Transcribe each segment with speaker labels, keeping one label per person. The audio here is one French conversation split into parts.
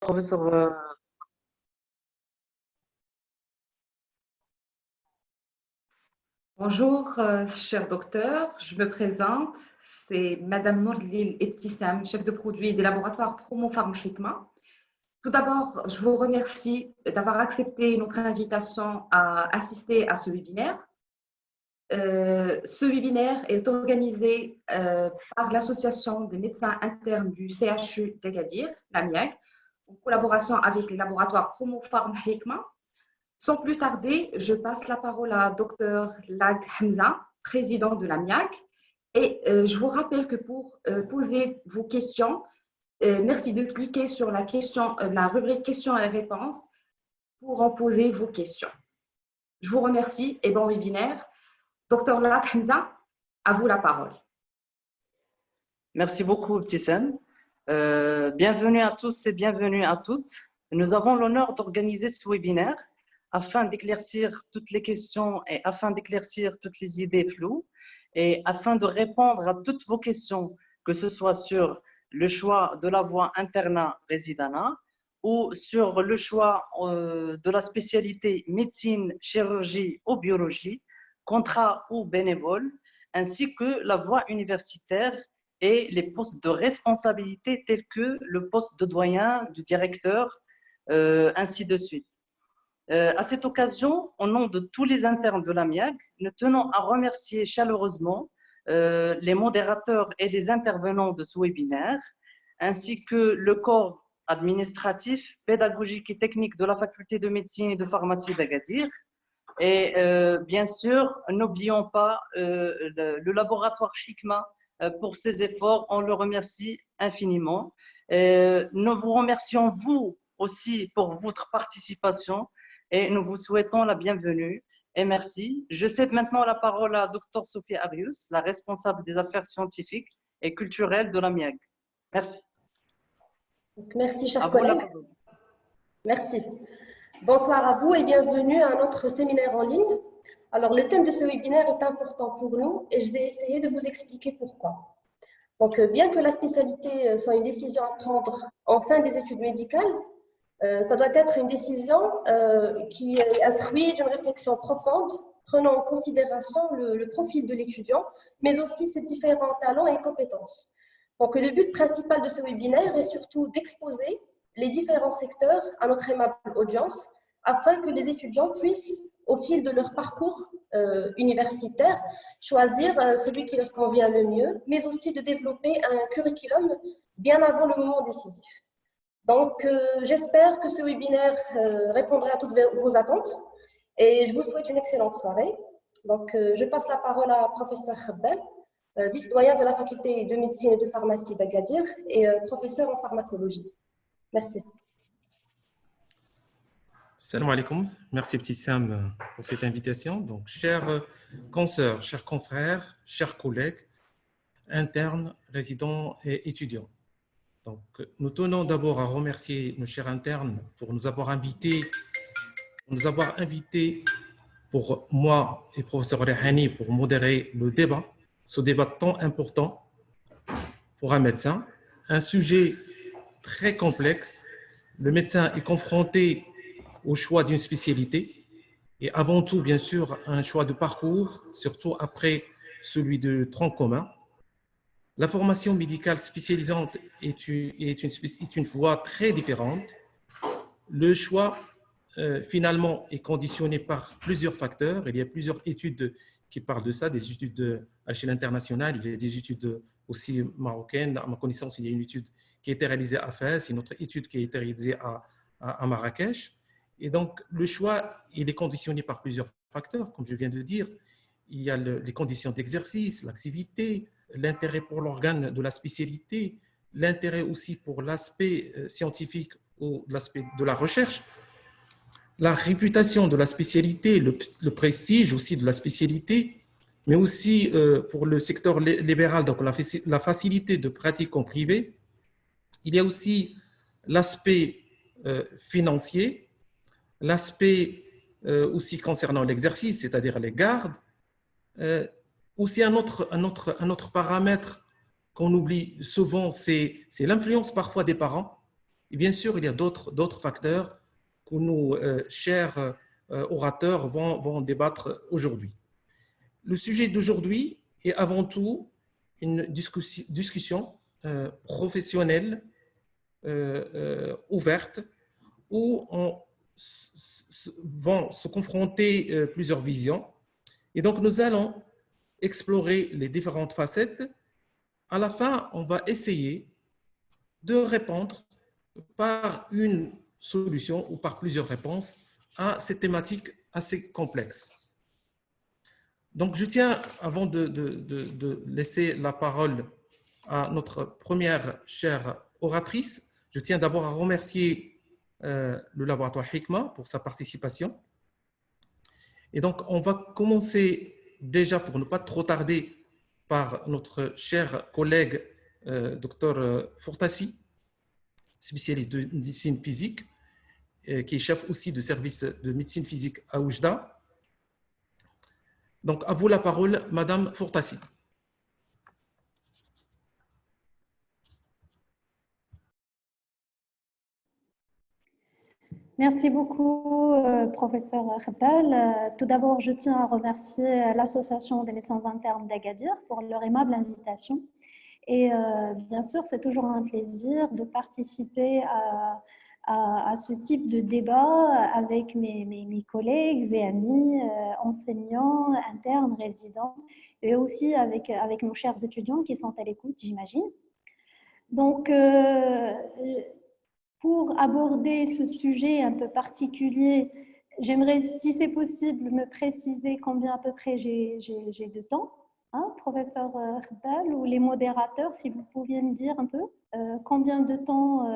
Speaker 1: Professeur,
Speaker 2: Bonjour, cher docteur. Je me présente. C'est Madame Nourlil Ebtissam, chef de produit des laboratoires Promopharm Hikma. Tout d'abord, je vous remercie d'avoir accepté notre invitation à assister à ce webinaire. Ce webinaire est organisé par l'Association des médecins internes du CHU d'Agadir, l'AMIAG, en collaboration avec les laboratoires Promopharm Hikma. Sans plus tarder, je passe la parole à Dr Lag Hamza, président de l'AMIAC. Et je vous rappelle que pour poser vos questions, merci de cliquer sur la rubrique questions et réponses pour en poser vos questions. Je vous remercie et bon webinaire. Dr Lag Hamza, à vous la parole.
Speaker 1: merci beaucoup, Ibtissam. Bienvenue à tous et bienvenue à toutes. Nous avons l'honneur d'organiser ce webinaire afin d'éclaircir toutes les questions et afin d'éclaircir toutes les idées floues et afin de répondre à toutes vos questions, que ce soit sur le choix de la voie internat-résidana ou sur le choix de la spécialité médecine, chirurgie ou biologie, contrat ou bénévole, ainsi que la voie universitaire et les postes de responsabilité tels que le poste de doyen, du directeur, ainsi de suite. À cette occasion, au nom de tous les internes de l'AMIAG, nous tenons à remercier chaleureusement les modérateurs et les intervenants de ce webinaire, ainsi que le corps administratif, pédagogique et technique de la faculté de médecine et de pharmacie d'Agadir. Et bien sûr, n'oublions pas le laboratoire Hikma pour ses efforts. On le remercie infiniment. Nous vous remercions vous aussi pour votre participation et nous vous souhaitons la bienvenue et merci. Je cède maintenant la parole à Dr Sophie Arius, la responsable des affaires scientifiques et culturelles de l'AMIAG. Merci.
Speaker 3: Merci, chers collègues. Merci. Bonsoir à vous et bienvenue à notre séminaire en ligne. Alors, le thème de ce webinaire est important pour nous et je vais essayer de vous expliquer pourquoi. Donc, bien que la spécialité soit une décision à prendre en fin des études médicales, ça doit être une décision qui est un fruit d'une réflexion profonde, prenant en considération le profil de l'étudiant, mais aussi ses différents talents et compétences. Donc, le but principal de ce webinaire est surtout d'exposer les différents secteurs à notre aimable audience, afin que les étudiants puissent, au fil de leur parcours universitaire, choisir celui qui leur convient le mieux, mais aussi de développer un curriculum bien avant le moment décisif. Donc, j'espère que ce webinaire répondra à toutes vos attentes et je vous souhaite une excellente soirée. Donc, je passe la parole à professeur Khabbel, vice-doyen de la faculté de médecine et de pharmacie d'Agadir et professeur en pharmacologie. Merci.
Speaker 4: Salam alaikum. Merci Ibtissam pour cette invitation. Donc, chers consoeurs, chers confrères, chers collègues, internes, résidents et étudiants. Donc, nous tenons d'abord à remercier nos chers internes pour nous avoir invités, pour moi et professeur Rehani pour modérer le débat, ce débat tant important pour un médecin, un sujet très complexe. Le médecin est confronté au choix d'une spécialité et avant tout, bien sûr, un choix de parcours, surtout après celui de tronc commun. La formation médicale spécialisante est une voie très différente. Le choix, finalement, est conditionné par plusieurs facteurs. Il y a plusieurs études qui parlent de ça, des études à l'échelle internationale, il y a des études aussi marocaines. À ma connaissance, il y a une étude qui a été réalisée à Fès, une autre étude qui a été réalisée à Marrakech. Et donc, le choix, il est conditionné par plusieurs facteurs, comme je viens de dire. Il y a les conditions d'exercice, l'activité, l'intérêt pour l'organe de la spécialité, l'intérêt aussi pour l'aspect scientifique ou l'aspect de la recherche, la réputation de la spécialité, le prestige aussi de la spécialité, mais aussi pour le secteur libéral, donc la facilité de pratique en privé. Il y a aussi l'aspect financier, l'aspect aussi concernant l'exercice, c'est-à-dire les gardes, aussi un autre paramètre qu'on oublie souvent, c'est l'influence parfois des parents. Et bien sûr, il y a d'autres facteurs que nos chers orateurs vont débattre aujourd'hui. Le sujet d'aujourd'hui est avant tout une discussion professionnelle ouverte où vont se confronter plusieurs visions. Et donc, nous allons explorer les différentes facettes. À la fin, on va essayer de répondre par une solution ou par plusieurs réponses à cette thématique assez complexe. Donc, je tiens, avant de laisser la parole à notre première chère oratrice, je tiens d'abord à remercier le laboratoire Hikma pour sa participation. Et donc, on va commencer déjà, pour ne pas trop tarder, par notre cher collègue Dr Fourtassi, spécialiste de médecine physique, qui est chef aussi du service de médecine physique à Oujda. Donc, à vous la parole, Madame Fourtassi.
Speaker 5: Merci beaucoup, professeur Khatal. Tout d'abord, je tiens à remercier l'Association des médecins internes d'Agadir pour leur aimable invitation. Et bien sûr, c'est toujours un plaisir de participer à ce type de débat avec mes collègues et amis, enseignants, internes, résidents, et aussi avec nos chers étudiants qui sont à l'écoute, j'imagine. Donc, pour aborder ce sujet un peu particulier, j'aimerais, si c'est possible, me préciser combien à peu près j'ai de temps. Hein, professeur Khatal, ou les modérateurs, si vous pouviez me dire un peu combien de temps.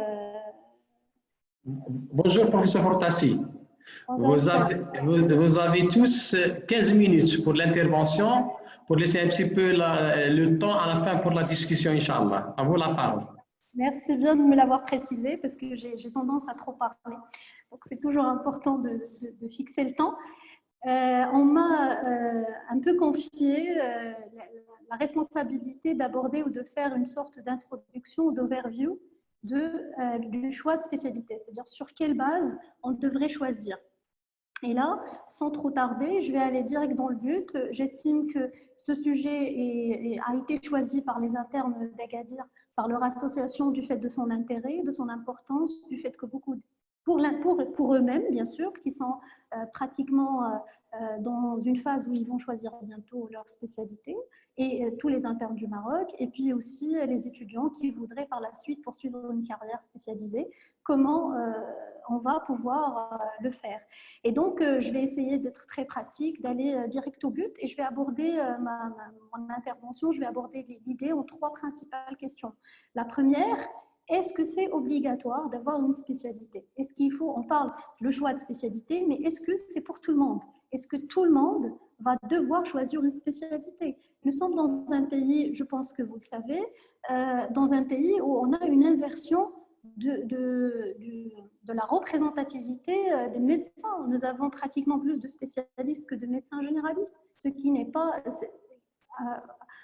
Speaker 6: Bonjour, professeur Fourtassi. Vous avez tous 15 minutes pour l'intervention, pour laisser un petit peu le temps à la fin pour la discussion, Inch'Allah. À vous la parole.
Speaker 5: Merci bien de me l'avoir précisé parce que j'ai tendance à trop parler. Donc, c'est toujours important de fixer le temps. On m'a un peu confié la responsabilité d'aborder ou de faire une sorte d'introduction ou d'overview du choix de spécialité, c'est-à-dire sur quelle base on devrait choisir. Et là, sans trop tarder, je vais aller direct dans le but. J'estime que ce sujet a été choisi par les internes d'Agadir, par leur association, du fait de son intérêt, de son importance, du fait que beaucoup, pour eux-mêmes, bien sûr, qui sont pratiquement dans une phase où ils vont choisir bientôt leur spécialité, et tous les internes du Maroc, et puis aussi les étudiants qui voudraient par la suite poursuivre une carrière spécialisée, comment on va pouvoir le faire. Et donc, je vais essayer d'être très pratique, d'aller direct au but, et je vais aborder mon intervention, je vais aborder l'idée en 3 principales questions. La première, est-ce que c'est obligatoire d'avoir une spécialité? Est-ce qu'il faut, on parle le choix de spécialité, mais est-ce que c'est pour tout le monde? Est-ce que tout le monde va devoir choisir une spécialité? Nous sommes dans un pays, je pense que vous le savez, dans un pays où on a une inversion de la représentativité des médecins. Nous avons pratiquement plus de spécialistes que de médecins généralistes, ce qui n'est pas...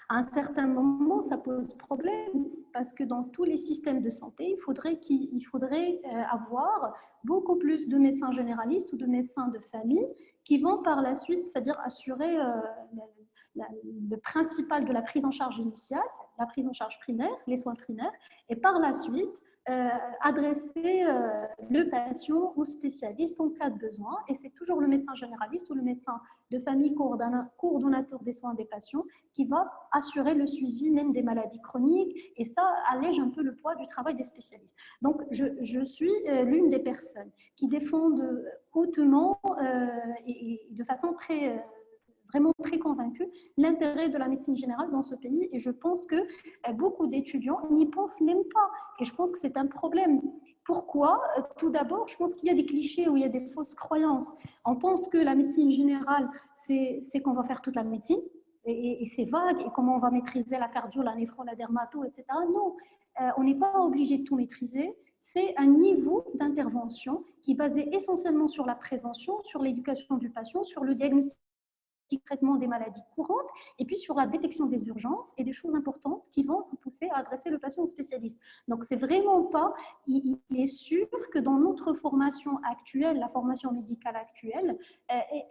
Speaker 5: À un certain moment, ça pose problème parce que dans tous les systèmes de santé, il faudrait avoir beaucoup plus de médecins généralistes ou de médecins de famille qui vont par la suite, c'est-à-dire assurer le principal de la prise en charge initiale, la prise en charge primaire, les soins primaires, et par la suite, adresser le patient au spécialiste en cas de besoin. Et c'est toujours le médecin généraliste ou le médecin de famille coordonnateur des soins des patients qui va assurer le suivi même des maladies chroniques. Et ça allège un peu le poids du travail des spécialistes. Donc, je suis l'une des personnes qui défendent hautement et de façon vraiment très convaincue l'intérêt de la médecine générale dans ce pays, et je pense que beaucoup d'étudiants n'y pensent même pas, et je pense que c'est un problème. Pourquoi? Tout d'abord, je pense qu'il y a des clichés ou il y a des fausses croyances. On pense que la médecine générale, c'est qu'on va faire toute la médecine, et c'est vague, et comment on va maîtriser la cardio, la néphro, la dermato, etc. Non, on n'est pas obligé de tout maîtriser. C'est un niveau d'intervention qui est basé essentiellement sur la prévention, sur l'éducation du patient, sur le diagnostic diagnostic, traitement des maladies courantes, et puis sur la détection des urgences et des choses importantes qui vont vous pousser à adresser le patient au spécialiste. Donc, c'est vraiment pas, il est sûr que dans notre formation actuelle, la formation médicale actuelle,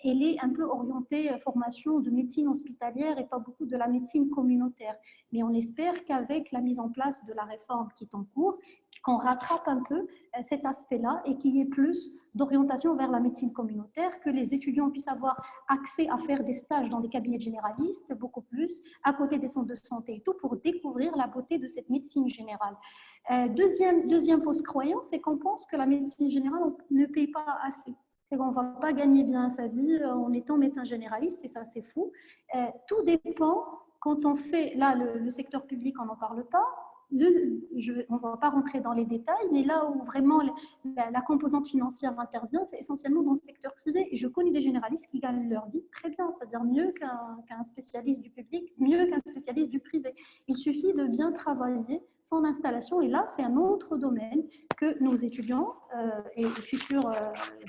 Speaker 5: elle est un peu orientée formation de médecine hospitalière et pas beaucoup de la médecine communautaire. Mais on espère qu'avec la mise en place de la réforme qui est en cours, qu'on rattrape un peu cet aspect-là et qu'il y ait plus d'orientation vers la médecine communautaire, que les étudiants puissent avoir accès à faire des stages dans des cabinets généralistes, beaucoup plus, à côté des centres de santé et tout, pour découvrir la beauté de cette médecine générale. Deuxième fausse croyance, c'est qu'on pense que la médecine générale on ne paye pas assez. C'est qu'on ne va pas gagner bien sa vie en étant médecin généraliste, et ça c'est fou. Tout dépend quand on fait, là le secteur public on n'en parle pas, on ne va pas rentrer dans les détails, mais là où vraiment la composante financière intervient, c'est essentiellement dans le secteur privé. Et je connais des généralistes qui gagnent leur vie très bien, c'est-à-dire mieux qu'un spécialiste du public, mieux qu'un spécialiste du privé. Il suffit de bien travailler son installation. Et là, c'est un autre domaine que nos étudiants et futurs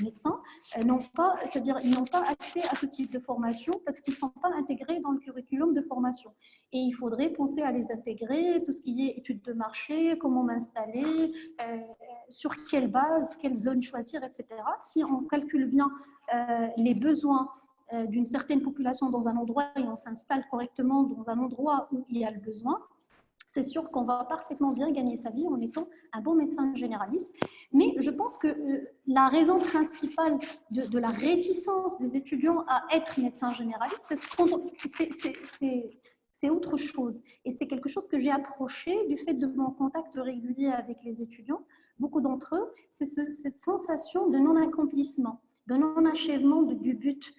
Speaker 5: médecins n'ont pas, c'est-à-dire ils n'ont pas accès à ce type de formation parce qu'ils ne sont pas intégrés dans le curriculum de formation. Et il faudrait penser à les intégrer, tout ce qui est études de marché, comment m'installer, sur quelle base, quelle zone choisir, etc. Si on calcule bien les besoins d'une certaine population dans un endroit et on s'installe correctement dans un endroit où il y a le besoin, c'est sûr qu'on va parfaitement bien gagner sa vie en étant un bon médecin généraliste. Mais je pense que la raison principale de la réticence des étudiants à être médecin généraliste, c'est autre chose. Et c'est quelque chose que j'ai approché du fait de mon contact régulier avec les étudiants. Beaucoup d'entre eux, c'est cette sensation de non-accomplissement, de non-achèvement du but.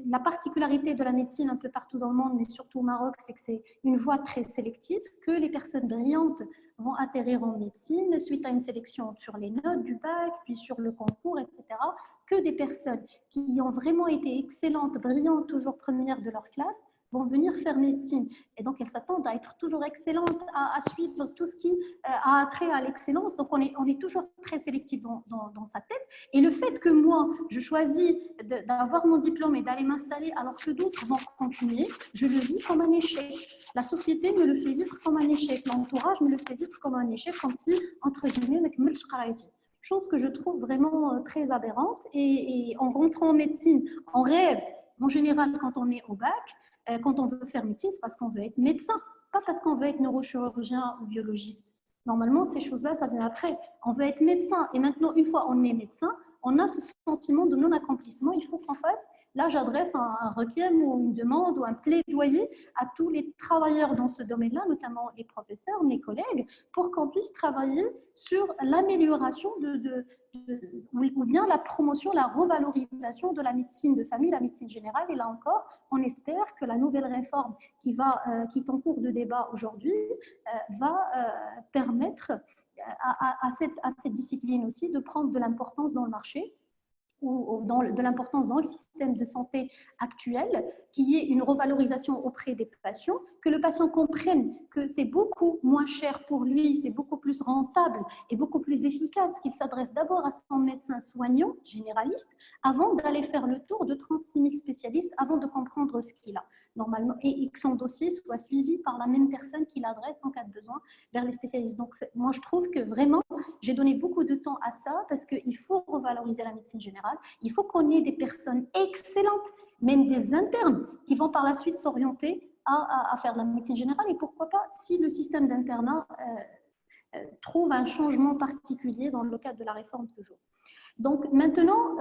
Speaker 5: La particularité de la médecine un peu partout dans le monde, mais surtout au Maroc, c'est que c'est une voie très sélective, que les personnes brillantes vont atterrir en médecine suite à une sélection sur les notes du bac, puis sur le concours, etc. Que des personnes qui ont vraiment été excellentes, brillantes, toujours premières de leur classe, vont venir faire médecine. Et donc, elles s'attendent à être toujours excellentes, à suivre tout ce qui a trait à l'excellence. Donc, on est toujours très sélectif dans sa tête. Et le fait que moi, je choisis d'avoir mon diplôme et d'aller m'installer alors que d'autres vont continuer, je le vis comme un échec. La société me le fait vivre comme un échec. L'entourage me le fait vivre comme un échec, comme si, entre guillemets, chose que je trouve vraiment très aberrante. Et en rentrant en médecine, on rêve, en général, quand on est au bac, quand on veut faire médecine, c'est parce qu'on veut être médecin, pas parce qu'on veut être neurochirurgien ou biologiste. Normalement, ces choses-là, ça vient après. On veut être médecin. Et maintenant, une fois on est médecin, on a ce sentiment de non-accomplissement. Il faut qu'on fasse, là, j'adresse un requiem ou une demande ou un plaidoyer à tous les travailleurs dans ce domaine-là, notamment les professeurs, mes collègues, pour qu'on puisse travailler sur l'amélioration ou bien la promotion, la revalorisation de la médecine de famille, la médecine générale. Et là encore, on espère que la nouvelle réforme qui est en cours de débat aujourd'hui va permettre à cette discipline aussi de prendre de l'importance dans le marché ou de l'importance dans le système de santé actuel, qu'il y ait une revalorisation auprès des patients, que le patient comprenne que c'est beaucoup moins cher pour lui, c'est beaucoup plus rentable et beaucoup plus efficace qu'il s'adresse d'abord à son médecin soignant, généraliste, avant d'aller faire le tour de 36 000 spécialistes, avant de comprendre ce qu'il a normalement, et que son dossier soit suivi par la même personne qui l'adresse en cas de besoin vers les spécialistes. Donc, moi, je trouve que vraiment, j'ai donné beaucoup de temps à ça parce qu'il faut revaloriser la médecine générale. Il faut qu'on ait des personnes excellentes, même des internes, qui vont par la suite s'orienter à faire de la médecine générale. Et pourquoi pas, si le système d'internat trouve un changement particulier dans le cadre de la réforme toujours. Donc maintenant,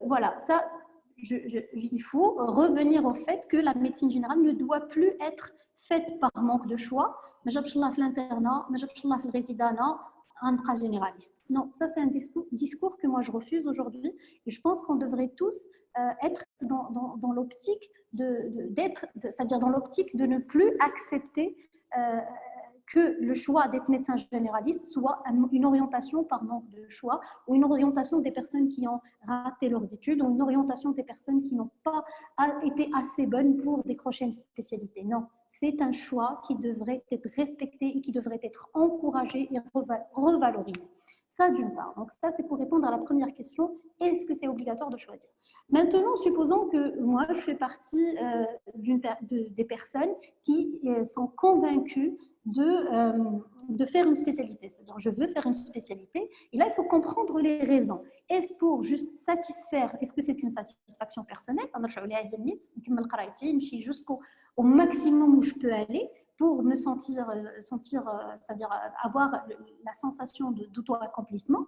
Speaker 5: voilà, ça, il faut revenir au fait que la médecine générale ne doit plus être faite par manque de choix. ما جابش الله في الانترنat, ما جابش الله في الريزيدانا, un généraliste. Non, ça c'est un discours que moi je refuse aujourd'hui et je pense qu'on devrait tous être dans l'optique c'est-à-dire dans l'optique de ne plus accepter que le choix d'être médecin généraliste soit une orientation par manque de choix ou une orientation des personnes qui ont raté leurs études ou une orientation des personnes qui n'ont pas été assez bonnes pour décrocher une spécialité. Non, c'est un choix qui devrait être respecté et qui devrait être encouragé et revalorisé. Ça, d'une part. Donc, ça, c'est pour répondre à la première question, est-ce que c'est obligatoire de choisir? Maintenant, supposons que moi, je fais partie des personnes qui sont convaincues de faire une spécialité. C'est-à-dire, je veux faire une spécialité. Et là, il faut comprendre les raisons. Est-ce pour juste satisfaire, est-ce que c'est une satisfaction personnelle? Jusqu'au maximum où je peux aller pour me sentir c'est-à-dire avoir la sensation d'auto-accomplissement.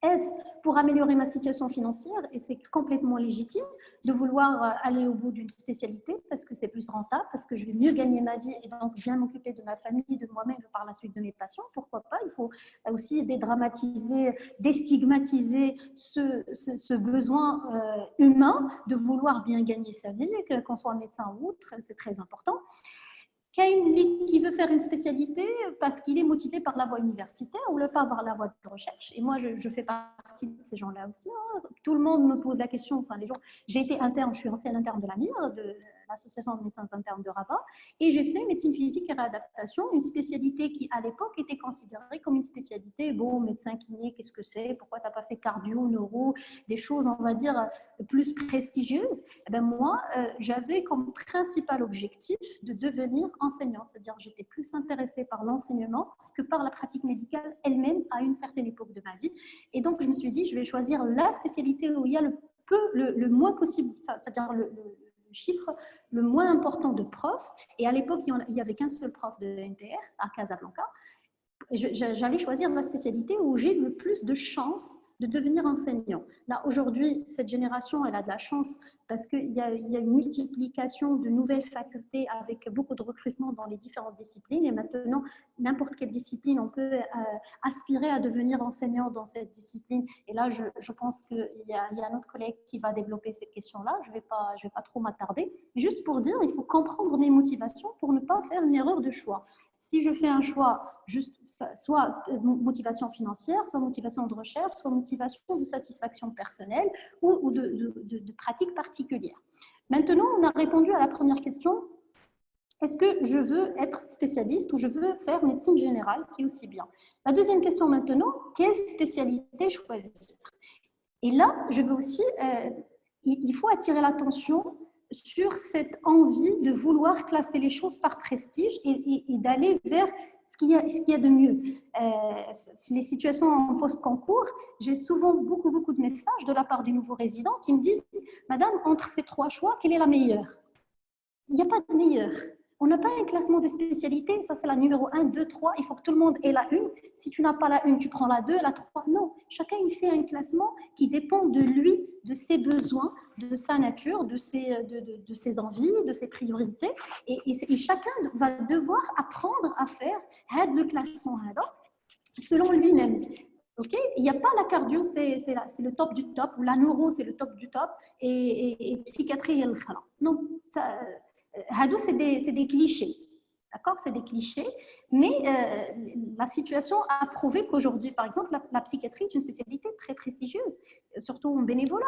Speaker 5: Est-ce pour améliorer ma situation financière? Et c'est complètement légitime de vouloir aller au bout d'une spécialité parce que c'est plus rentable, parce que je vais mieux gagner ma vie et donc bien m'occuper de ma famille, de moi-même et par la suite de mes patients. Pourquoi pas? Il faut aussi dédramatiser, déstigmatiser ce besoin humain de vouloir bien gagner sa vie, qu'on soit médecin ou autre, c'est très important. Qui veut faire une spécialité parce qu'il est motivé par la voie universitaire ou le pas par la voie de recherche. Et moi, je fais partie de ces gens-là aussi. Hein. Tout le monde me pose la question. Enfin, les gens, j'ai été interne, je suis ancienne interne de l'AMIR, de l'Association de médecins internes de Rabat, et j'ai fait médecine physique et réadaptation, une spécialité qui, à l'époque, était considérée comme une spécialité. Bon, médecin kiné, qu'est-ce que c'est? Pourquoi tu n'as pas fait cardio, neuro, des choses, on va dire, plus prestigieuses? Eh bien, moi, j'avais comme principal objectif de devenir enseignante, c'est-à-dire j'étais plus intéressée par l'enseignement que par la pratique médicale elle-même à une certaine époque de ma vie. Et donc, je me suis dit, je vais choisir la spécialité où il y a le moins possible, c'est-à-dire le chiffre le moins important de profs. Et à l'époque, il n'y avait qu'un seul prof de NPR à Casablanca. J'allais choisir la spécialité où j'ai le plus de chances de devenir enseignant. Là, aujourd'hui, cette génération, elle a de la chance parce qu'il y a une multiplication de nouvelles facultés avec beaucoup de recrutement dans les différentes disciplines. Et maintenant, n'importe quelle discipline, on peut aspirer à devenir enseignant dans cette discipline. Et là, je pense qu'il y a un autre collègue qui va développer cette question-là. Je vais pas trop m'attarder. Juste pour dire, il faut comprendre mes motivations pour ne pas faire une erreur de choix. Si je fais un choix juste soit motivation financière, soit motivation de recherche, soit motivation de satisfaction personnelle ou de pratique particulière. Maintenant, on a répondu à la première question. Est-ce que je veux être spécialiste ou je veux faire médecine générale, qui est aussi bien? La deuxième question maintenant, quelle spécialité choisir? Et là, je veux aussi, il faut attirer l'attention sur cette envie de vouloir classer les choses par prestige et d'aller vers ce qu'il y a de mieux. Les situations en post-concours, j'ai souvent beaucoup de messages de la part des nouveaux résidents qui me disent « Madame, entre ces trois choix, quelle est la meilleure ?» Il n'y a pas de meilleure. On n'a pas un classement des spécialités, ça c'est la numéro 1, 2, 3, il faut que tout le monde ait la 1. Si tu n'as pas la 1, tu prends la 2, la 3. Non, chacun il fait un classement qui dépend de lui, de ses besoins, de sa nature, de ses envies, de ses priorités. Et chacun va devoir apprendre à faire le classement selon lui-même. Okay, il n'y a pas la cardio, c'est le top du top, ou la neuro, c'est le top du top, et psychiatrie, non, ça, c'est des clichés, d'accord? C'est des clichés, mais la situation a prouvé qu'aujourd'hui, par exemple, la psychiatrie est une spécialité très prestigieuse, surtout en bénévolat.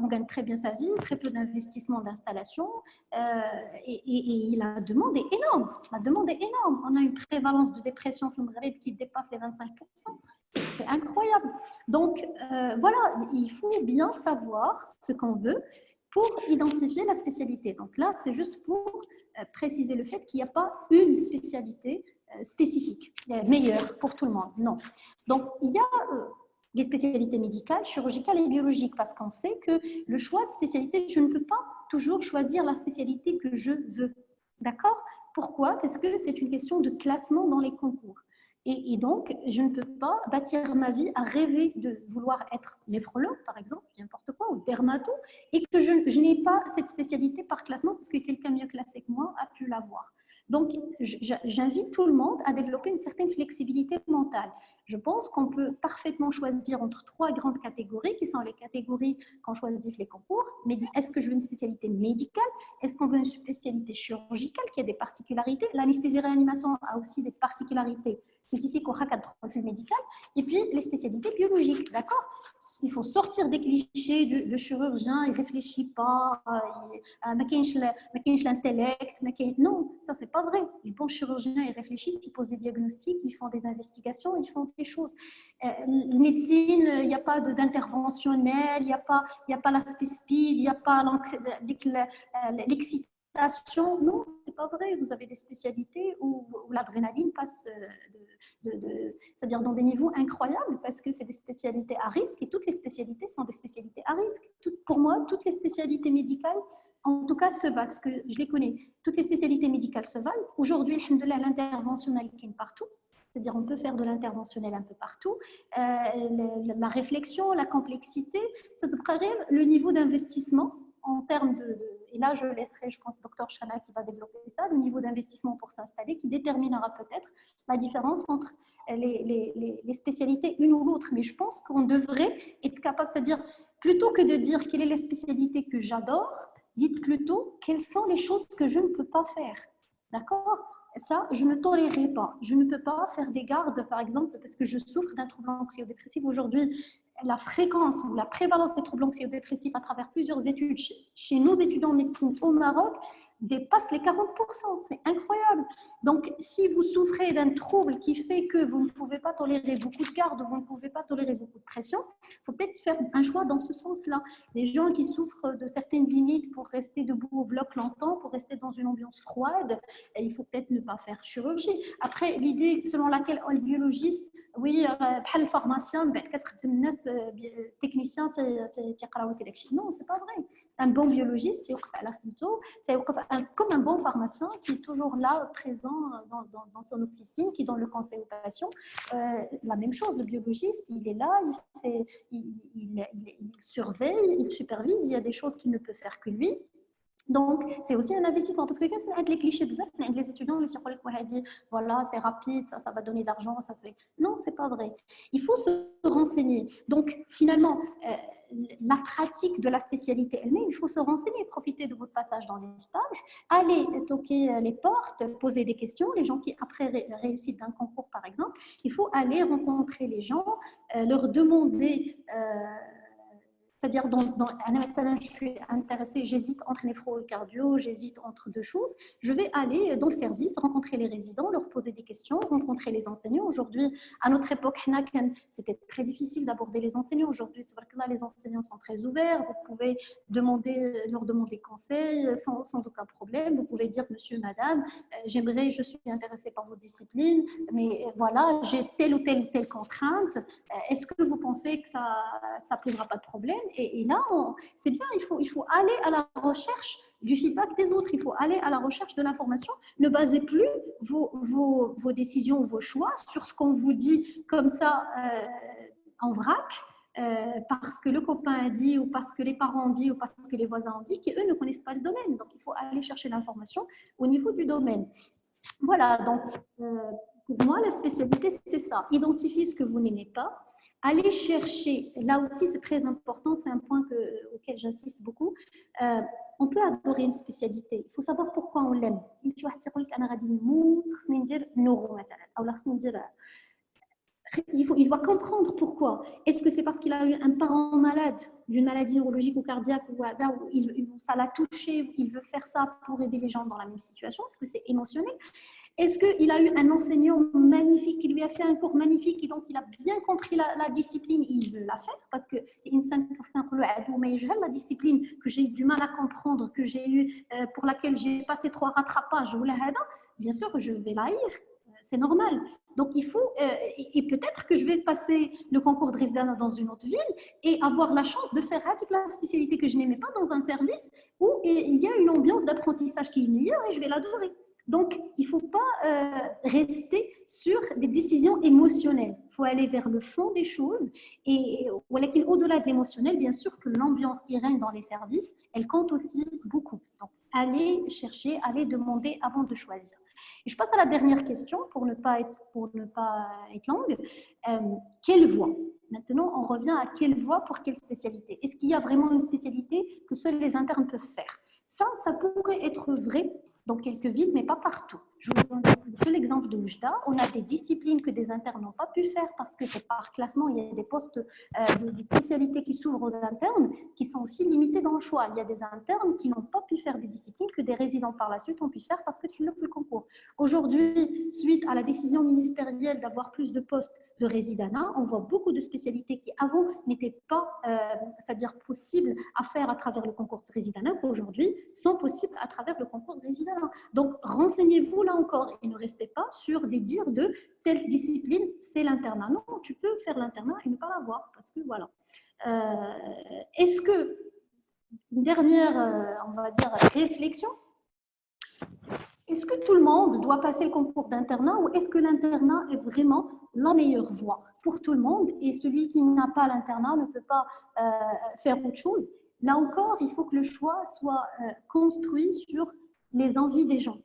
Speaker 5: On gagne très bien sa vie, très peu d'investissement, d'installation, et la demande est énorme. La demande est énorme. On a une prévalence de dépression qui dépasse les 25%. C'est incroyable. Donc, voilà, il faut bien savoir ce qu'on veut pour identifier la spécialité. Donc là, c'est juste pour préciser le fait qu'il n'y a pas une spécialité spécifique, meilleure pour tout le monde. Non. Donc, il y a des spécialités médicales, chirurgicales et biologiques, parce qu'on sait que le choix de spécialité, je ne peux pas toujours choisir la spécialité que je veux. D'accord? Pourquoi? Parce que c'est une question de classement dans les concours. Et donc, je ne peux pas bâtir ma vie à rêver de vouloir être néphrologue, par exemple, n'importe quoi, ou dermato, et que je n'ai pas cette spécialité par classement parce que quelqu'un mieux classé que moi a pu l'avoir. Donc, j'invite tout le monde à développer une certaine flexibilité mentale. Je pense qu'on peut parfaitement choisir entre trois grandes catégories, qui sont les catégories qu'on choisit les concours. Mais est-ce que je veux une spécialité médicale? Est-ce qu'on veut une spécialité chirurgicale qui a des particularités? L'anesthésie-réanimation a aussi des particularités spécifiques au cadre de profil médical, et puis les spécialités biologiques, d'accord? Il faut sortir des clichés de chirurgien, il ne réfléchit pas, l'intellect, non, ça c'est pas vrai. Les bons chirurgiens, ils réfléchissent, ils posent des diagnostics, ils font des investigations, ils font des choses. Médecine, il n'y a pas d'interventionnel, il n'y a pas l'aspect speed, il n'y a pas l'excitation. Non, c'est pas vrai. Vous avez des spécialités où l'adrénaline passe c'est-à-dire dans des niveaux incroyables parce que c'est des spécialités à risque et toutes les spécialités sont des spécialités à risque. Pour moi, toutes les spécialités médicales, en tout cas, se valent parce que je les connais. Toutes les spécialités médicales se valent. Aujourd'hui, alhamdoulilah, l'interventionnel qui est partout. C'est-à-dire on peut faire de l'interventionnel un peu partout. La réflexion, la complexité, ça te prépare le niveau d'investissement en termes et là je laisserai, je pense, Dr Chana qui va développer ça, le niveau d'investissement pour s'installer, qui déterminera peut-être la différence entre les spécialités une ou l'autre. Mais je pense qu'on devrait être capable, c'est-à-dire plutôt que de dire quelle est la spécialité que j'adore, dites plutôt quelles sont les choses que je ne peux pas faire. D'accord ? Ça, je ne tolérerai pas. Je ne peux pas faire des gardes, par exemple, parce que je souffre d'un trouble anxio-dépressif. Aujourd'hui, la fréquence ou la prévalence des troubles anxio-dépressifs à travers plusieurs études chez nos étudiants en médecine au Maroc dépasse les 40%. C'est incroyable. Donc, si vous souffrez d'un trouble qui fait que vous ne pouvez pas tolérer beaucoup de garde, vous ne pouvez pas tolérer beaucoup de pression, il faut peut-être faire un choix dans ce sens-là. Les gens qui souffrent de certaines limites pour rester debout au bloc longtemps, pour rester dans une ambiance froide, il faut peut-être ne pas faire chirurgie. Après, l'idée selon laquelle le biologiste, oui, le pharmacien, technicien, non, c'est pas vrai. Un bon biologiste, c'est comme un bon pharmacien qui est toujours là, présent dans son officine, qui donne le conseil aux patients. La même chose, le biologiste, il est là, il surveille, il supervise, il y a des choses qu'il ne peut faire que lui. Donc, c'est aussi un investissement. Parce que quand c'est les clichés, les étudiants, les disent voilà, c'est rapide, ça va donner de l'argent. Non, ce n'est pas vrai. Il faut se renseigner. Donc, finalement, la pratique de la spécialité elle-même, il faut se renseigner, profiter de votre passage dans les stages, aller toquer les portes, poser des questions. Les gens qui, après réussite d'un concours, par exemple, il faut aller rencontrer les gens, leur demander... c'est-à-dire, je suis intéressée, j'hésite entre néphro et cardio, j'hésite entre deux choses. Je vais aller dans le service, rencontrer les résidents, leur poser des questions, rencontrer les enseignants. Aujourd'hui, à notre époque, c'était très difficile d'aborder les enseignants. Aujourd'hui, c'est vrai que là, les enseignants sont très ouverts. Vous pouvez leur demander conseil sans aucun problème. Vous pouvez dire, monsieur, madame, je suis intéressée par vos disciplines, mais voilà, j'ai telle ou telle contrainte. Est-ce que vous pensez que ça ne posera pas de problème? Et là, c'est bien, il faut aller à la recherche du feedback des autres, il faut aller à la recherche de l'information. Ne basez plus vos décisions ou vos choix sur ce qu'on vous dit comme ça en vrac, parce que le copain a dit, ou parce que les parents ont dit, ou parce que les voisins ont dit, qui eux ne connaissent pas le domaine. Donc, il faut aller chercher l'information au niveau du domaine. Voilà, donc pour moi, la spécialité, c'est ça. Identifier ce que vous n'aimez pas. Aller chercher, là aussi c'est très important, c'est un point auquel j'insiste beaucoup, on peut adorer une spécialité, il faut savoir pourquoi on l'aime. Il doit comprendre pourquoi. Est-ce que c'est parce qu'il a eu un parent malade d'une maladie neurologique ou cardiaque ou ça l'a touché, il veut faire ça pour aider les gens dans la même situation? Est-ce que c'est émotionnel? Est-ce qu'il a eu un enseignant magnifique qui lui a fait un cours magnifique et donc il a bien compris la discipline et il veut la faire? Parce que la discipline que j'ai eu du mal à comprendre, que j'ai eu, pour laquelle j'ai passé 3 rattrapages, bien sûr que je vais la haïr, c'est normal. Donc il faut, et peut-être que je vais passer le concours de résidence dans une autre ville et avoir la chance de faire la spécialité que je n'aimais pas dans un service où il y a une ambiance d'apprentissage qui est meilleure et je vais l'adorer. Donc, il ne faut pas rester sur des décisions émotionnelles. Il faut aller vers le fond des choses. Et au-delà de l'émotionnel, bien sûr que l'ambiance qui règne dans les services, elle compte aussi beaucoup. Donc, allez chercher, allez demander avant de choisir. Et je passe à la dernière question pour ne pas être longue. Quelle voie? Maintenant, on revient à quelle voie pour quelle spécialité? Est-ce qu'il y a vraiment une spécialité que seuls les internes peuvent faire? Ça pourrait être vrai dans quelques villes, mais pas partout. Je vous donne l'exemple de Oujda. On a des disciplines que des internes n'ont pas pu faire parce que c'est par classement. Il y a des postes, des spécialités qui s'ouvrent aux internes qui sont aussi limitées dans le choix. Il y a des internes qui n'ont pas pu faire des disciplines que des résidents par la suite ont pu faire parce qu'ils n'ont plus le concours. Aujourd'hui, suite à la décision ministérielle d'avoir plus de postes de résidana, on voit beaucoup de spécialités qui avant n'étaient pas, c'est-à-dire possibles à faire à travers le concours de résidana, qu'aujourd'hui sont possibles à travers le concours de résidana. Donc, renseignez-vous là encore et ne restez pas sur des dires de telle discipline, c'est l'internat. Non, tu peux faire l'internat et ne pas l'avoir parce que voilà. Est-ce que, une dernière, on va dire, réflexion, est-ce que tout le monde doit passer le concours d'internat ou est-ce que l'internat est vraiment la meilleure voie pour tout le monde et celui qui n'a pas l'internat ne peut pas faire autre chose? Là encore, il faut que le choix soit construit sur les envies des gens.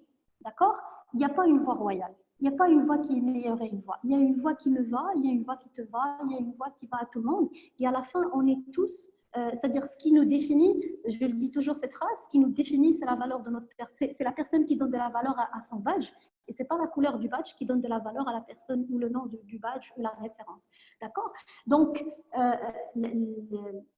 Speaker 5: D'accord? Il n'y a pas une voie royale. Il n'y a pas une voie qui est meilleure et une voie. Il y a une voie qui me va, il y a une voie qui te va, il y a une voie qui va à tout le monde. Et à la fin, on est tous, c'est-à-dire ce qui nous définit, je le dis toujours cette phrase, ce qui nous définit, c'est la valeur de notre personne, c'est la personne qui donne de la valeur à son badge. Et ce n'est pas la couleur du badge qui donne de la valeur à la personne ou le nom du badge ou la référence. D'accord? Donc,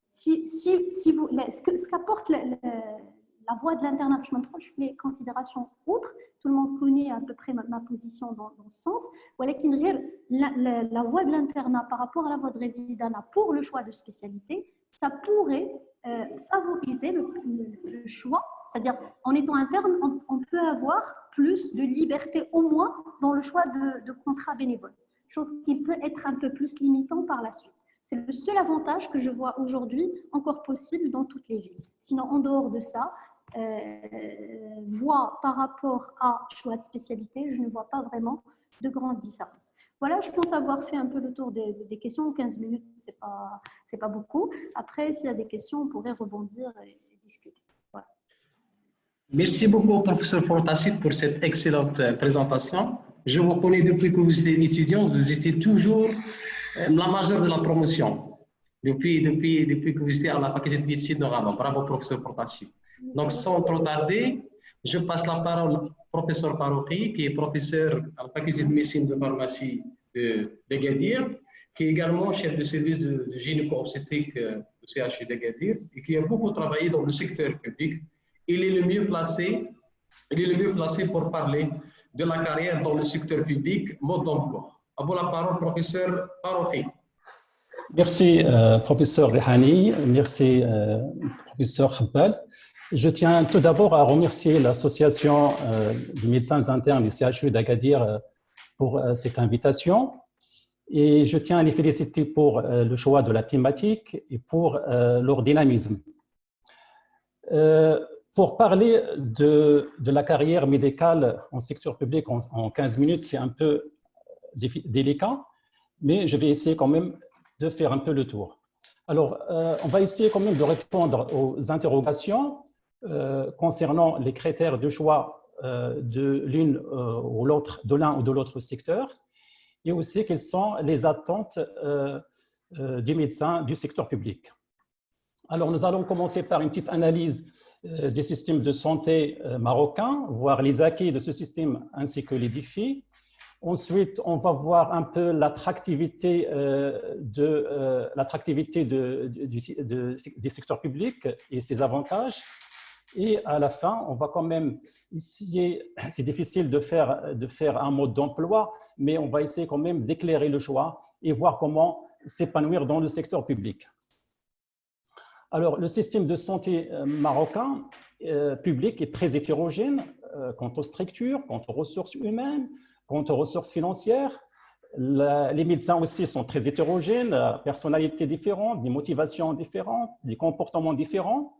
Speaker 5: ce qu'apporte la voie de l'internat, je m'approche les considérations autres, tout le monde connaît à peu près ma position dans ce sens, la voie de l'internat par rapport à la voie de résidana pour le choix de spécialité, ça pourrait favoriser le choix, c'est-à-dire en étant interne, on peut avoir plus de liberté au moins dans le choix de contrat bénévole, chose qui peut être un peu plus limitant par la suite. C'est le seul avantage que je vois aujourd'hui encore possible dans toutes les villes. Sinon, en dehors de ça, voie par rapport à choix de spécialité, je ne vois pas vraiment de grande différence. Voilà, je pense avoir fait un peu le tour des questions. 15 minutes, c'est pas beaucoup. Après, s'il y a des questions, on pourrait rebondir et discuter. Voilà.
Speaker 6: Merci beaucoup, professeur Fortassit, pour cette excellente présentation. Je vous connais depuis que vous étiez étudiant, vous étiez toujours la majeure de la promotion. Depuis que vous étiez à la faculté de médecine de Rabat. Bravo, professeur Fortassit. Donc, sans trop tarder, je passe la parole au professeur Farouqi, qui est professeur à la faculté de médecine de pharmacie d'Agadir, qui est également chef de service de gynéco-obstétrique au CHU d'Agadir et qui a beaucoup travaillé dans le secteur public. Il est le mieux placé pour parler de la carrière dans le secteur public, mode d'emploi. À vous la parole, professeur Farouqi.
Speaker 7: Merci, professeur Rehani. Merci, professeur Khabbal. Je tiens tout d'abord à remercier l'association des médecins internes du CHU d'Agadir pour cette invitation. Et je tiens à les féliciter pour le choix de la thématique et pour leur dynamisme. Pour parler de la carrière médicale en secteur public en 15 minutes, c'est un peu délicat, mais je vais essayer quand même de faire un peu le tour. Alors, on va essayer quand même de répondre aux interrogations concernant les critères de choix de l'une ou l'autre, de l'un ou de l'autre secteur, et aussi quelles sont les attentes des médecins du secteur public. Alors, nous allons commencer par une petite analyse des systèmes de santé marocains, voir les acquis de ce système ainsi que les défis. Ensuite, on va voir un peu l'attractivité des secteurs publics et ses avantages. Et à la fin, on va quand même essayer, c'est difficile de faire un mode d'emploi, mais on va essayer quand même d'éclairer le choix et voir comment s'épanouir dans le secteur public. Alors, le système de santé marocain public est très hétérogène quant aux structures, quant aux ressources humaines, quant aux ressources financières. Les médecins aussi sont très hétérogènes, personnalités différentes, des motivations différentes, des comportements différents.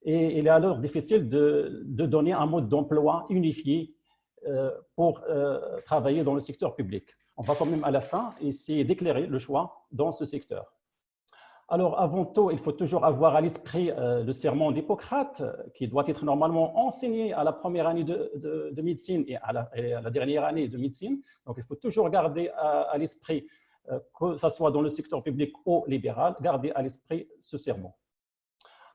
Speaker 7: Et il est alors difficile de donner un mode d'emploi unifié pour travailler dans le secteur public. On va quand même à la fin essayer d'éclairer le choix dans ce secteur. Alors, avant tout, il faut toujours avoir à l'esprit le serment d'Hippocrate, qui doit être normalement enseigné à la première année de médecine et à la dernière année de médecine. Donc, il faut toujours garder à l'esprit, que ce soit dans le secteur public ou libéral, garder à l'esprit ce serment.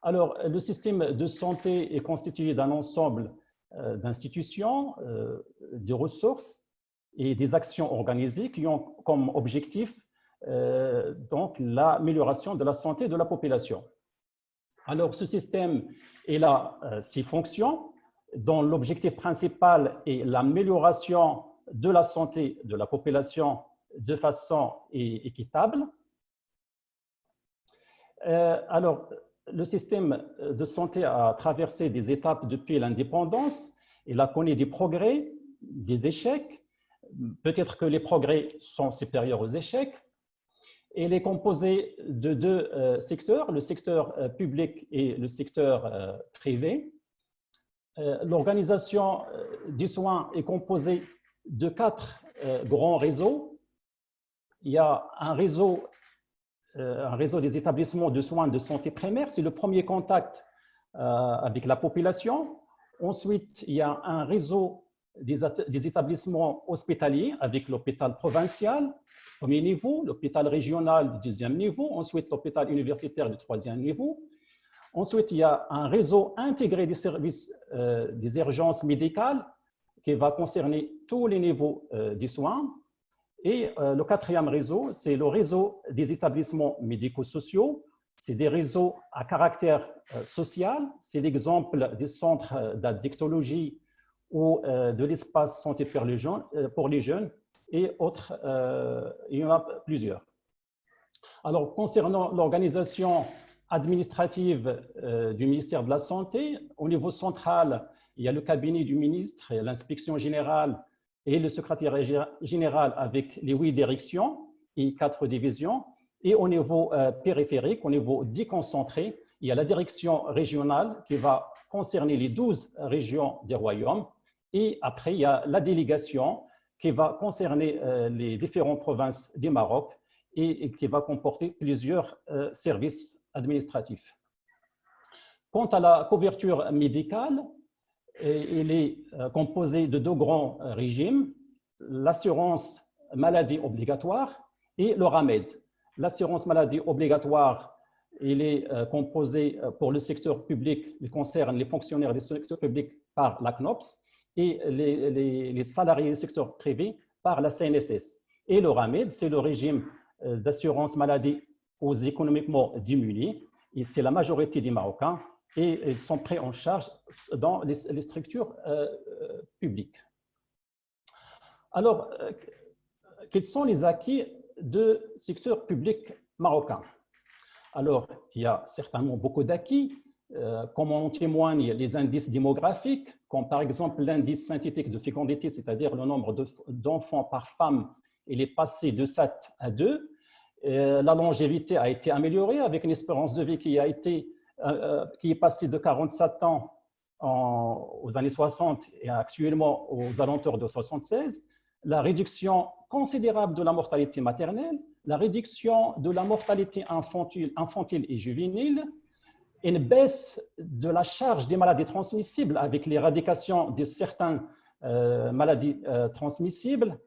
Speaker 7: Alors, le système de santé est constitué d'un ensemble d'institutions, de ressources et des actions organisées qui ont comme objectif donc l'amélioration de la santé de la population. Alors, ce système a 6 fonctions, dont l'objectif principal est l'amélioration de la santé de la population de façon équitable. Alors, le système de santé a traversé des étapes depuis l'indépendance. Il a connu des progrès, des échecs. Peut-être que les progrès sont supérieurs aux échecs. Il est composé de 2 secteurs, le secteur public et le secteur privé. L'organisation du soin est composée de 4 grands réseaux. Il y a un réseau des établissements de soins de santé primaire, c'est le premier contact avec la population. Ensuite, il y a un réseau des établissements hospitaliers avec l'hôpital provincial, premier niveau, l'hôpital régional du 2e niveau, ensuite l'hôpital universitaire du 3e niveau. Ensuite, il y a un réseau intégré des services des urgences médicales qui va concerner tous les niveaux des soins. Et le 4e réseau, c'est le réseau des établissements médico-sociaux. C'est des réseaux à caractère social. C'est l'exemple des centres d'addictologie ou de l'espace santé pour les jeunes et autres. Il y en a plusieurs. Alors, concernant l'organisation administrative du ministère de la Santé, au niveau central, il y a le cabinet du ministre, l'inspection générale et le secrétariat général avec les 8 directions et 4 divisions. Et au niveau périphérique, au niveau déconcentré, il y a la direction régionale qui va concerner les 12 régions des royaumes. Et après, il y a la délégation qui va concerner les différentes provinces du Maroc et qui va comporter plusieurs services administratifs. Quant à la couverture médicale, il est composé de 2 grands régimes, l'assurance maladie obligatoire et le RAMED. L'assurance maladie obligatoire, il est composé pour le secteur public, il concerne les fonctionnaires du secteur public par la CNOPS et les salariés du secteur privé par la CNSS. Et le RAMED, c'est le régime d'assurance maladie aux économiquement démunis, et c'est la majorité des Marocains, et ils sont pris en charge dans les structures publiques. Alors, quels sont les acquis du secteur public marocain? Alors, il y a certainement beaucoup d'acquis, comme en témoignent les indices démographiques, comme par exemple l'indice synthétique de fécondité, c'est-à-dire le nombre d'enfants par femme, il est passé de 7 à 2. La longévité a été améliorée avec une espérance de vie qui est passée de 47 ans aux années 60 et actuellement aux alentours de 76. La réduction considérable de la mortalité maternelle, la réduction de la mortalité infantile et juvénile, une baisse de la charge des maladies transmissibles avec l'éradication de certaines maladies transmissibles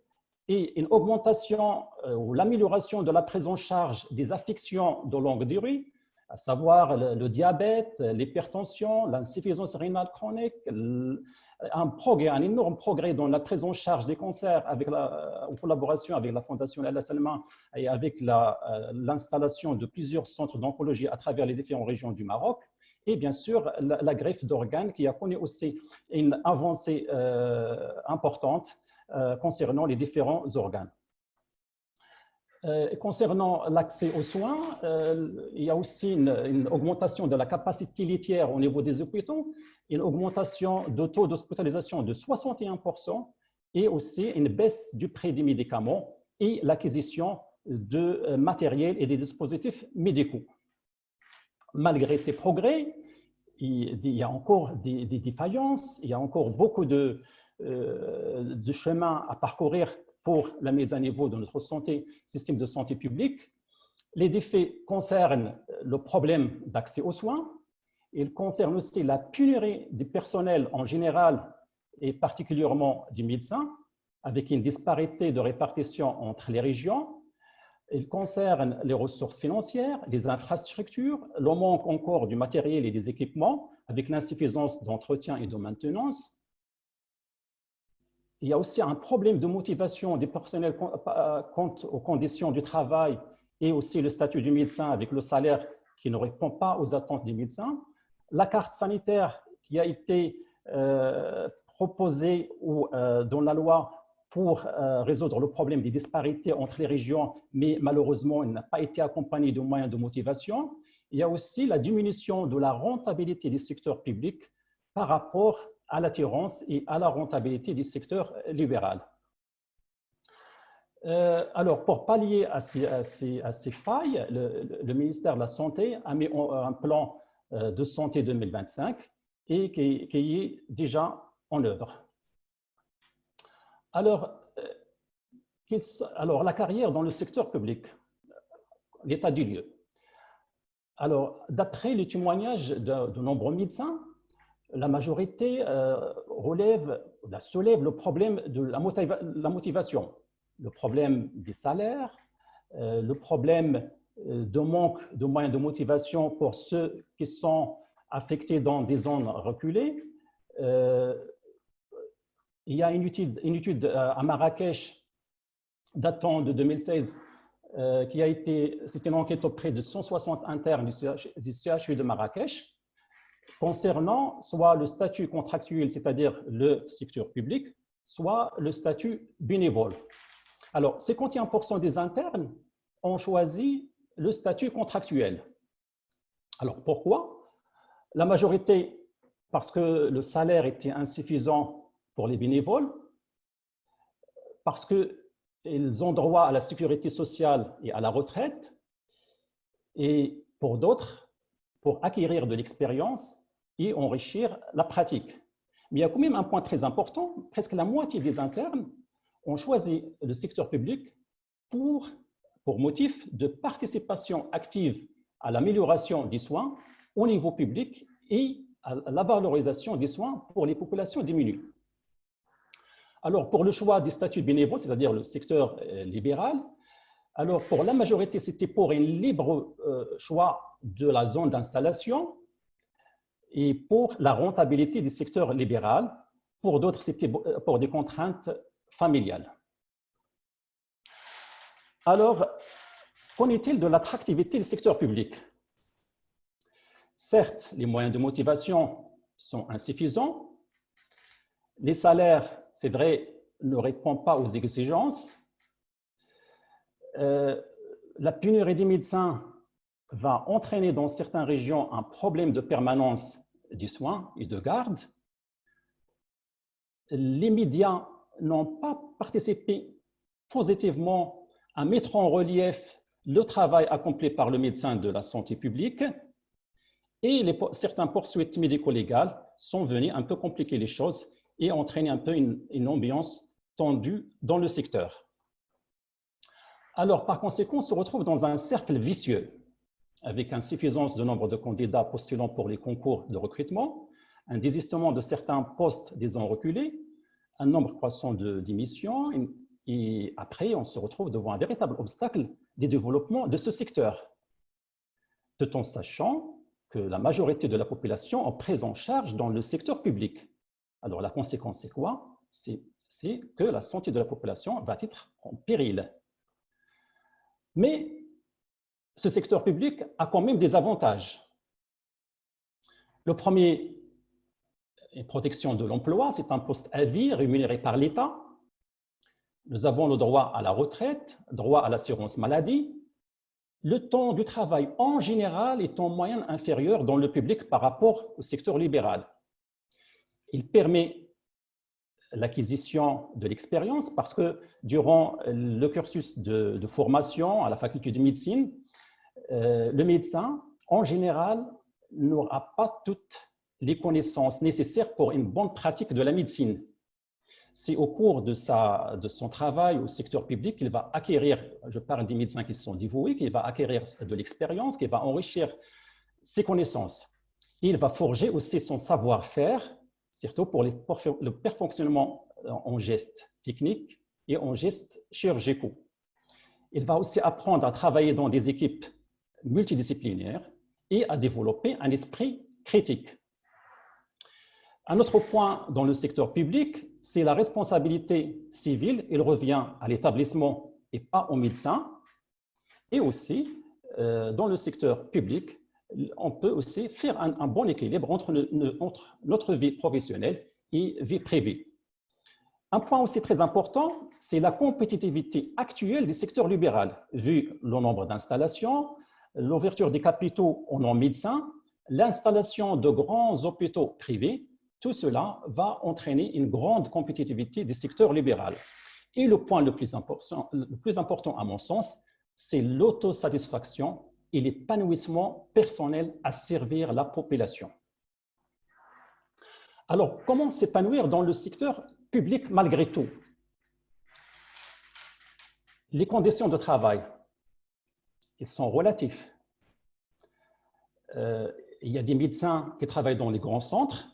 Speaker 7: et une augmentation ou l'amélioration de la prise en charge des affections de longue durée, à savoir le diabète, l'hypertension, l'insuffisance rénale chronique, un énorme progrès dans la prise en charge des cancers en collaboration avec la Fondation Ella Salman et avec l'installation de plusieurs centres d'oncologie à travers les différentes régions du Maroc. Et bien sûr, la greffe d'organes qui a connu aussi une avancée importante concernant les différents organes. Concernant l'accès aux soins, il y a aussi une augmentation de la capacité litière au niveau des hôpitaux, une augmentation de taux d'hospitalisation de 61% et aussi une baisse du prix des médicaments et l'acquisition de matériel et des dispositifs médicaux. Malgré ces progrès, il y a encore des défaillances, il y a encore beaucoup de chemin à parcourir pour la mise à niveau de notre système de santé publique. Les défis concernent le problème d'accès aux soins. Ils concernent aussi la pénurie du personnel en général et particulièrement du médecin, avec une disparité de répartition entre les régions. Ils concernent les ressources financières, les infrastructures, le manque encore du matériel et des équipements, avec l'insuffisance d'entretien et de maintenance. il y a aussi un problème de motivation des personnels quant aux conditions du travail et aussi le statut du médecin avec le salaire qui ne répond pas aux attentes des médecins. La carte sanitaire qui a été proposée dans la loi pour résoudre le problème des disparités entre les régions, mais malheureusement, elle n'a pas été accompagnée de moyens de motivation. Il y a aussi la diminution de la rentabilité des secteurs publics par rapport à l'attirance et à la rentabilité du secteur libéral. Alors, pour pallier à ces failles, le ministère de la Santé a mis un plan de santé 2025 et qui est déjà en œuvre. Alors, la carrière dans le secteur public, l'état du lieu. Alors, d'après les témoignages de nombreux médecins, la majorité soulève le problème de la motivation, le problème des salaires, le problème de manque de moyens de motivation pour ceux qui sont affectés dans des zones reculées. Il y a une étude à Marrakech datant de 2016 c'était une enquête auprès de 160 internes du CHU de Marrakech concernant soit le statut contractuel, c'est-à-dire le secteur public, soit le statut bénévole. Alors, 51% des internes ont choisi le statut contractuel. Alors, pourquoi? La majorité, parce que le salaire était insuffisant pour les bénévoles, parce qu'ils ont droit à la sécurité sociale et à la retraite, et pour d'autres, pour acquérir de l'expérience et enrichir la pratique. Mais il y a quand même un point très important, presque la moitié des internes ont choisi le secteur public pour motif de participation active à l'amélioration des soins au niveau public et à la valorisation des soins pour les populations diminuées. Alors, pour le choix des statuts bénévoles, c'est-à-dire le secteur libéral, alors pour la majorité, c'était pour un libre choix de la zone d'installation et pour la rentabilité du secteur libéral. Pour d'autres, c'était pour des contraintes familiales. Alors, qu'en est-il de l'attractivité du secteur public? Certes, les moyens de motivation sont insuffisants. Les salaires, c'est vrai, ne répondent pas aux exigences. La pénurie des médecins va entraîner dans certaines régions un problème de permanence des soins et de garde. Les médias n'ont pas participé positivement à mettre en relief le travail accompli par le médecin de la santé publique et certaines poursuites médico-légales sont venues un peu compliquer les choses et entraîner un peu une ambiance tendue dans le secteur. Alors, par conséquent, on se retrouve dans un cercle vicieux avec insuffisance de nombre de candidats postulant pour les concours de recrutement, un désistement de certains postes des ans reculés, un nombre croissant de démissions et après, on se retrouve devant un véritable obstacle du développement de ce secteur, tout en sachant que la majorité de la population est prise en charge dans le secteur public. Alors, la conséquence, c'est quoi? C'est que la santé de la population va être en péril. Mais ce secteur public a quand même des avantages. Le premier est protection de l'emploi, c'est un poste à vie rémunéré par l'État. Nous avons le droit à la retraite, droit à l'assurance maladie. Le temps du travail en général est en moyenne inférieur dans le public par rapport au secteur libéral. Il permet l'acquisition de l'expérience parce que durant le cursus de formation à la faculté de médecine, le médecin, en général, n'aura pas toutes les connaissances nécessaires pour une bonne pratique de la médecine. C'est au cours de son travail au secteur public qu'il va acquérir, je parle des médecins qui sont dévoués, qu'il va acquérir de l'expérience, qu'il va enrichir ses connaissances. Il va forger aussi son savoir-faire, surtout pour le perfectionnement en gestes techniques et en gestes chirurgicaux. Il va aussi apprendre à travailler dans des équipes multidisciplinaires et à développer un esprit critique. Un autre point dans le secteur public, c'est la responsabilité civile, il revient à l'établissement et pas au médecin. Et aussi, dans le secteur public, on peut aussi faire un bon équilibre entre notre vie professionnelle et vie privée. Un point aussi très important, c'est la compétitivité actuelle du secteur libéral, vu le nombre d'installations, l'ouverture des capitaux aux non-médecins, l'installation de grands hôpitaux privés. Tout cela va entraîner une grande compétitivité du secteur libéral. Et le point le plus important à mon sens, c'est l'autosatisfaction et l'épanouissement personnel à servir la population. Alors, comment s'épanouir dans le secteur public malgré tout? Les conditions de travail, ils sont relatifs. Il y a des médecins qui travaillent dans les grands centres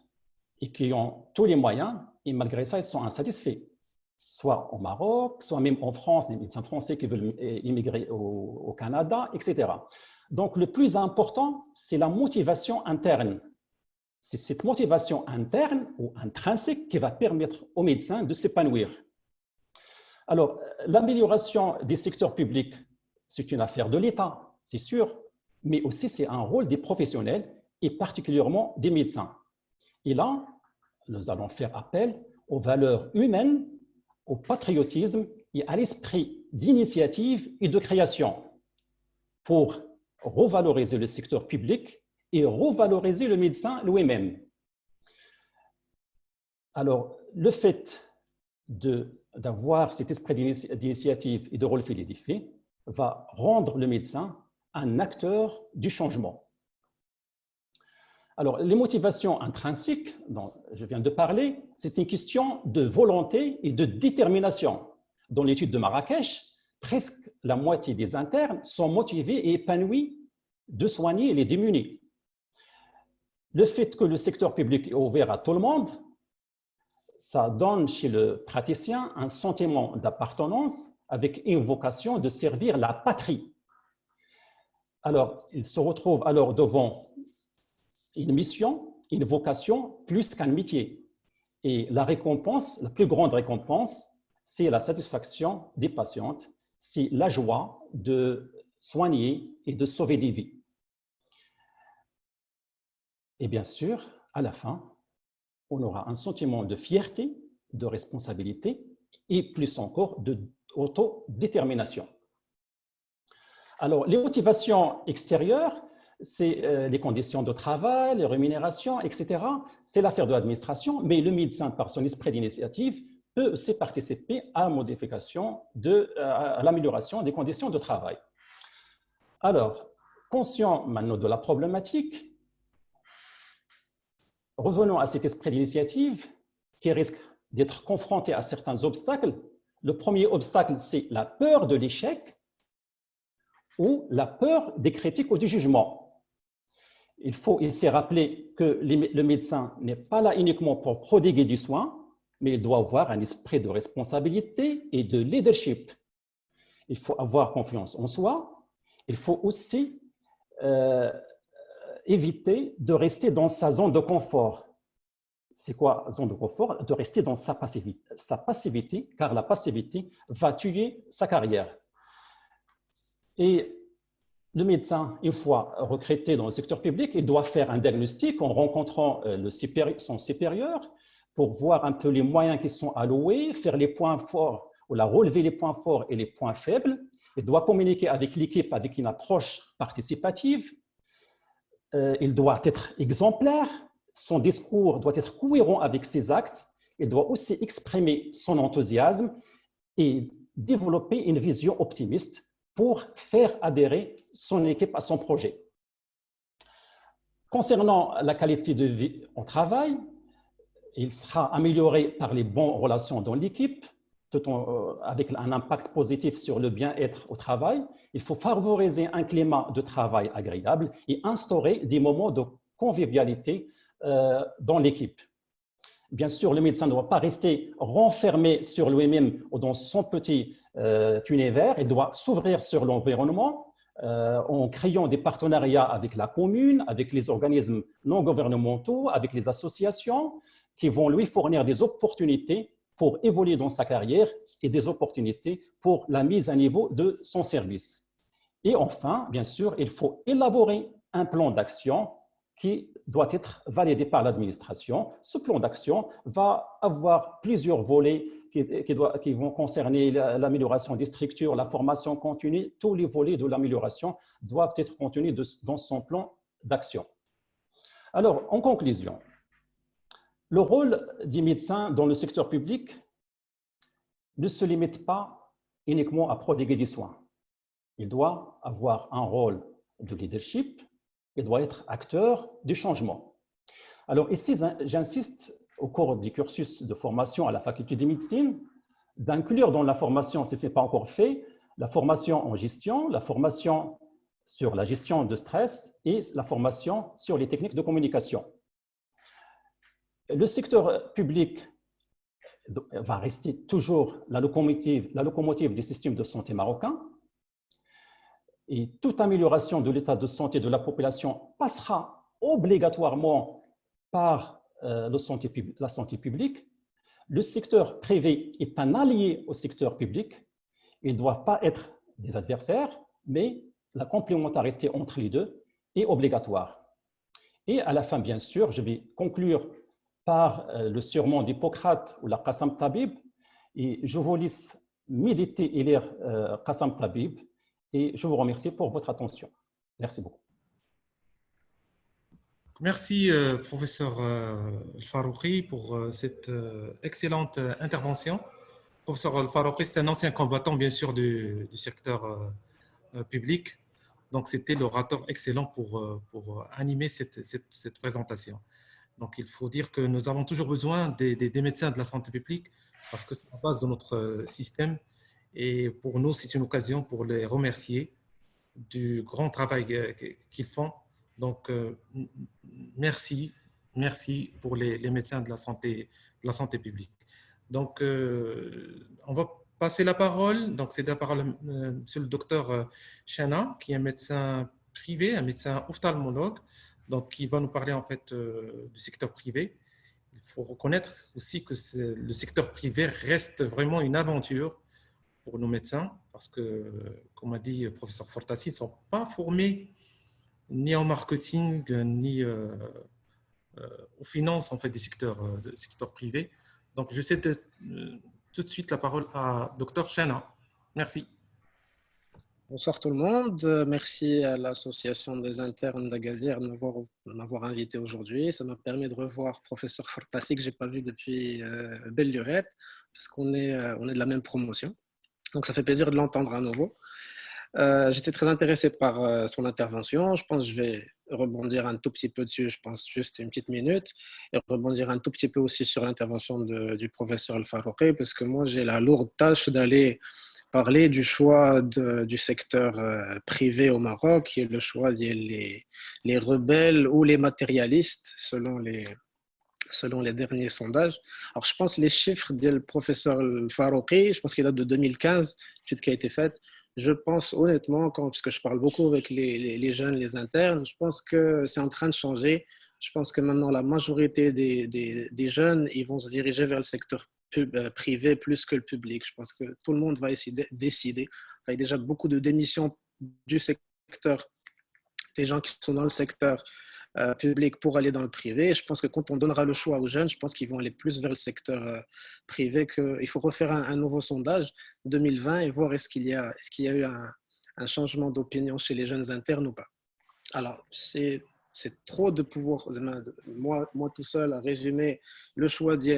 Speaker 7: et qui ont tous les moyens, et malgré ça, ils sont insatisfaits. Soit au Maroc, soit même en France, les médecins français qui veulent immigrer au Canada, etc. Donc, le plus important, c'est la motivation interne. C'est cette motivation interne ou intrinsèque qui va permettre aux médecins de s'épanouir. Alors, l'amélioration des secteurs publics, c'est une affaire de l'État, c'est sûr, mais aussi c'est un rôle des professionnels et particulièrement des médecins. Et là, nous allons faire appel aux valeurs humaines, au patriotisme et à l'esprit d'initiative et de création pour revaloriser le secteur public et revaloriser le médecin lui-même. Alors, le fait d'avoir cet esprit d'initiative et de relever les défis va rendre le médecin un acteur du changement. Alors, les motivations intrinsèques dont je viens de parler, c'est une question de volonté et de détermination. Dans l'étude de Marrakech, presque la moitié des internes sont motivés et épanouis de soigner les démunis. Le fait que le secteur public est ouvert à tout le monde, ça donne chez le praticien un sentiment d'appartenance avec une vocation de servir la patrie. Alors, il se retrouve alors devant une mission, une vocation, plus qu'un métier. Et la récompense, la plus grande récompense, c'est la satisfaction des patientes, c'est la joie de soigner et de sauver des vies. Et bien sûr, à la fin, on aura un sentiment de fierté, de responsabilité et plus encore d'autodétermination. Alors, les motivations extérieures, c'est les conditions de travail, les rémunérations, etc. C'est l'affaire de l'administration, mais le médecin, par son esprit d'initiative, peut aussi participer à la modification, à l'amélioration des conditions de travail. Alors, conscient maintenant de la problématique, revenons à cet esprit d'initiative qui risque d'être confronté à certains obstacles. Le premier obstacle, c'est la peur de l'échec ou la peur des critiques ou du jugement. Il faut ici rappeler que le médecin n'est pas là uniquement pour prodiguer du soin, mais il doit avoir un esprit de responsabilité et de leadership. Il faut avoir confiance en soi. Il faut aussi éviter de rester dans sa zone de confort. C'est quoi zone de confort? De rester dans sa passivité, car la passivité va tuer sa carrière. Et le médecin, une fois recruté dans le secteur public, il doit faire un diagnostic en rencontrant son supérieur pour voir un peu les moyens qui sont alloués, faire les points forts, ou relever les points forts et les points faibles. Il doit communiquer avec l'équipe avec une approche participative. Il doit être exemplaire. Son discours doit être cohérent avec ses actes. Il doit aussi exprimer son enthousiasme et développer une vision optimiste pour faire adhérer son équipe à son projet. Concernant la qualité de vie au travail, il sera amélioré par les bonnes relations dans l'équipe, avec un impact positif sur le bien-être au travail. Il faut favoriser un climat de travail agréable et instaurer des moments de convivialité dans l'équipe. Bien sûr, le médecin ne doit pas rester renfermé sur lui-même ou dans son petit univers. Il doit s'ouvrir sur l'environnement en créant des partenariats avec la commune, avec les organismes non gouvernementaux, avec les associations qui vont lui fournir des opportunités pour évoluer dans sa carrière et des opportunités pour la mise à niveau de son service. Et enfin, bien sûr, il faut élaborer un plan d'action qui doit être validé par l'administration. Ce plan d'action va avoir plusieurs volets qui vont concerner l'amélioration des structures, la formation continue. Tous les volets de l'amélioration doivent être contenus dans son plan d'action. Alors, en conclusion, le rôle des médecins dans le secteur public ne se limite pas uniquement à prodiguer des soins. Il doit avoir un rôle de leadership, il doit être acteur du changement. Alors ici, j'insiste au cours du cursus de formation à la faculté de médecine, d'inclure dans la formation, si ce n'est pas encore fait, la formation en gestion, la formation sur la gestion de stress et la formation sur les techniques de communication. Le secteur public va rester toujours la locomotive des systèmes de santé marocains. Et toute amélioration de l'état de santé de la population passera obligatoirement par la santé publique. Le secteur privé est un allié au secteur public. Ils ne doivent pas être des adversaires, mais la complémentarité entre les deux est obligatoire. Et à la fin, bien sûr, je vais conclure par le sermon d'Hippocrate ou la Qassam Tabib. Et je vous laisse méditer et lire Qassam Tabib. Et je vous remercie pour votre attention. Merci beaucoup.
Speaker 4: Merci, professeur Al-Farouqi, pour cette excellente intervention. Professeur Al-Farouqi, c'est un ancien combattant, bien sûr, du secteur public. Donc, c'était l'orateur excellent pour animer cette présentation. Donc, il faut dire que nous avons toujours besoin des médecins de la santé publique parce que c'est la base de notre système. Et pour nous, c'est une occasion pour les remercier du grand travail qu'ils font. Donc, merci pour les médecins de la santé publique. Donc, on va passer la parole. Donc, c'est la parole à monsieur le docteur Chana, qui est un médecin privé, un médecin ophtalmologue, donc qui va nous parler en fait du secteur privé. Il faut reconnaître aussi que le secteur privé reste vraiment une aventure pour nos médecins, parce que, comme a dit le professeur Fortassi, ils ne sont pas formés ni en marketing, ni aux finances en fait, du secteur privé. Donc, je cède tout de suite la parole à Dr Chana. Merci.
Speaker 8: Bonsoir tout le monde. Merci à l'association des internes d'Agadir de m'avoir invité aujourd'hui. Ça m'a permis de revoir professeur Fortassi que je n'ai pas vu depuis belle lurette, parce qu'on est de la même promotion. Donc, ça fait plaisir de l'entendre à nouveau. J'étais très intéressé par son intervention. Je pense que je vais rebondir un tout petit peu dessus, je pense juste une petite minute, et rebondir un tout petit peu aussi sur l'intervention du professeur Al-Farouqi, parce que moi, j'ai la lourde tâche d'aller parler du choix du secteur privé au Maroc, qui est le choix des les rebelles ou les matérialistes, selon les derniers sondages. Alors, je pense que les chiffres du professeur Farouqi, je pense qu'il date de 2015, étude qui a été faite. Je pense honnêtement, parce que je parle beaucoup avec les jeunes, les internes, je pense que c'est en train de changer. Je pense que maintenant, la majorité des jeunes, ils vont se diriger vers le secteur privé plus que le public. Je pense que tout le monde va essayer de décider. Il y a déjà beaucoup de démissions du secteur, des gens qui sont dans le secteur public pour aller dans le privé. Je pense que quand on donnera le choix aux jeunes, je pense qu'ils vont aller plus vers le secteur privé. Il faut refaire un nouveau sondage 2020 et voir est-ce qu'il y a eu un changement d'opinion chez les jeunes internes ou pas. Alors, c'est trop de pouvoir, moi tout seul, à résumer le choix de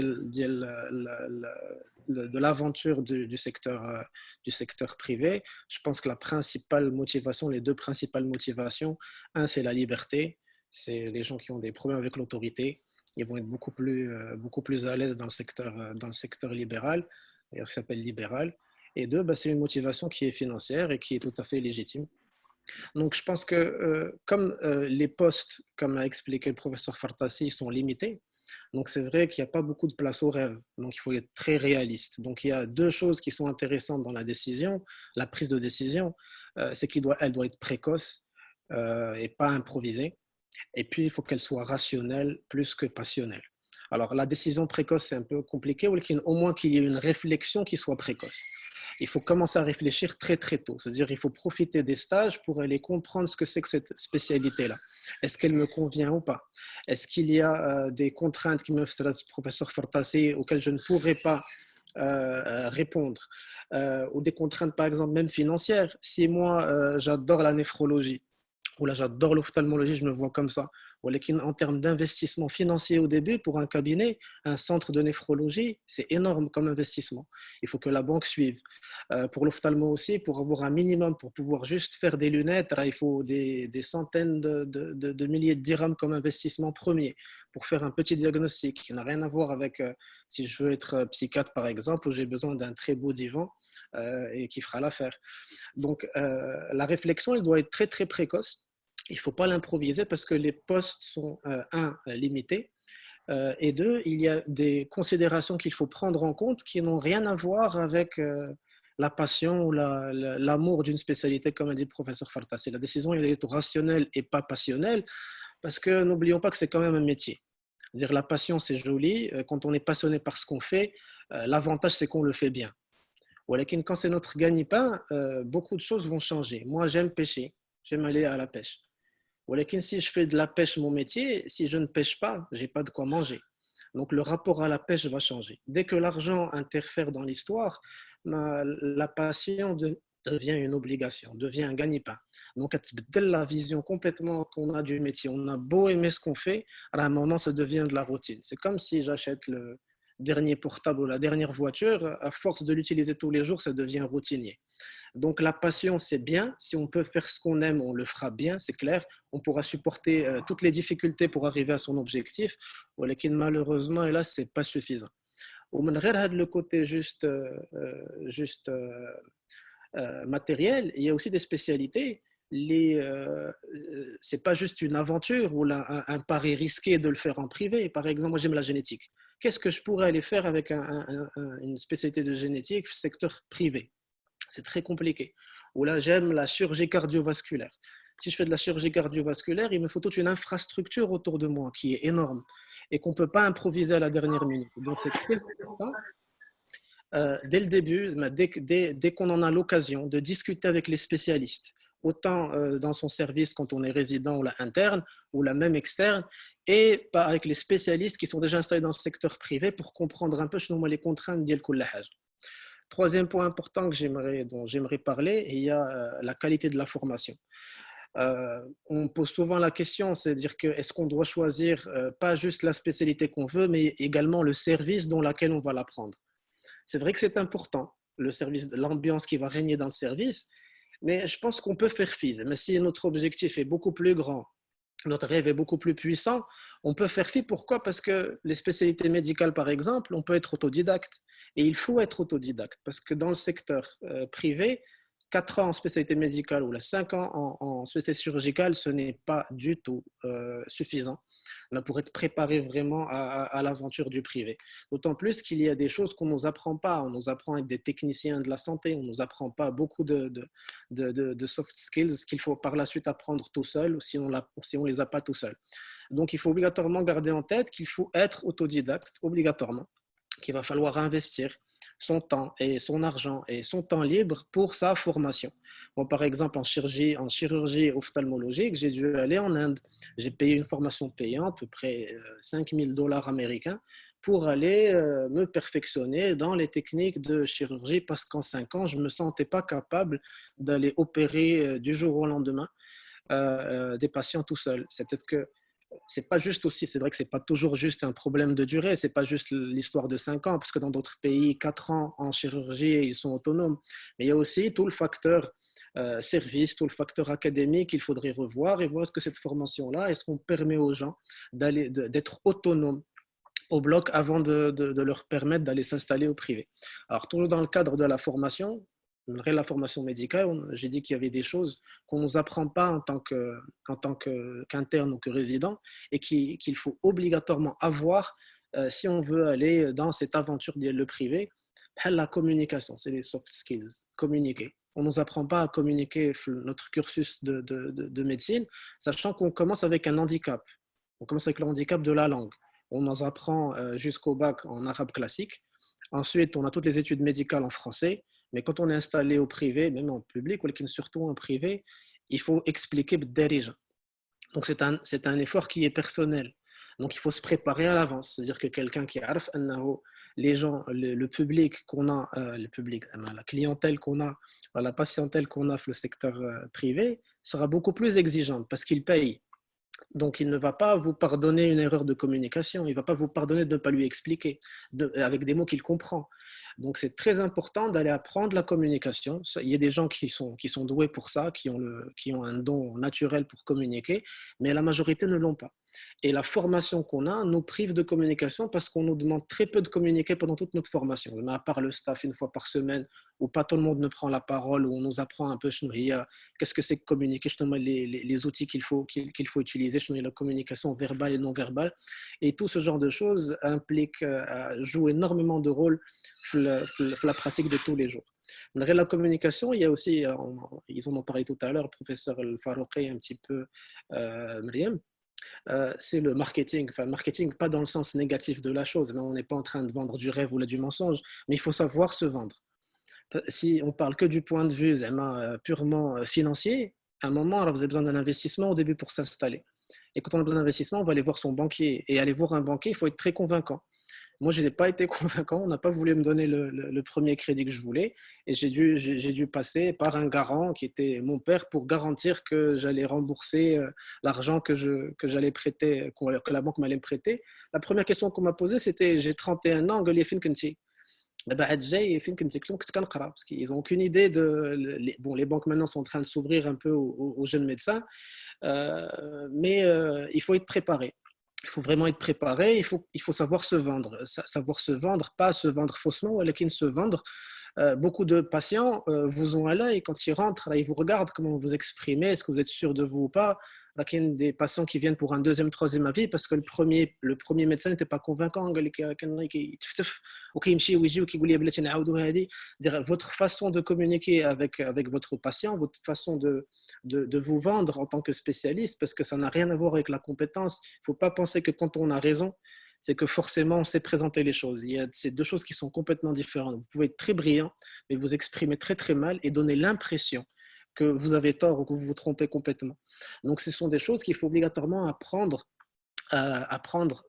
Speaker 8: l'aventure du secteur privé. Je pense que la principale motivation, les deux principales motivations, c'est la liberté. C'est les gens qui ont des problèmes avec l'autorité. Ils vont être beaucoup plus à l'aise dans le secteur libéral, d'ailleurs qui s'appelle libéral. Et deux, c'est une motivation qui est financière et qui est tout à fait légitime. Donc, je pense que comme les postes, comme a expliqué le professeur Fortassi, sont limités, donc c'est vrai qu'il n'y a pas beaucoup de place au rêve. Donc, il faut être très réaliste. Donc, il y a deux choses qui sont intéressantes dans la prise de décision, c'est qu'elle doit être précoce et pas improvisée. Et puis, il faut qu'elle soit rationnelle plus que passionnelle. Alors, la décision précoce, c'est un peu compliqué, ou au moins qu'il y ait une réflexion qui soit précoce. Il faut commencer à réfléchir très très tôt, c'est-à-dire il faut profiter des stages pour aller comprendre ce que c'est que cette spécialité-là. Est-ce qu'elle me convient ou pas? Est-ce qu'il y a des contraintes qui me font le professeur Fartassi auxquelles je ne pourrais pas répondre, ou des contraintes par exemple même financières. Si moi j'adore la néphrologie, ou là j'adore l'ophtalmologie, je me vois comme ça. En termes d'investissement financier au début, pour un cabinet, un centre de néphrologie, c'est énorme comme investissement. Il faut que la banque suive. Pour l'ophtalmo aussi, pour avoir un minimum, pour pouvoir juste faire des lunettes, il faut des centaines de milliers de dirhams comme investissement premier pour faire un petit diagnostic qui n'a rien à voir avec si je veux être psychiatre par exemple, où j'ai besoin d'un très beau divan et qui fera l'affaire. Donc la réflexion, elle doit être très très précoce. Il ne faut pas l'improviser parce que les postes sont, limités, et deux, il y a des considérations qu'il faut prendre en compte qui n'ont rien à voir avec la passion ou l'amour d'une spécialité, comme a dit le professeur Fartassi. La décision elle est rationnelle et pas passionnelle, parce que n'oublions pas que c'est quand même un métier. Dire la passion, c'est joli. Quand on est passionné par ce qu'on fait, l'avantage, c'est qu'on le fait bien. Quand c'est notre gagne-pain, beaucoup de choses vont changer. Moi, j'aime pêcher, j'aime aller à la pêche. Si je fais de la pêche mon métier, si je ne pêche pas, je n'ai pas de quoi manger. Donc le rapport à la pêche va changer. Dès que l'argent interfère dans l'histoire, la passion devient une obligation, devient un gagne-pain. Donc la vision complètement qu'on a du métier, on a beau aimer ce qu'on fait, à un moment ça devient de la routine. C'est comme si j'achète le dernier portable ou la dernière voiture, à force de l'utiliser tous les jours, ça devient routinier. Donc la passion, c'est bien. Si on peut faire ce qu'on aime, on le fera bien, c'est clair. On pourra supporter toutes les difficultés pour arriver à son objectif. Mais malheureusement, et là, ce n'est pas suffisant. Le côté juste matériel, il y a aussi des spécialités. C'est pas juste une aventure ou un pari risqué de le faire en privé. Par exemple, moi j'aime la génétique. Qu'est-ce que je pourrais aller faire avec une spécialité de génétique secteur privé? C'est très compliqué. Ou là, j'aime la chirurgie cardiovasculaire. Si je fais de la chirurgie cardiovasculaire, il me faut toute une infrastructure autour de moi qui est énorme et qu'on ne peut pas improviser à la dernière minute. Donc, c'est très important, dès le début, dès qu'on en a l'occasion, de discuter avec les spécialistes, autant dans son service quand on est résident ou là, interne, ou la même externe, et pas avec les spécialistes qui sont déjà installés dans le secteur privé pour comprendre un peu les contraintes d'Yel Kullahaj. Troisième point important dont j'aimerais parler, il y a la qualité de la formation. On pose souvent la question, c'est-à-dire que est-ce qu'on doit choisir pas juste la spécialité qu'on veut, mais également le service dans lequel on va l'apprendre. C'est vrai que c'est important, le service, l'ambiance qui va régner dans le service, mais je pense qu'on peut faire fi. Mais si notre objectif est beaucoup plus grand, notre rêve est beaucoup plus puissant, on peut faire fi. Pourquoi? Parce que les spécialités médicales, par exemple, on peut être autodidacte. Et il faut être autodidacte, parce que dans le secteur privé, 4 ans en spécialité médicale ou 5 ans en spécialité chirurgicale, ce n'est pas du tout suffisant pour être préparé vraiment à l'aventure du privé. D'autant plus qu'il y a des choses qu'on ne nous apprend pas. On nous apprend à être des techniciens de la santé, on ne nous apprend pas beaucoup de soft skills qu'il faut par la suite apprendre tout seul, ou si on ne les a pas tout seul. Donc il faut obligatoirement garder en tête qu'il faut être autodidacte, obligatoirement, qu'il va falloir investir son temps et son argent et son temps libre pour sa formation. Moi, par exemple, en chirurgie ophtalmologique, j'ai dû aller en Inde. J'ai payé une formation payante, à peu près $5,000 américains, pour aller me perfectionner dans les techniques de chirurgie, parce qu'en 5 ans, je ne me sentais pas capable d'aller opérer du jour au lendemain des patients tout seul. C'est peut-être que c'est pas juste aussi, c'est vrai que c'est pas toujours juste un problème de durée, c'est pas juste l'histoire de 5 ans, parce que dans d'autres pays, 4 ans en chirurgie, ils sont autonomes. Mais il y a aussi tout le facteur service, tout le facteur académique qu'il faudrait revoir et voir est-ce que cette formation-là, est-ce qu'on permet aux gens d'être autonomes au bloc avant de leur permettre d'aller s'installer au privé. Alors, toujours dans le cadre de la formation, la formation médicale, j'ai dit qu'il y avait des choses qu'on ne nous apprend pas en tant qu'interne ou que résident et qu'il faut obligatoirement avoir si on veut aller dans cette aventure le privé. La communication, c'est les soft skills, communiquer. On ne nous apprend pas à communiquer notre cursus de médecine, sachant qu'on commence avec un handicap. On commence avec le handicap de la langue. on nous apprend jusqu'au bac en arabe classique. Ensuite, on a toutes les études médicales en français. Mais quand on est installé au privé, même en public, ou surtout en privé, il faut expliquer b'darija. Donc, c'est un effort qui est personnel. Donc, il faut se préparer à l'avance. C'est-à-dire que quelqu'un qui a les gens, le public qu'on a, la clientèle qu'on a, la patientèle qu'on a dans le secteur privé sera beaucoup plus exigeante parce qu'il paye. Donc, il ne va pas vous pardonner une erreur de communication. Il ne va pas vous pardonner de ne pas lui expliquer avec des mots qu'il comprend. Donc, c'est très important d'aller apprendre la communication. Il y a des gens qui sont doués pour ça, qui ont un don naturel pour communiquer, mais la majorité ne l'ont pas. Et la formation qu'on a nous prive de communication parce qu'on nous demande très peu de communiquer pendant toute notre formation. Mais à part le staff une fois par semaine, où pas tout le monde ne prend la parole, où on nous apprend un peu qu'est-ce que c'est que communiquer, les outils qu'il faut utiliser, la communication verbale et non verbale. Et tout ce genre de choses joue énormément de rôle dans la pratique de tous les jours. Malgré la communication, il y a aussi, ils en ont parlé tout à l'heure, le professeur Farouqi, un petit peu Myriam, c'est le marketing. Enfin, le marketing, pas dans le sens négatif de la chose, mais on n'est pas en train de vendre du rêve ou du mensonge, mais il faut savoir se vendre. Si on parle que du point de vue purement financier, à un moment, alors vous avez besoin d'un investissement au début pour s'installer. Et quand on a besoin d'investissement, on va aller voir son banquier. Et aller voir un banquier, il faut être très convaincant. Moi, je n'ai pas été convaincant. On n'a pas voulu me donner le premier crédit que je voulais. Et j'ai dû passer par un garant qui était mon père pour garantir que j'allais rembourser l'argent que j'allais prêter, que la banque m'allait me prêter. La première question qu'on m'a posée, c'était « J'ai 31 ans, قال لي فين كنتي » parce qu'ils n'ont aucune idée les banques maintenant sont en train de s'ouvrir un peu aux jeunes médecins, mais il faut être préparé. Il faut vraiment être préparé, il faut savoir se vendre, pas se vendre faussement, mais se vendre. Beaucoup de patients vous ont à l'œil quand ils rentrent, là, ils vous regardent comment vous exprimez, est-ce que vous êtes sûr de vous ou pas. Il y a des patients qui viennent pour un deuxième, troisième avis parce que le premier médecin n'était pas convaincant. Votre façon de communiquer avec votre patient, votre façon de vous vendre en tant que spécialiste, parce que ça n'a rien à voir avec la compétence. Il ne faut pas penser que quand on a raison, c'est que forcément on sait présenter les choses. Il y a ces deux choses qui sont complètement différentes. Vous pouvez être très brillant, mais vous exprimer très très mal et donner l'impression que vous avez tort ou que vous vous trompez complètement. Donc, ce sont des choses qu'il faut obligatoirement apprendre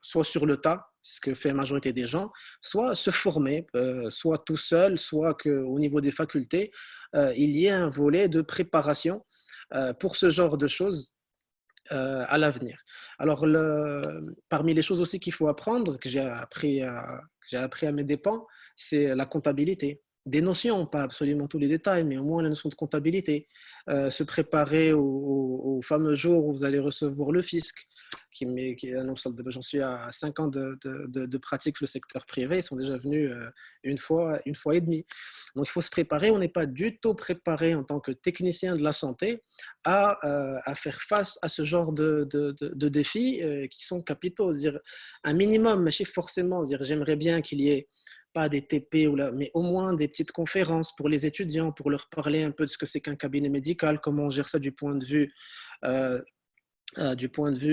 Speaker 8: soit sur le tas, ce que fait la majorité des gens, soit se former, soit tout seul, soit qu'au niveau des facultés, il y ait un volet de préparation pour ce genre de choses à l'avenir. Alors, parmi les choses aussi qu'il faut apprendre, que j'ai appris à mes dépens, c'est la comptabilité. Des notions, pas absolument tous les détails, mais au moins la notion de comptabilité. Se préparer au fameux jour où vous allez recevoir le fisc, j'en suis à 5 ans de pratique sur le secteur privé, ils sont déjà venus une fois et demie. Donc il faut se préparer, on n'est pas du tout préparé en tant que technicien de la santé à faire face à ce genre de défis qui sont capitaux. Dire un minimum, mais forcément, j'aimerais bien qu'il y ait pas des TP, mais au moins des petites conférences pour les étudiants, pour leur parler un peu de ce que c'est qu'un cabinet médical, comment on gère ça du point de vue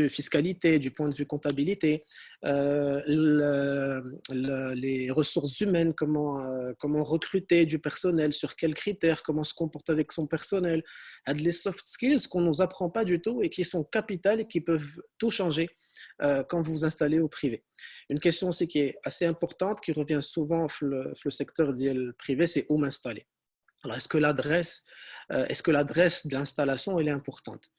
Speaker 8: fiscalité, du point de vue comptabilité, les ressources humaines, comment recruter du personnel, sur quels critères, comment se comporter avec son personnel, les soft skills qu'on ne nous apprend pas du tout et qui sont capitales et qui peuvent tout changer quand vous vous installez au privé. Une question aussi qui est assez importante, qui revient souvent dans le secteur privé, c'est où m'installer. Alors, est-ce que l'adresse de l'installation elle est importante?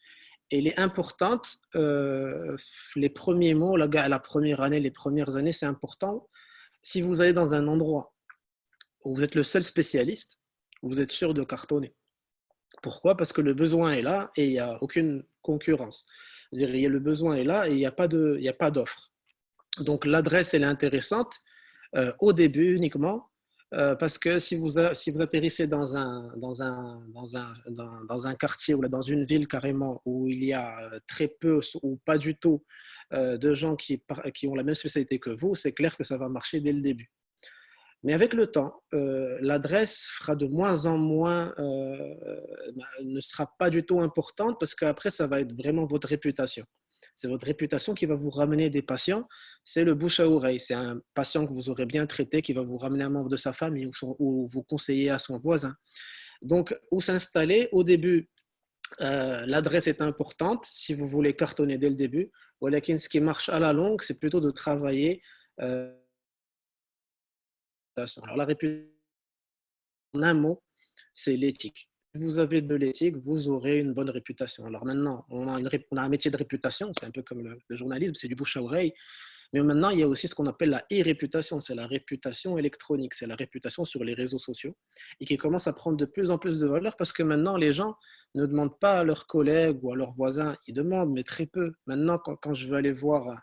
Speaker 8: Elle est importante, les premiers mots, la première année, les premières années, c'est important. Si vous allez dans un endroit où vous êtes le seul spécialiste, vous êtes sûr de cartonner. Pourquoi? Parce que le besoin est là et il n'y a aucune concurrence. C'est-à-dire, le besoin est là et il n'y a pas d'offre. Donc, l'adresse, elle est intéressante au début uniquement. Parce que si vous atterrissez dans un quartier ou dans une ville carrément où il y a très peu ou pas du tout de gens qui ont la même spécialité que vous, c'est clair que ça va marcher dès le début. Mais avec le temps, l'adresse fera de moins en moins, ne sera pas du tout importante parce qu'après, ça va être vraiment votre réputation. C'est votre réputation qui va vous ramener des patients. C'est le bouche à oreille. C'est un patient que vous aurez bien traité qui va vous ramener un membre de sa famille ou vous conseiller à son voisin. Donc, où s'installer au début, l'adresse est importante si vous voulez cartonner dès le début. Ce qui marche à la longue, c'est plutôt de travailler. Alors, la réputation, en un mot, c'est l'éthique. Si vous avez de l'éthique, vous aurez une bonne réputation. Alors maintenant, on a un métier de réputation, c'est un peu comme le journalisme, c'est du bouche à oreille. Mais maintenant, il y a aussi ce qu'on appelle la e-réputation, c'est la réputation électronique, c'est la réputation sur les réseaux sociaux et qui commence à prendre de plus en plus de valeur parce que maintenant, les gens ne demandent pas à leurs collègues ou à leurs voisins, ils demandent, mais très peu. Maintenant, quand je veux aller voir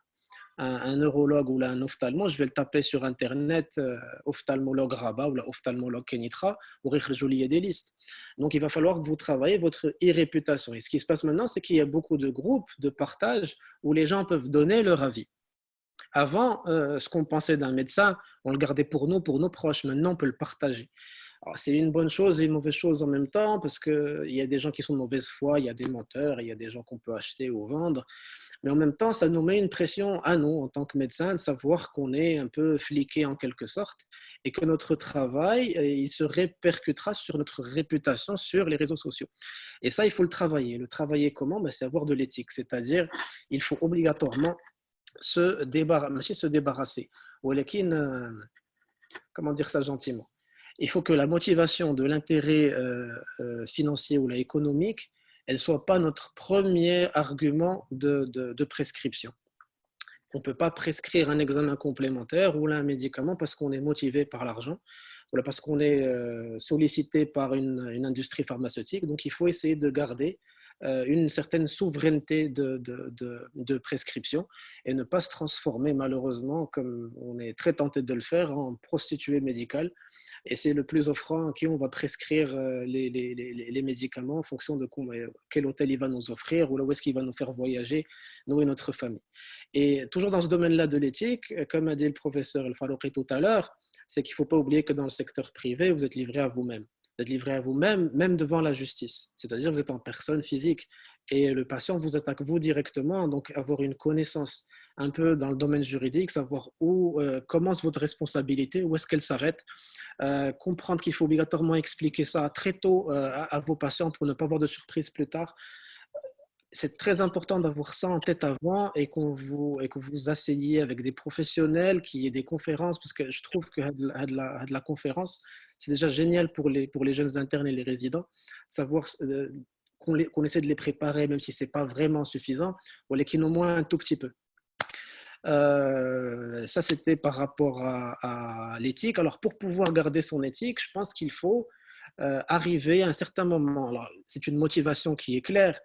Speaker 8: un neurologue ou là, un ophtalmo, je vais le taper sur Internet, ophtalmologue Rabat ou là, ophtalmologue Kenitra, ou il des listes. Donc, il va falloir que vous travaillez votre e-réputation. Et ce qui se passe maintenant, c'est qu'il y a beaucoup de groupes de partage où les gens peuvent donner leur avis. Avant, ce qu'on pensait d'un médecin, on le gardait pour nous, pour nos proches. Maintenant, on peut le partager. C'est une bonne chose et une mauvaise chose en même temps parce qu'il y a des gens qui sont de mauvaise foi, il y a des menteurs, il y a des gens qu'on peut acheter ou vendre. Mais en même temps, ça nous met une pression à nous, en tant que médecins, de savoir qu'on est un peu fliqué en quelque sorte et que notre travail, il se répercutera sur notre réputation sur les réseaux sociaux. Et ça, il faut le travailler. Le travailler comment? C'est avoir de l'éthique, c'est-à-dire il faut obligatoirement se débarrasser. Comment dire ça gentiment? Il faut que la motivation de l'intérêt financier ou économique, elle ne soit pas notre premier argument de prescription. On ne peut pas prescrire un examen complémentaire ou un médicament parce qu'on est motivé par l'argent ou parce qu'on est sollicité par une industrie pharmaceutique. Donc, il faut essayer de garder une certaine souveraineté de prescription et ne pas se transformer malheureusement, comme on est très tenté de le faire, en prostituée médicale. Et c'est le plus offrant à qui on va prescrire les médicaments en fonction de quel hôtel il va nous offrir ou là où est-ce qu'il va nous faire voyager, nous et notre famille. Et toujours dans ce domaine-là de l'éthique, comme a dit le professeur El Farouqi tout à l'heure, c'est qu'il ne faut pas oublier que dans le secteur privé, vous êtes livré à vous-même. Vous êtes livré à vous-même, même devant la justice. C'est-à-dire vous êtes en personne physique et le patient vous attaque vous directement. Donc avoir une connaissance un peu dans le domaine juridique, savoir où commence votre responsabilité, où est-ce qu'elle s'arrête, comprendre qu'il faut obligatoirement expliquer ça très tôt à vos patients pour ne pas avoir de surprise plus tard. C'est très important d'avoir ça en tête avant et que vous asseyiez avec des professionnels, qu'il y ait des conférences, parce que je trouve que de la conférence, c'est déjà génial pour les jeunes internes et les résidents, savoir qu'on essaie de les préparer, même si ce n'est pas vraiment suffisant, ou qu'ils au moins un tout petit peu. Ça, c'était par rapport à l'éthique. Alors, pour pouvoir garder son éthique, je pense qu'il faut arriver à un certain moment. Alors, c'est une motivation qui est claire,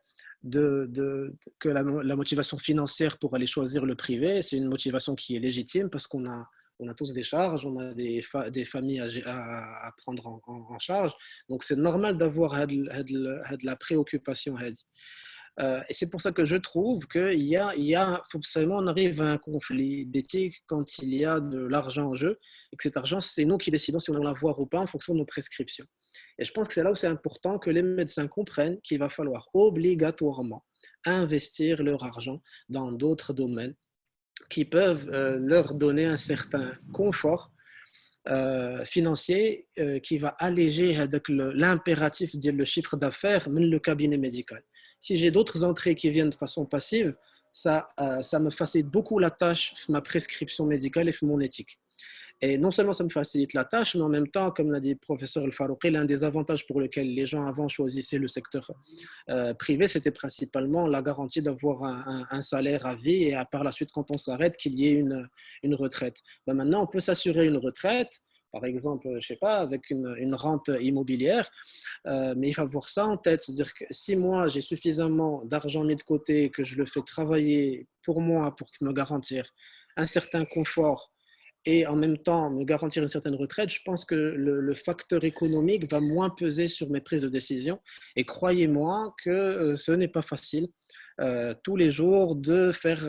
Speaker 8: que la motivation financière pour aller choisir le privé, c'est une motivation qui est légitime parce qu'on a tous des charges, on a des familles à prendre en charge. Donc, c'est normal d'avoir de la préoccupation. Et c'est pour ça que je trouve qu'il faut absolument on arrive à un conflit d'éthique quand il y a de l'argent en jeu et que cet argent, c'est nous qui décidons si on va l'avoir ou pas en fonction de nos prescriptions. Et je pense que c'est là où c'est important que les médecins comprennent qu'il va falloir obligatoirement investir leur argent dans d'autres domaines qui peuvent leur donner un certain confort financier qui va alléger l'impératif de le chiffre d'affaires même le cabinet médical. Si j'ai d'autres entrées qui viennent de façon passive, ça me facilite beaucoup la tâche, ma prescription médicale et mon éthique. Et non seulement ça me facilite la tâche, mais en même temps, comme l'a dit le professeur El Farouqi, l'un des avantages pour lesquels les gens avant choisissaient le secteur privé, c'était principalement la garantie d'avoir un salaire à vie et par la suite, quand on s'arrête, qu'il y ait une retraite. Ben maintenant, on peut s'assurer une retraite, par exemple, je sais pas, avec une rente immobilière, mais il faut avoir ça en tête, c'est-à-dire que si moi j'ai suffisamment d'argent mis de côté, que je le fais travailler pour moi, pour me garantir un certain confort et en même temps me garantir une certaine retraite, je pense que le facteur économique va moins peser sur mes prises de décision. Et croyez-moi que ce n'est pas facile tous les jours de faire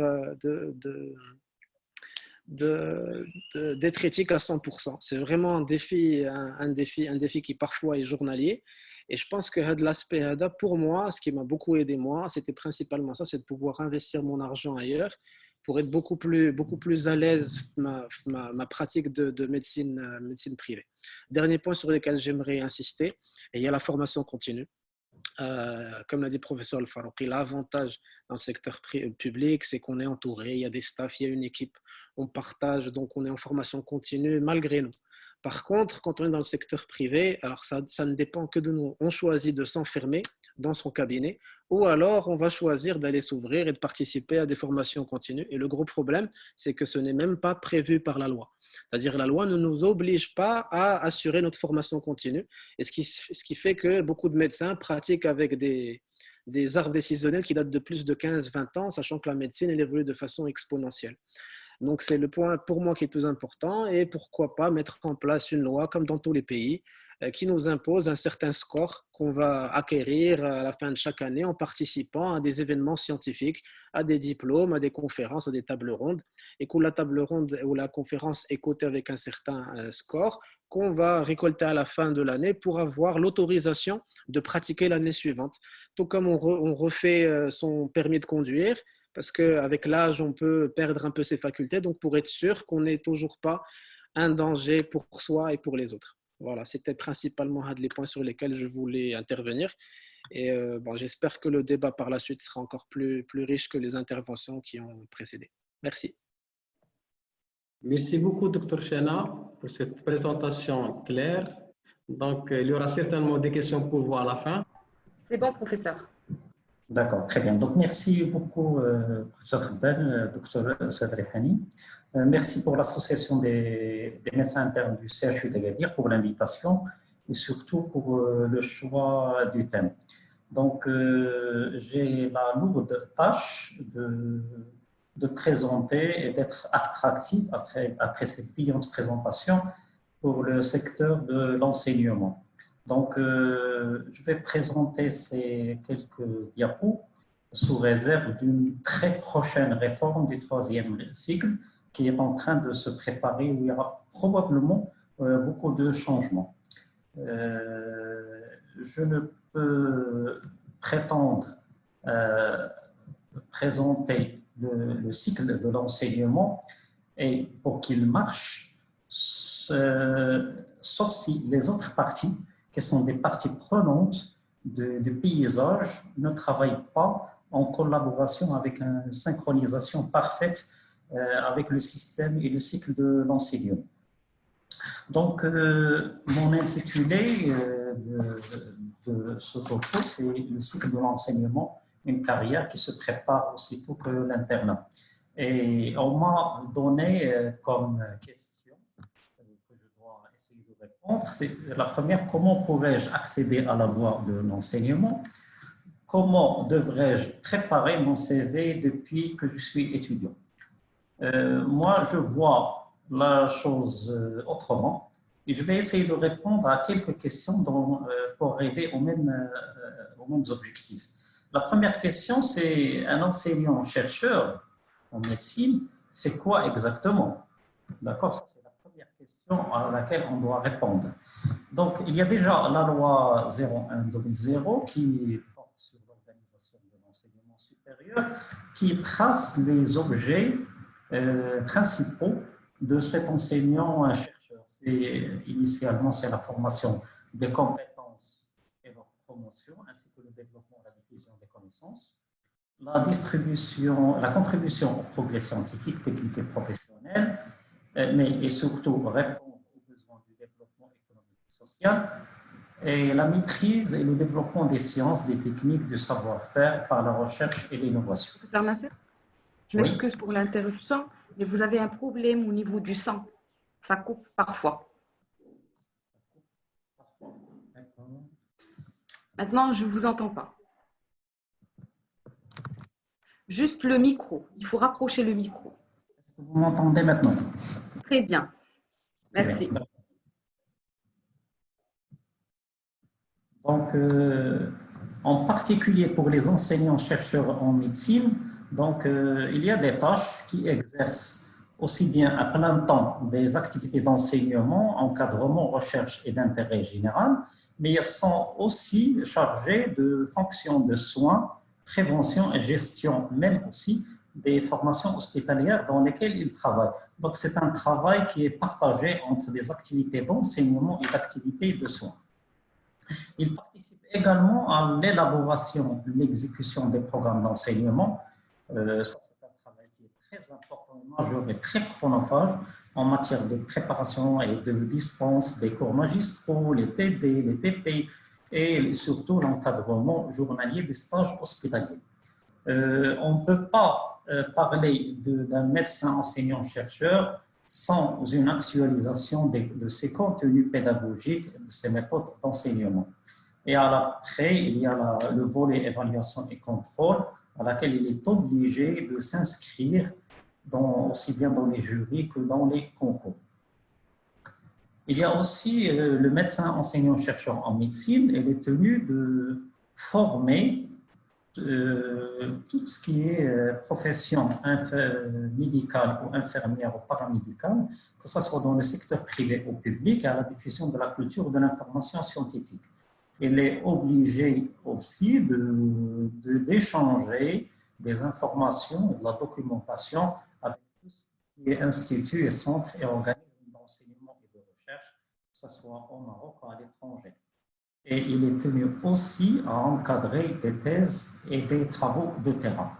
Speaker 8: d'être éthique à 100%. C'est vraiment un défi qui parfois est journalier Et je pense que l'aspect, pour moi, ce qui m'a beaucoup aidé, moi, c'était principalement ça, c'est de pouvoir investir mon argent ailleurs pour être beaucoup plus à l'aise ma pratique de médecine privée. Dernier point sur lequel j'aimerais insister, et il y a la formation continue. Comme l'a dit le professeur Al-Farouqi, l'avantage dans le secteur public, c'est qu'on est entouré, il y a des staffs, il y a une équipe, on partage, donc on est en formation continue malgré nous. Par contre, quand on est dans le secteur privé, alors ça ne dépend que de nous. On choisit de s'enfermer dans son cabinet ou alors on va choisir d'aller s'ouvrir et de participer à des formations continues. Et le gros problème, c'est que ce n'est même pas prévu par la loi. C'est-à-dire la loi ne nous oblige pas à assurer notre formation continue. Et ce qui fait que beaucoup de médecins pratiquent avec des arbres décisionnels qui datent de plus de 15-20 ans, sachant que la médecine elle évolue de façon exponentielle. Donc, c'est le point pour moi qui est le plus important et pourquoi pas mettre en place une loi comme dans tous les pays qui nous impose un certain score qu'on va acquérir à la fin de chaque année en participant à des événements scientifiques, à des diplômes, à des conférences, à des tables rondes et que la table ronde ou la conférence est cotée avec un certain score qu'on va récolter à la fin de l'année pour avoir l'autorisation de pratiquer l'année suivante. Tout comme on refait son permis de conduire, parce qu'avec l'âge, on peut perdre un peu ses facultés, donc pour être sûr qu'on n'est toujours pas un danger pour soi et pour les autres. Voilà, c'était principalement les points sur lesquels je voulais intervenir. Et j'espère que le débat par la suite sera encore plus riche que les interventions qui ont précédé. Merci.
Speaker 6: Merci beaucoup, Dr. Chena, pour cette présentation claire. Donc, il y aura certainement des questions pour vous à la fin.
Speaker 2: C'est bon, professeur.
Speaker 9: D'accord, très bien. Donc, merci beaucoup, professeur Ben, docteur Sadri Hani. Merci pour l'association des médecins internes du CHU d'Agadir pour l'invitation et surtout pour le choix du thème. Donc, j'ai la lourde tâche de présenter et d'être attractif après cette brillante présentation pour le secteur de l'enseignement. Donc, je vais présenter ces quelques diapos sous réserve d'une très prochaine réforme du 3e cycle qui est en train de se préparer où il y aura probablement beaucoup de changements. Je ne peux prétendre présenter le cycle de l'enseignement et pour qu'il marche, sauf si les autres parties qui sont des parties prenantes du paysage, ne travaillent pas en collaboration avec une synchronisation parfaite avec le système et le cycle de l'enseignement. Donc, mon intitulé de ce topo, c'est le cycle de l'enseignement, une carrière qui se prépare aussitôt que l'internat. Et on m'a donné comme question répondre. C'est la première, comment pourrais-je accéder à la voie de l'enseignement? Comment devrais-je préparer mon CV depuis que je suis étudiant? Moi, je vois la chose autrement et je vais essayer de répondre à quelques questions pour arriver aux mêmes objectifs. La première question, c'est un enseignant-chercheur en médecine, c'est quoi exactement? D'accord, ça c'est question à laquelle on doit répondre. Donc, il y a déjà la loi 01/2000 qui porte sur l'organisation de l'enseignement supérieur, qui trace les objets principaux de cet enseignant-chercheur. Initialement, c'est la formation des compétences et leur promotion, ainsi que le développement et la diffusion des connaissances, la contribution au progrès scientifique, technique et professionnel, mais surtout répondre aux besoins du développement économique et social, et la maîtrise et le développement des sciences, des techniques, du savoir-faire par la recherche et l'innovation.
Speaker 2: Professeur Nasser, je m'excuse pour l'interruption, mais vous avez un problème au niveau du son. Ça coupe parfois. Maintenant, je ne vous entends pas. Juste le micro. Il faut rapprocher le micro.
Speaker 9: Vous m'entendez maintenant?
Speaker 2: Très bien. Merci.
Speaker 9: Donc, en particulier pour les enseignants-chercheurs en médecine, donc, il y a des tâches qui exercent aussi bien à plein temps des activités d'enseignement, encadrement, recherche et d'intérêt général, mais ils sont aussi chargés de fonctions de soins, prévention et gestion, même aussi des formations hospitalières dans lesquelles ils travaillent. Donc, c'est un travail qui est partagé entre des activités d'enseignement et d'activités de soins. Ils participent également à l'élaboration, l'exécution des programmes d'enseignement. Ça, c'est un travail qui est très important, majeur et très chronophage en matière de préparation et de dispense des cours magistraux, les TD, les TP et surtout l'encadrement journalier des stages hospitaliers. On ne peut pas parler d'un médecin enseignant-chercheur sans une actualisation de ses contenus pédagogiques, de ses méthodes d'enseignement. Et après, il y a le volet évaluation et contrôle, à laquelle il est obligé de s'inscrire aussi bien dans les jurys que dans les concours. Il y a aussi le médecin enseignant-chercheur en médecine. Il est tenu de former tout ce qui est profession médicale ou infirmière ou paramédicale, que ce soit dans le secteur privé ou public, à la diffusion de la culture de l'information scientifique. Il est obligé aussi d'échanger des informations, de la documentation avec tout ce qui est instituts et centres et organismes d'enseignement et de recherche, que ce soit au Maroc ou à l'étranger. Et il est tenu aussi à encadrer des thèses et des travaux de terrain.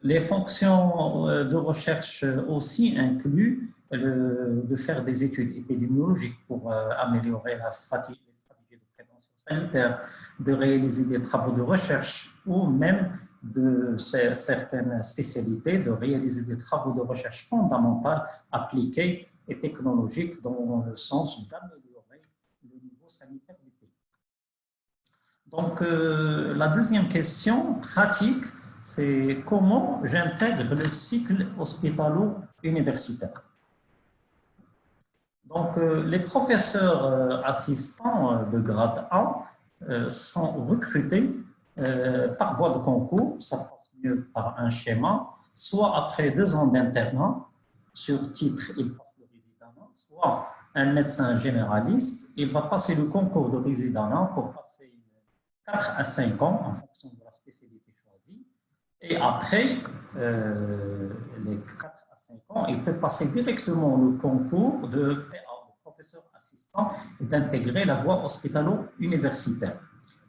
Speaker 9: Les fonctions de recherche aussi incluent de faire des études épidémiologiques pour améliorer la stratégie de prévention sanitaire, de réaliser des travaux de recherche ou même de certaines spécialités, de réaliser des travaux de recherche fondamentaux, appliqués et technologiques dans le sens d'améliorer le niveau sanitaire du pays. Donc, la deuxième question pratique, c'est comment j'intègre le cycle hospitalo-universitaire. Donc, les professeurs assistants de grade 1 sont recrutés par voie de concours, ça passe mieux par un schéma, soit après 2 ans d'internat, sur titre, il passe le résidenat, soit un médecin généraliste, il va passer le concours de résidenat pour passer 4 à 5 ans en fonction de la spécialité choisie. Et après les 4 à 5 ans, il peut passer directement le concours de PA, de professeur assistant, et d'intégrer la voie hospitalo-universitaire.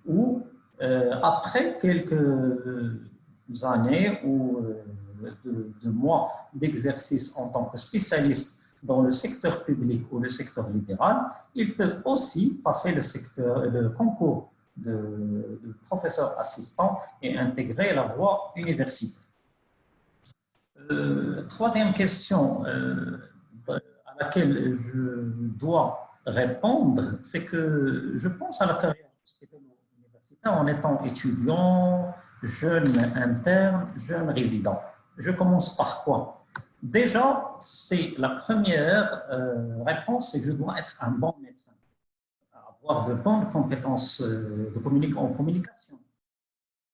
Speaker 9: Ou après quelques années ou de mois d'exercice en tant que spécialiste dans le secteur public ou le secteur libéral, il peut aussi passer le concours de professeur assistant et intégrer la voie universitaire. Troisième question à laquelle je dois répondre, c'est que je pense à la carrière universitaire en étant étudiant, jeune interne, jeune résident. Je commence par quoi? Déjà, c'est la première réponse, c'est que je dois être un bon médecin, avoir de bonnes compétences en communication.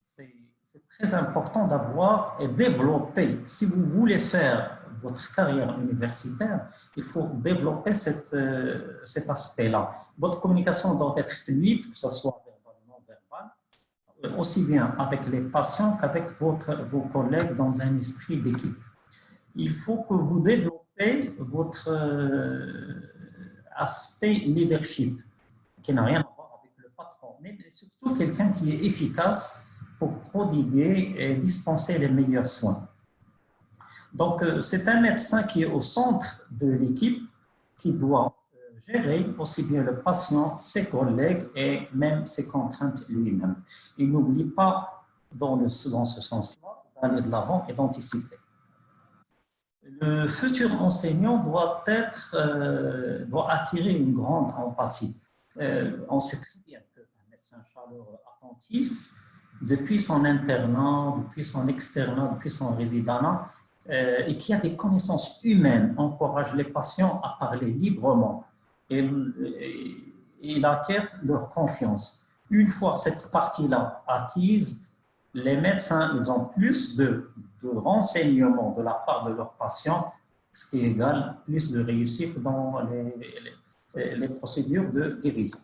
Speaker 9: C'est très important d'avoir et développer. Si vous voulez faire votre carrière universitaire, il faut développer cet aspect-là. Votre communication doit être fluide, que ce soit verbal ou non verbal, aussi bien avec les patients qu'avec vos collègues dans un esprit d'équipe. Il faut que vous développez votre aspect leadership, qui n'a rien à voir avec le patron, mais surtout quelqu'un qui est efficace pour prodiguer et dispenser les meilleurs soins. Donc, c'est un médecin qui est au centre de l'équipe, qui doit gérer aussi bien le patient, ses collègues et même ses contraintes lui-même. Il n'oublie pas, dans ce sens-là, d'aller de l'avant et d'anticiper. Le futur enseignant doit acquérir une grande empathie. On sait très bien qu'un médecin chaleureux, attentif, depuis son internat, depuis son externat, depuis son résidenat, et qui a des connaissances humaines, encourage les patients à parler librement et il acquiert leur confiance. Une fois cette partie-là acquise, les médecins ils ont plus de renseignements de la part de leurs patients, ce qui égale plus de réussite dans les procédures de guérison.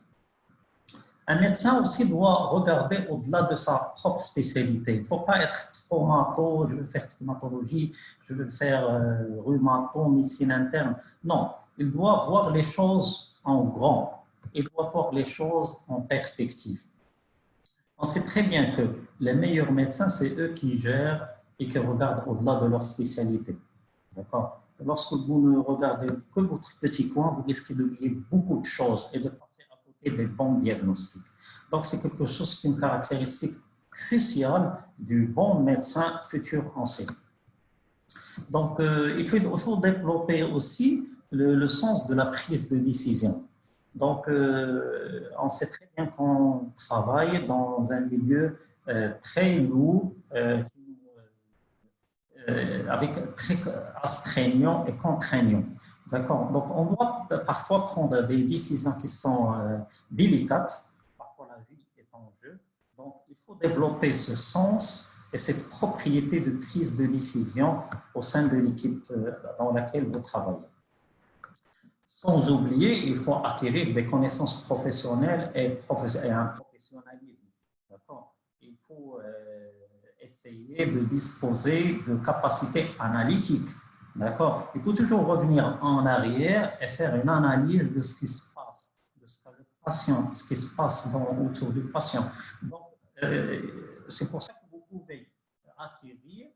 Speaker 9: Un médecin aussi doit regarder au-delà de sa propre spécialité. Il ne faut pas être traumato, je veux faire traumatologie, je veux faire rhumato, médecine interne. Non, il doit voir les choses en grand. Il doit voir les choses en perspective. On sait très bien que les meilleurs médecins, c'est eux qui gèrent et qui regardent au-delà de leur spécialité. D'accord? Lorsque vous ne regardez que votre petit coin, vous risquez d'oublier beaucoup de choses et de passer à côté des bons diagnostics. Donc, c'est quelque chose qui est une caractéristique cruciale du bon médecin futur enseignant. Donc, il faut développer aussi le sens de la prise de décision. Donc, on sait très bien qu'on travaille dans un milieu très lourd, avec très astreignant et contraignant. D'accord. Donc, on doit parfois prendre des décisions qui sont délicates. Parfois, la vie est en jeu. Donc, il faut développer ce sens et cette propriété de prise de décision au sein de l'équipe dans laquelle vous travaillez. Sans oublier, il faut acquérir des connaissances professionnelles et un professionnalisme. D'accord. Il faut essayer de disposer de capacités analytiques. D'accord. Il faut toujours revenir en arrière et faire une analyse de ce qui se passe, de ce que le patient, ce qui se passe autour du patient. Donc, c'est pour ça que vous pouvez acquérir,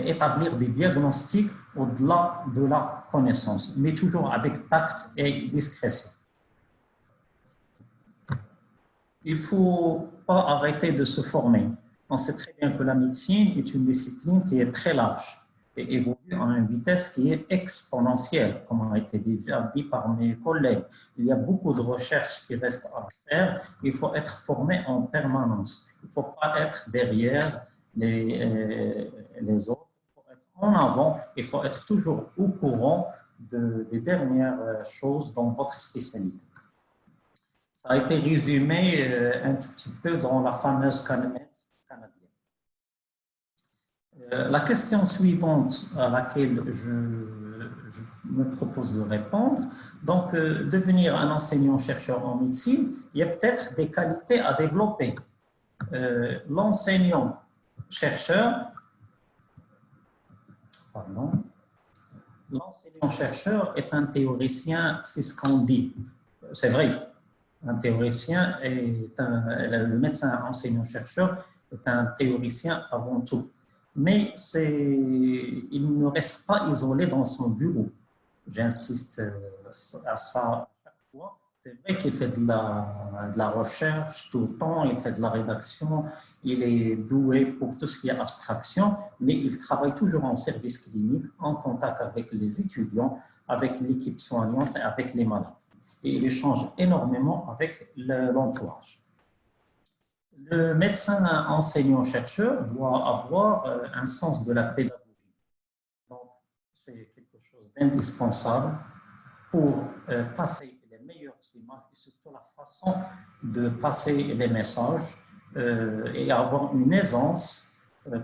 Speaker 9: établir des diagnostics au-delà de la connaissance, mais toujours avec tact et discrétion. Il ne faut pas arrêter de se former. On sait très bien que la médecine est une discipline qui est très large et évolue à une vitesse qui est exponentielle, comme a été déjà dit par mes collègues. Il y a beaucoup de recherches qui restent à faire. Il faut être formé en permanence. Il ne faut pas être derrière les autres. Il faut être en avant. Il faut être toujours au courant des dernières choses dans votre spécialité. Ça a été résumé un tout petit peu dans la fameuse canadienne. La question suivante à laquelle je me propose de répondre, donc devenir un enseignant-chercheur en médecine, il y a peut-être des qualités à développer. L'enseignant-chercheur est un théoricien, c'est ce qu'on dit. C'est vrai. Un théoricien le médecin enseignant-chercheur est un théoricien avant tout. Mais il ne reste pas isolé dans son bureau. J'insiste à ça à chaque fois. C'est vrai qu'il fait de la recherche tout le temps, il fait de la rédaction, il est doué pour tout ce qui est abstraction, mais il travaille toujours en service clinique, en contact avec les étudiants, avec l'équipe soignante et avec les malades. Et il échange énormément avec l'entourage. Le médecin enseignant-chercheur doit avoir un sens de la pédagogie. Donc, c'est quelque chose d'indispensable pour passer les meilleures images et surtout la façon de passer les messages et avoir une aisance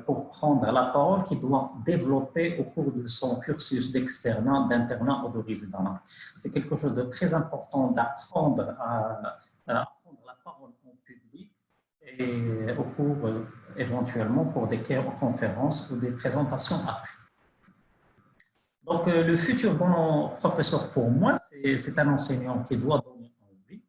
Speaker 9: pour prendre la parole qu'il doit développer au cours de son cursus d'externat, d'internat ou de résidence. C'est quelque chose de très important d'apprendre à prendre la parole en public et au cours éventuellement pour des conférences ou des présentations après. Donc, le futur bon professeur pour moi, c'est un enseignant qui doit donner envie,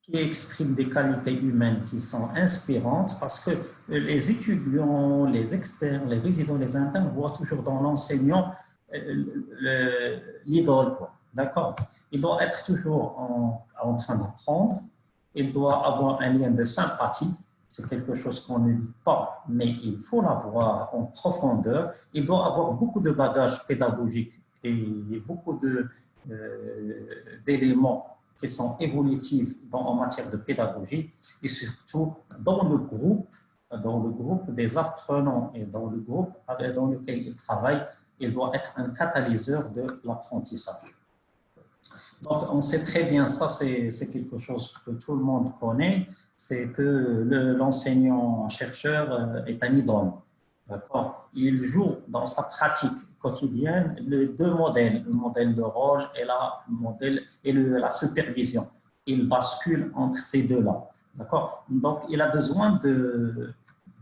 Speaker 9: qui exprime des qualités humaines qui sont inspirantes parce que les étudiants, les externes, les résidents, les internes voient toujours dans l'enseignant l'idole. D'accord? Il doit être toujours en train d'apprendre, il doit avoir un lien de sympathie. C'est quelque chose qu'on ne dit pas, mais il faut l'avoir en profondeur. Il doit avoir beaucoup de bagages pédagogiques et beaucoup d'éléments qui sont évolutifs en matière de pédagogie et surtout dans le groupe des apprenants et dans le groupe dans lequel il travaille, il doit être un catalyseur de l'apprentissage. Donc, on sait très bien, ça c'est quelque chose que tout le monde connaît, c'est que l'enseignant-chercheur est un idole. D'accord. Il joue dans sa pratique quotidienne les deux modèles, le modèle de rôle et la supervision. il bascule entre ces deux-là. D'accord? Donc, il a besoin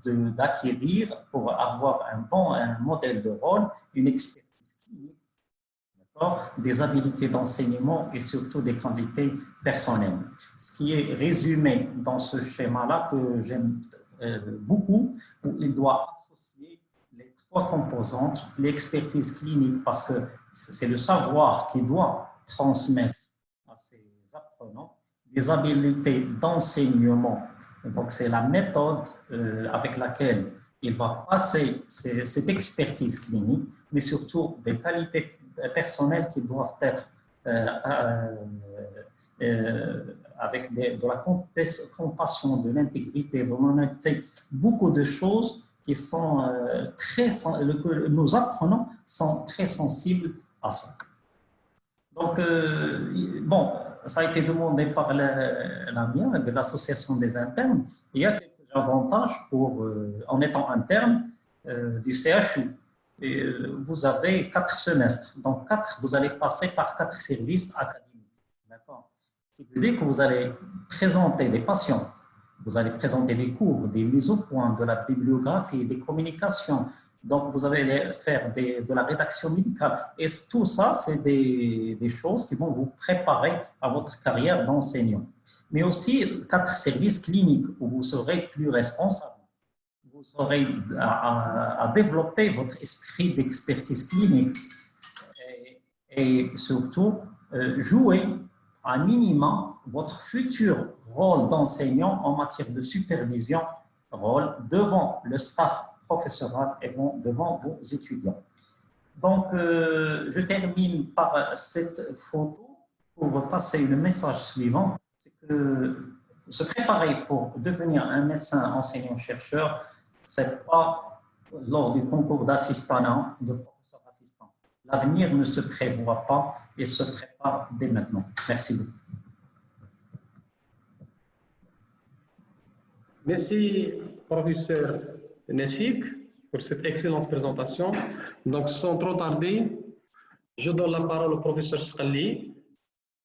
Speaker 9: d'acquérir, pour avoir un modèle de rôle, une expertise clinique, des habilités d'enseignement et surtout des qualités personnelles. Ce qui est résumé dans ce schéma-là que j'aime beaucoup, où il doit associer les trois composantes, l'expertise clinique, parce que c'est le savoir qui doit transmettre à ses apprenants, des habilités d'enseignement. Donc, c'est la méthode avec laquelle il va passer cette expertise clinique, mais surtout des qualités personnelles qui doivent être avec de la compassion, de l'intégrité, de l'honnêteté, beaucoup de choses qui sont que nos apprenants sont très sensibles à ça. Donc, bon, ça a été demandé par l'association des internes. Il y a quelques avantages en étant interne du CHU. Et, vous avez 4 semestres. Donc, vous allez passer par 4 services académiques. D'accord? Ce qui veut dire que vous allez présenter des patients, vous allez présenter des cours, des mises au point, de la bibliographie, des communications. Donc, vous allez faire de la rédaction médicale. Et tout ça, c'est des choses qui vont vous préparer à votre carrière d'enseignant. Mais aussi 4 services cliniques où vous serez plus responsable. Vous aurez à développer votre esprit d'expertise clinique et surtout jouer à minima votre futur rôle d'enseignant en matière de supervision, rôle devant le staff professoral et devant vos étudiants. Donc, je termine par cette photo pour passer le message suivant, c'est que se préparer pour devenir un médecin enseignant-chercheur, ce n'est pas lors du concours d'assistanat, de professeur assistant. L'avenir ne se prévoit pas et se prépare dès maintenant. Merci beaucoup.
Speaker 6: Merci, professeur Nessik, pour cette excellente présentation. Donc, sans trop tarder, je donne la parole au professeur Sqali,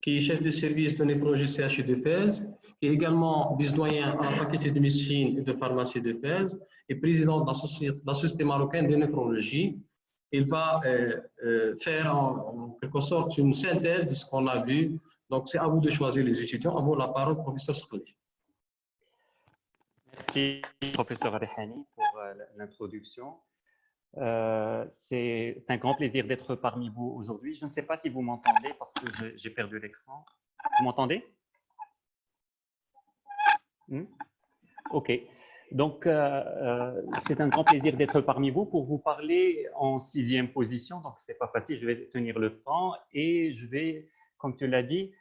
Speaker 6: qui est chef de service de néphrologie CHU de Fès, qui est également vice-doyen à la faculté de médecine et de pharmacie de Fès et président de la Société marocaine de néphrologie. Il va faire en quelque sorte une synthèse de ce qu'on a vu. Donc, c'est à vous de choisir les étudiants. À vous la parole, professeur Sqali.
Speaker 10: Merci, professeur Rehani, pour l'introduction. C'est un grand plaisir d'être parmi vous aujourd'hui. Je ne sais pas si vous m'entendez parce que j'ai perdu l'écran. Vous m'entendez? OK. Donc, c'est un grand plaisir d'être parmi vous pour vous parler en 6e position. Donc, ce n'est pas facile, je vais tenir le temps et je vais, comme tu l'as dit,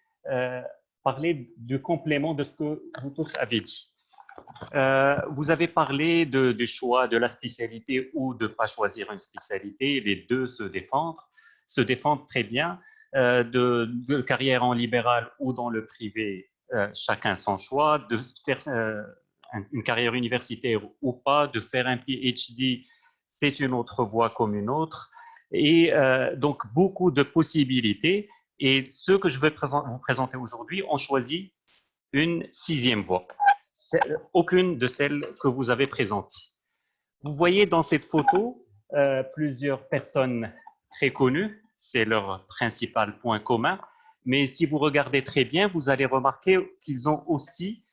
Speaker 10: parler du complément de ce que vous tous avez dit. Vous avez parlé du choix de la spécialité ou de ne pas choisir une spécialité. Les deux se défendent très bien. De carrière en libéral ou dans le privé, chacun son choix. De faire une carrière universitaire ou pas, de faire un PhD, c'est une autre voie comme une autre. Et donc, beaucoup de possibilités. Et ceux que je vais vous présenter aujourd'hui ont choisi une 6e voie. Aucune de celles que vous avez présentées. Vous voyez dans cette photo plusieurs personnes très connues, c'est leur principal point commun, mais si vous regardez très bien, vous allez remarquer qu'ils ont aussi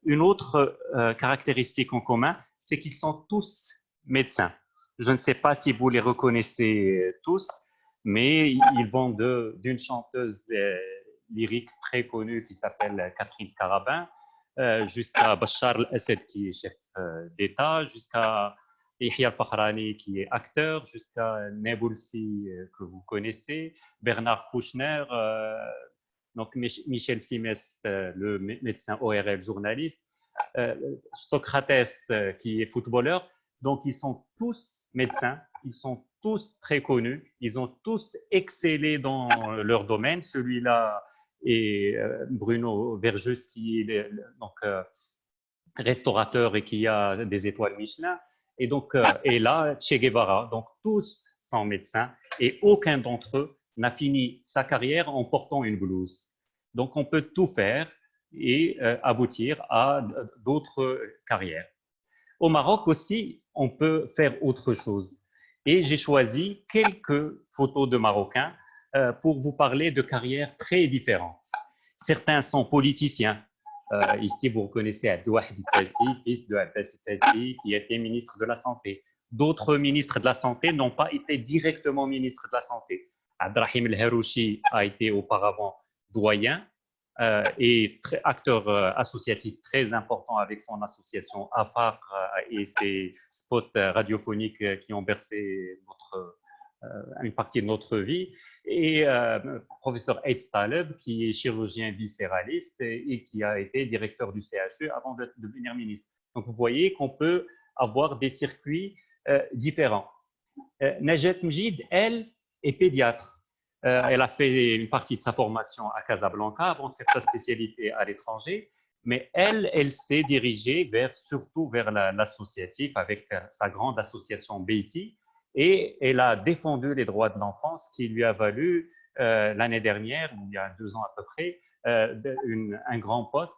Speaker 10: une autre caractéristique en commun, c'est qu'ils sont tous médecins. Je ne sais pas si vous les reconnaissez tous, mais ils vont d'une chanteuse lyrique très connue qui s'appelle Catherine Scarabin, jusqu'à Bachar el-Assad qui est chef d'État, jusqu'à Yahya al-Fakhrani qui est acteur, jusqu'à Nabulsi que vous connaissez, Bernard Kouchner, donc Michel Simès, le médecin ORL journaliste, Socrates qui est footballeur. Donc ils sont tous médecins, ils sont tous très connus, ils ont tous excellé dans leur domaine. Celui-là et Bruno Verjus qui est donc restaurateur et qui a des étoiles Michelin, et donc et là Che Guevara. Donc tous sont médecins et aucun d'entre eux n'a fini sa carrière en portant une blouse. Donc, on peut tout faire et aboutir à d'autres carrières. Au Maroc aussi, on peut faire autre chose. Et j'ai choisi quelques photos de Marocains pour vous parler de carrières très différentes. Certains sont politiciens. Ici, vous reconnaissez Abdouahid Fassi, fils de Abbas Fassi, qui était ministre de la Santé. D'autres ministres de la Santé n'ont pas été directement ministres de la Santé. Abdrahim El-Harouchi a été auparavant doyen et acteur associatif très important avec son association AFAR et ses spots radiophoniques qui ont bercé une partie de notre vie. Et professeur Aïd Taleb, qui est chirurgien viscéraliste et qui a été directeur du CHU avant de devenir ministre. Donc, vous voyez qu'on peut avoir des circuits différents. Najat Mjid, elle, est pédiatre. Elle a fait une partie de sa formation à Casablanca avant de faire sa spécialité à l'étranger, mais elle s'est dirigée surtout vers l'associatif avec sa grande association Beiti, et elle a défendu les droits de l'enfance qui lui a valu l'année dernière, il y a 2 ans à peu près, un grand poste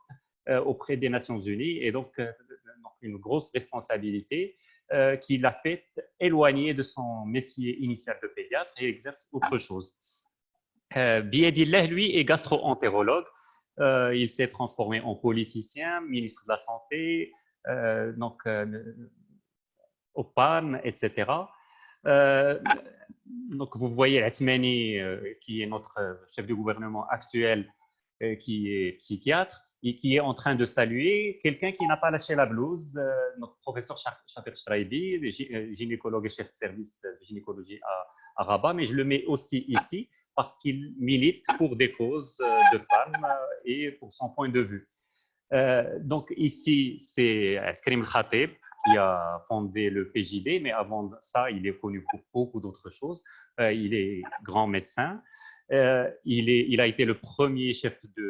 Speaker 10: auprès des Nations Unies, et donc une grosse responsabilité qui l'a fait éloigner de son métier initial de pédiatre et exerce autre chose. Biedillah, lui, est gastro-entérologue. Il s'est transformé en politicien, ministre de la Santé, au PAM, etc. Donc, vous voyez Atmani, qui est notre chef du gouvernement actuel, qui est psychiatre, et qui est en train de saluer quelqu'un qui n'a pas lâché la blouse, notre professeur Shafir Shraibi, gynécologue et chef de service de gynécologie à Rabat, mais je le mets aussi ici parce qu'il milite pour des causes de femmes et pour son point de vue. Donc ici, c'est Karim Khatib qui a fondé le PJD, mais avant ça, il est connu pour beaucoup d'autres choses. Il est grand médecin. Il a été le premier chef du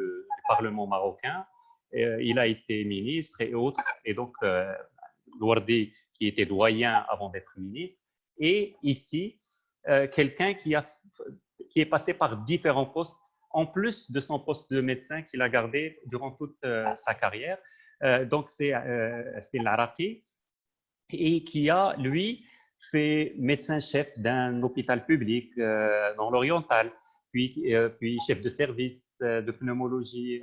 Speaker 10: Parlement marocain. Il a été ministre et autres. Et donc, Louardi, qui était doyen avant d'être ministre. Et ici, quelqu'un qui est passé par différents postes, en plus de son poste de médecin qu'il a gardé durant toute sa carrière. Donc, c'est Astil Araqi, et qui a, lui, fait médecin-chef d'un hôpital public dans l'Oriental, puis chef de service de pneumologie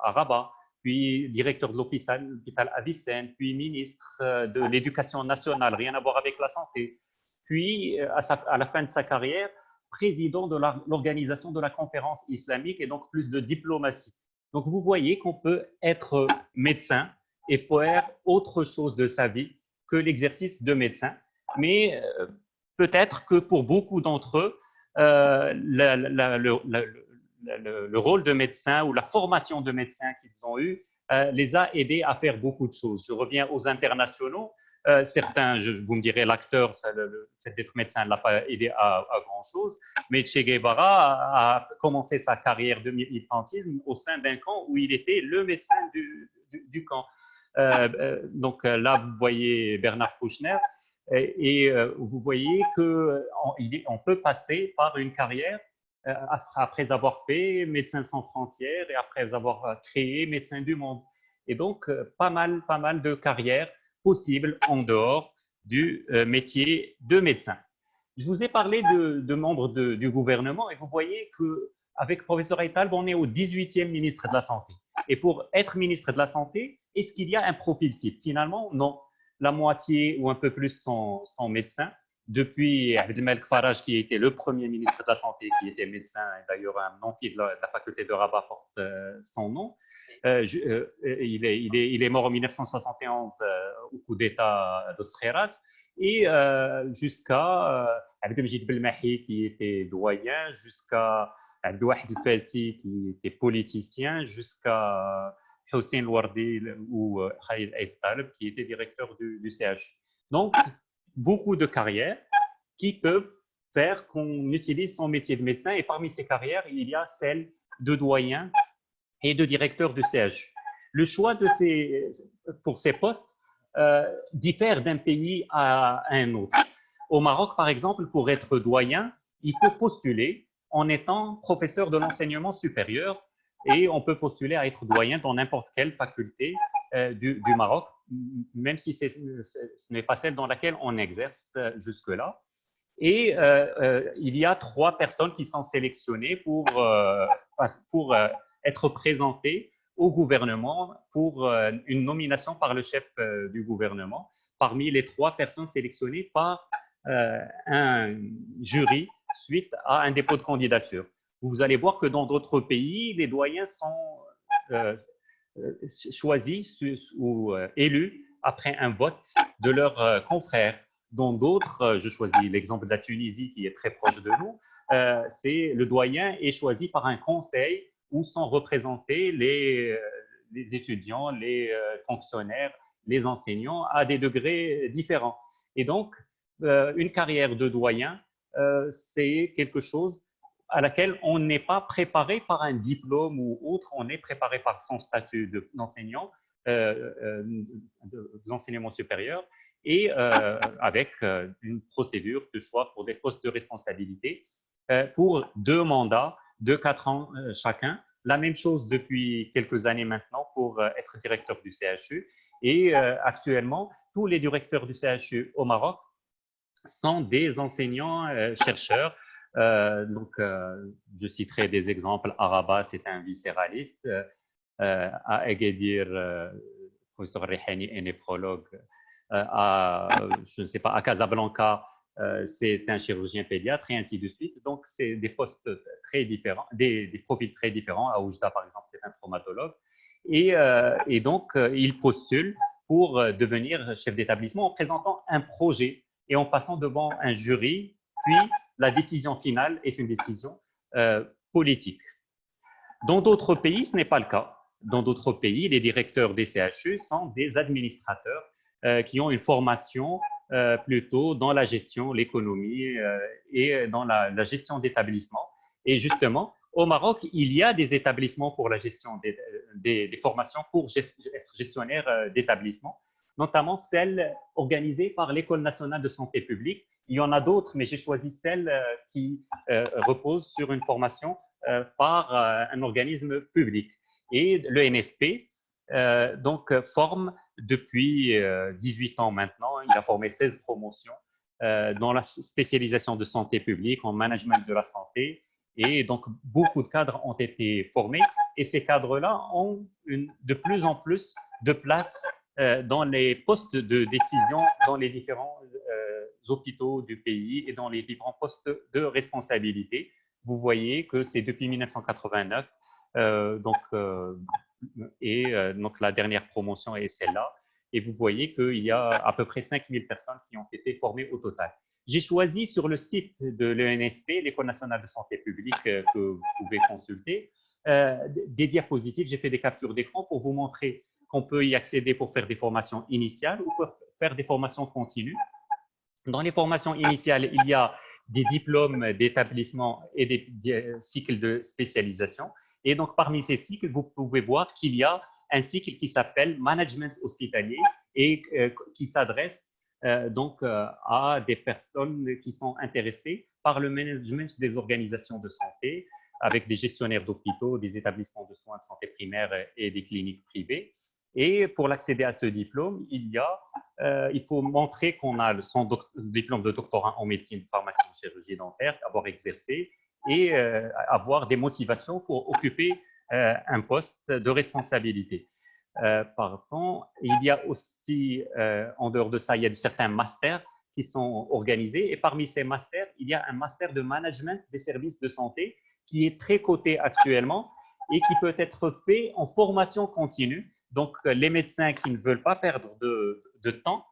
Speaker 10: à Rabat, puis directeur de l'hôpital Avicenne, puis ministre de l'Éducation nationale, rien à voir avec la santé. Puis, à la fin de sa carrière, président de l'organisation de la conférence islamique et donc plus de diplomatie. Donc, vous voyez qu'on peut être médecin et faire autre chose de sa vie que l'exercice de médecin. Mais peut-être que pour beaucoup d'entre eux, le rôle de médecin ou la formation de médecin qu'ils ont eue les a aidés à faire beaucoup de choses. Je reviens aux internationaux. Certains, vous me direz, l'acteur, c'est d'être médecin ne l'a pas aidé à grand-chose, mais Che Guevara a commencé sa carrière de militantisme au sein d'un camp où il était le médecin du camp. Donc là, vous voyez Bernard Kouchner, et vous voyez qu'on peut passer par une carrière après avoir fait Médecins sans frontières et après avoir créé Médecins du monde. Et donc, pas mal de carrières possibles en dehors du métier de médecin. Je vous ai parlé de membres du gouvernement et vous voyez qu'avec professeur Aital, on est au 18e ministre de la Santé. Et pour être ministre de la Santé, est-ce qu'il y a un profil type? Finalement, non. La moitié ou un peu plus sont médecins. Depuis Abdelmalek Faraj, qui était le premier ministre de la Santé, qui était médecin, et d'ailleurs un nanti de la faculté de Rabat porte son nom. Il est mort en 1971 au coup d'État de Skhairat, et jusqu'à Abdelmajid Belmahi, qui était doyen, jusqu'à Abdouahid Fassi, qui était politicien, jusqu'à Hossein Louardi ou Khalid Aïd Taleb, qui était directeur du CH. Donc, beaucoup de carrières qui peuvent faire qu'on utilise son métier de médecin, et parmi ces carrières, il y a celle de doyen et de directeur du CH. Le choix pour ces postes diffère d'un pays à un autre. Au Maroc, par exemple, pour être doyen, il faut postuler en étant professeur de l'enseignement supérieur, et on peut postuler à être doyen dans n'importe quelle faculté du Maroc, même si ce n'est pas celle dans laquelle on exerce jusque-là. Et il y a 3 personnes qui sont sélectionnées pour être présentées au gouvernement pour une nomination par le chef du gouvernement, parmi les 3 personnes sélectionnées par un jury suite à un dépôt de candidature. Vous allez voir que dans d'autres pays, les doyens sont choisis ou élus après un vote de leurs confrères. Dans d'autres, je choisis l'exemple de la Tunisie qui est très proche de nous, c'est le doyen est choisi par un conseil où sont représentés les étudiants, les fonctionnaires, les enseignants à des degrés différents. Et donc, une carrière de doyen, c'est quelque chose à laquelle on n'est pas préparé par un diplôme ou autre, on est préparé par son statut d'enseignant, de l'enseignement supérieur, et avec une procédure de choix pour des postes de responsabilité pour 2 mandats de 4 ans chacun. La même chose depuis quelques années maintenant pour être directeur du CHU. Et actuellement, tous les directeurs du CHU au Maroc sont des enseignants chercheurs. Je citerai des exemples. Araba, c'est un viscéraliste. À Agadir, professeur Rihani est néphrologue. Je ne sais pas, à Casablanca, c'est un chirurgien pédiatre et ainsi de suite. Donc, c'est des postes très différents, des profils très différents. À Oujda, par exemple, c'est un traumatologue. Et donc, il postule pour devenir chef d'établissement en présentant un projet et en passant devant un jury, puis la décision finale est une décision politique. Dans d'autres pays, ce n'est pas le cas. Dans d'autres pays, les directeurs des CHU sont des administrateurs qui ont une formation plutôt dans la gestion, l'économie et dans la gestion d'établissements. Et justement, au Maroc, il y a des établissements pour la gestion des formations pour être gestionnaire d'établissements, notamment celles organisées par l'École nationale de santé publique. Il y en a d'autres, mais j'ai choisi celle qui repose sur une formation par un organisme public. Et le NSP forme depuis 18 ans maintenant. Il a formé 16 promotions dans la spécialisation de santé publique, en management de la santé. Et donc, beaucoup de cadres ont été formés. Et ces cadres-là ont de plus en plus de place dans les postes de décision dans les différents hôpitaux du pays et dans les différents postes de responsabilité. Vous voyez que c'est depuis 1989, donc la dernière promotion est celle-là. Et vous voyez qu'il y a à peu près 5000 personnes qui ont été formées au total. J'ai choisi sur le site de l'ENSP, l'École nationale de santé publique, que vous pouvez consulter, des diapositives. J'ai fait des captures d'écran pour vous montrer qu'on peut y accéder pour faire des formations initiales ou pour faire des formations continues. Dans les formations initiales, il y a des diplômes d'établissement et des cycles de spécialisation. Et donc, parmi ces cycles, vous pouvez voir qu'il y a un cycle qui s'appelle Management hospitalier et qui s'adresse à des personnes qui sont intéressées par le management des organisations de santé, avec des gestionnaires d'hôpitaux, des établissements de soins de santé primaire et des cliniques privées. Et pour l'accéder à ce diplôme, il faut montrer qu'on a son diplôme de doctorat en médecine, pharmacie et chirurgie dentaire, avoir exercé et avoir des motivations pour occuper un poste de responsabilité. Pardon. Il y a aussi, en dehors de ça, il y a certains masters qui sont organisés. Et parmi ces masters, il y a un master de management des services de santé qui est très coté actuellement et qui peut être fait en formation continue. Donc, les médecins qui ne veulent pas perdre de temps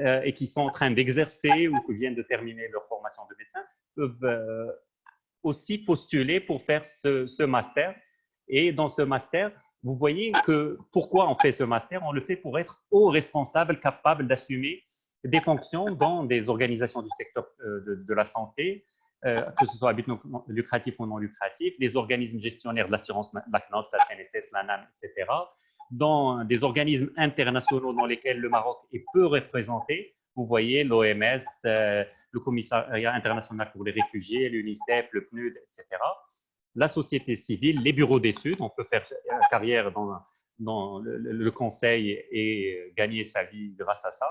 Speaker 10: et qui sont en train d'exercer ou qui viennent de terminer leur formation de médecin peuvent aussi postuler pour faire ce master. Et dans ce master, vous voyez que pourquoi on fait ce master? On le fait pour être haut responsable, capable d'assumer des fonctions dans des organisations du secteur de la santé, que ce soit à but lucratif ou non lucratif, les organismes gestionnaires de l'assurance, la CNOS, la CNSS, la NAM, etc., dans des organismes internationaux dans lesquels le Maroc est peu représenté. Vous voyez l'OMS, le Commissariat international pour les réfugiés, l'UNICEF, le PNUD, etc. la société civile, les bureaux d'études. On peut faire carrière dans le conseil et gagner sa vie grâce à ça.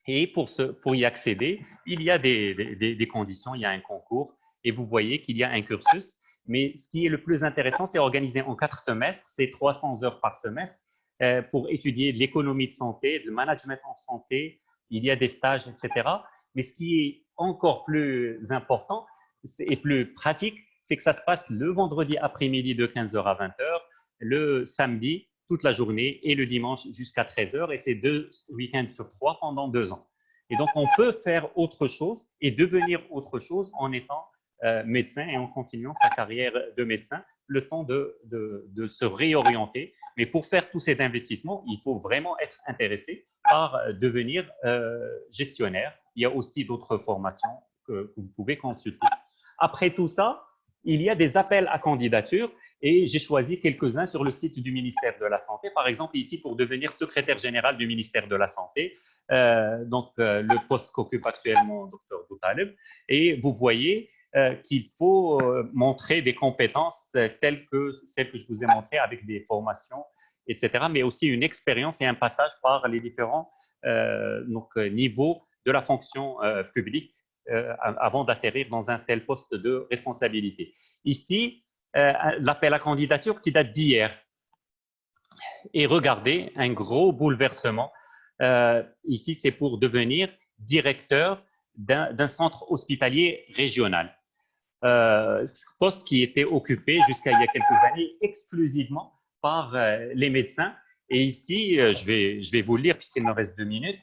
Speaker 10: Et pour y accéder, il y a des conditions, il y a un concours et vous voyez qu'il y a un cursus. Mais ce qui est le plus intéressant, c'est organisé en 4 semestres, c'est 300 heures par semestre pour étudier de l'économie de santé, le management en santé, il y a des stages, etc. Mais ce qui est encore plus important et plus pratique, c'est que ça se passe le vendredi après-midi de 15h à 20h, le samedi toute la journée et le dimanche jusqu'à 13h et c'est 2 week-ends sur 3 pendant 2 ans. Et donc, on peut faire autre chose et devenir autre chose en étant médecin et en continuant sa carrière de médecin, le temps de se réorienter. Mais pour faire tous ces investissements, il faut vraiment être intéressé par devenir gestionnaire. Il y a aussi d'autres formations que vous pouvez consulter. Après tout ça, il y a des appels à candidature et j'ai choisi quelques-uns sur le site du ministère de la Santé. Par exemple, ici, pour devenir secrétaire général du ministère de la Santé, le poste qu'occupe actuellement Dr Boutaleb. Et vous voyez qu'il faut montrer des compétences telles que celles que je vous ai montrées avec des formations, etc., mais aussi une expérience et un passage par les différents niveaux de la fonction publique avant d'atterrir dans un tel poste de responsabilité. Ici, l'appel à candidature qui date d'hier. Et regardez, un gros bouleversement. Ici, c'est pour devenir directeur d'un centre hospitalier régional. Poste qui était occupé jusqu'à il y a quelques années exclusivement par les médecins. Et ici, je vais vous le lire puisqu'il me reste 2 minutes.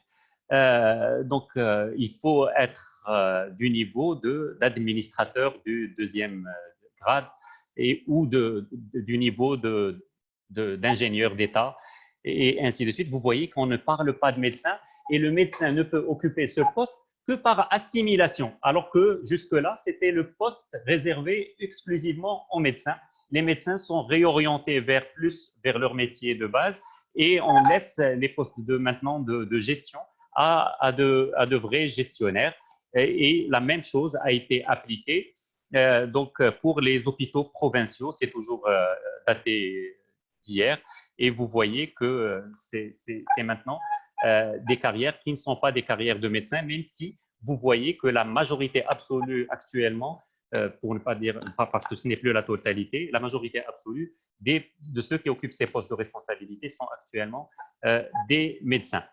Speaker 10: Il faut être du niveau d'administrateur du 2e grade ou du niveau d'ingénieur d'État et ainsi de suite. Vous voyez qu'on ne parle pas de médecin et le médecin ne peut occuper ce poste que par assimilation, alors que jusque-là, c'était le poste réservé exclusivement aux médecins. Les médecins sont réorientés plus vers leur métier de base et on laisse les postes maintenant de gestion à de vrais gestionnaires. Et la même chose a été appliquée pour les hôpitaux provinciaux, c'est toujours daté d'hier, et vous voyez que c'est maintenant des carrières qui ne sont pas des carrières de médecins, même si vous voyez que la majorité absolue actuellement, pour ne pas dire, parce que ce n'est plus la totalité, la majorité absolue de ceux qui occupent ces postes de responsabilité sont actuellement des médecins.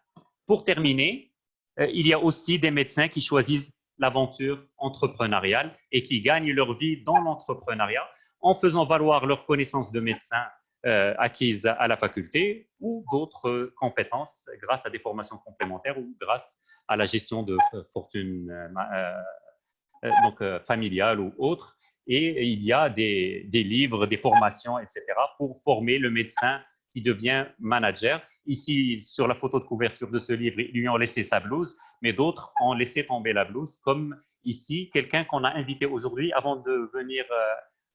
Speaker 10: Pour terminer, il y a aussi des médecins qui choisissent l'aventure entrepreneuriale et qui gagnent leur vie dans l'entrepreneuriat en faisant valoir leurs connaissances de médecin acquises à la faculté ou d'autres compétences grâce à des formations complémentaires ou grâce à la gestion de fortune familiale ou autre. Et il y a des livres, des formations, etc. pour former le médecin qui devient manager. Ici, sur la photo de couverture de ce livre, ils lui ont laissé sa blouse, mais d'autres ont laissé tomber la blouse, comme ici, quelqu'un qu'on a invité aujourd'hui avant de venir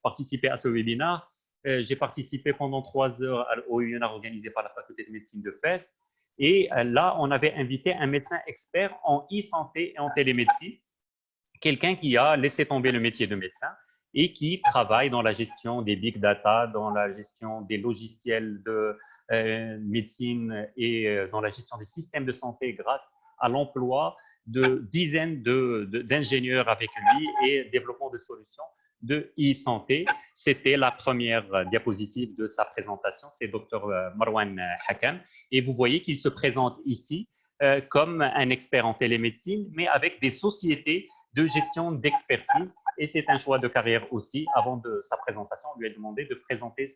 Speaker 10: participer à ce webinaire. J'ai participé pendant 3 heures au webinaire organisé par la faculté de médecine de Fès. Et là, on avait invité un médecin expert en e-santé et en télémédecine, quelqu'un qui a laissé tomber le métier de médecin et qui travaille dans la gestion des big data, dans la gestion des logiciels de médecine et dans la gestion des systèmes de santé grâce à l'emploi de dizaines d'ingénieurs avec lui et développement de solutions de e-santé. C'était la première diapositive de sa présentation, c'est Dr Marwan Hakam. Et vous voyez qu'il se présente ici comme un expert en télémédecine, mais avec des sociétés de gestion d'expertise. Et c'est un choix de carrière aussi. Avant de sa présentation, on lui a demandé de présenter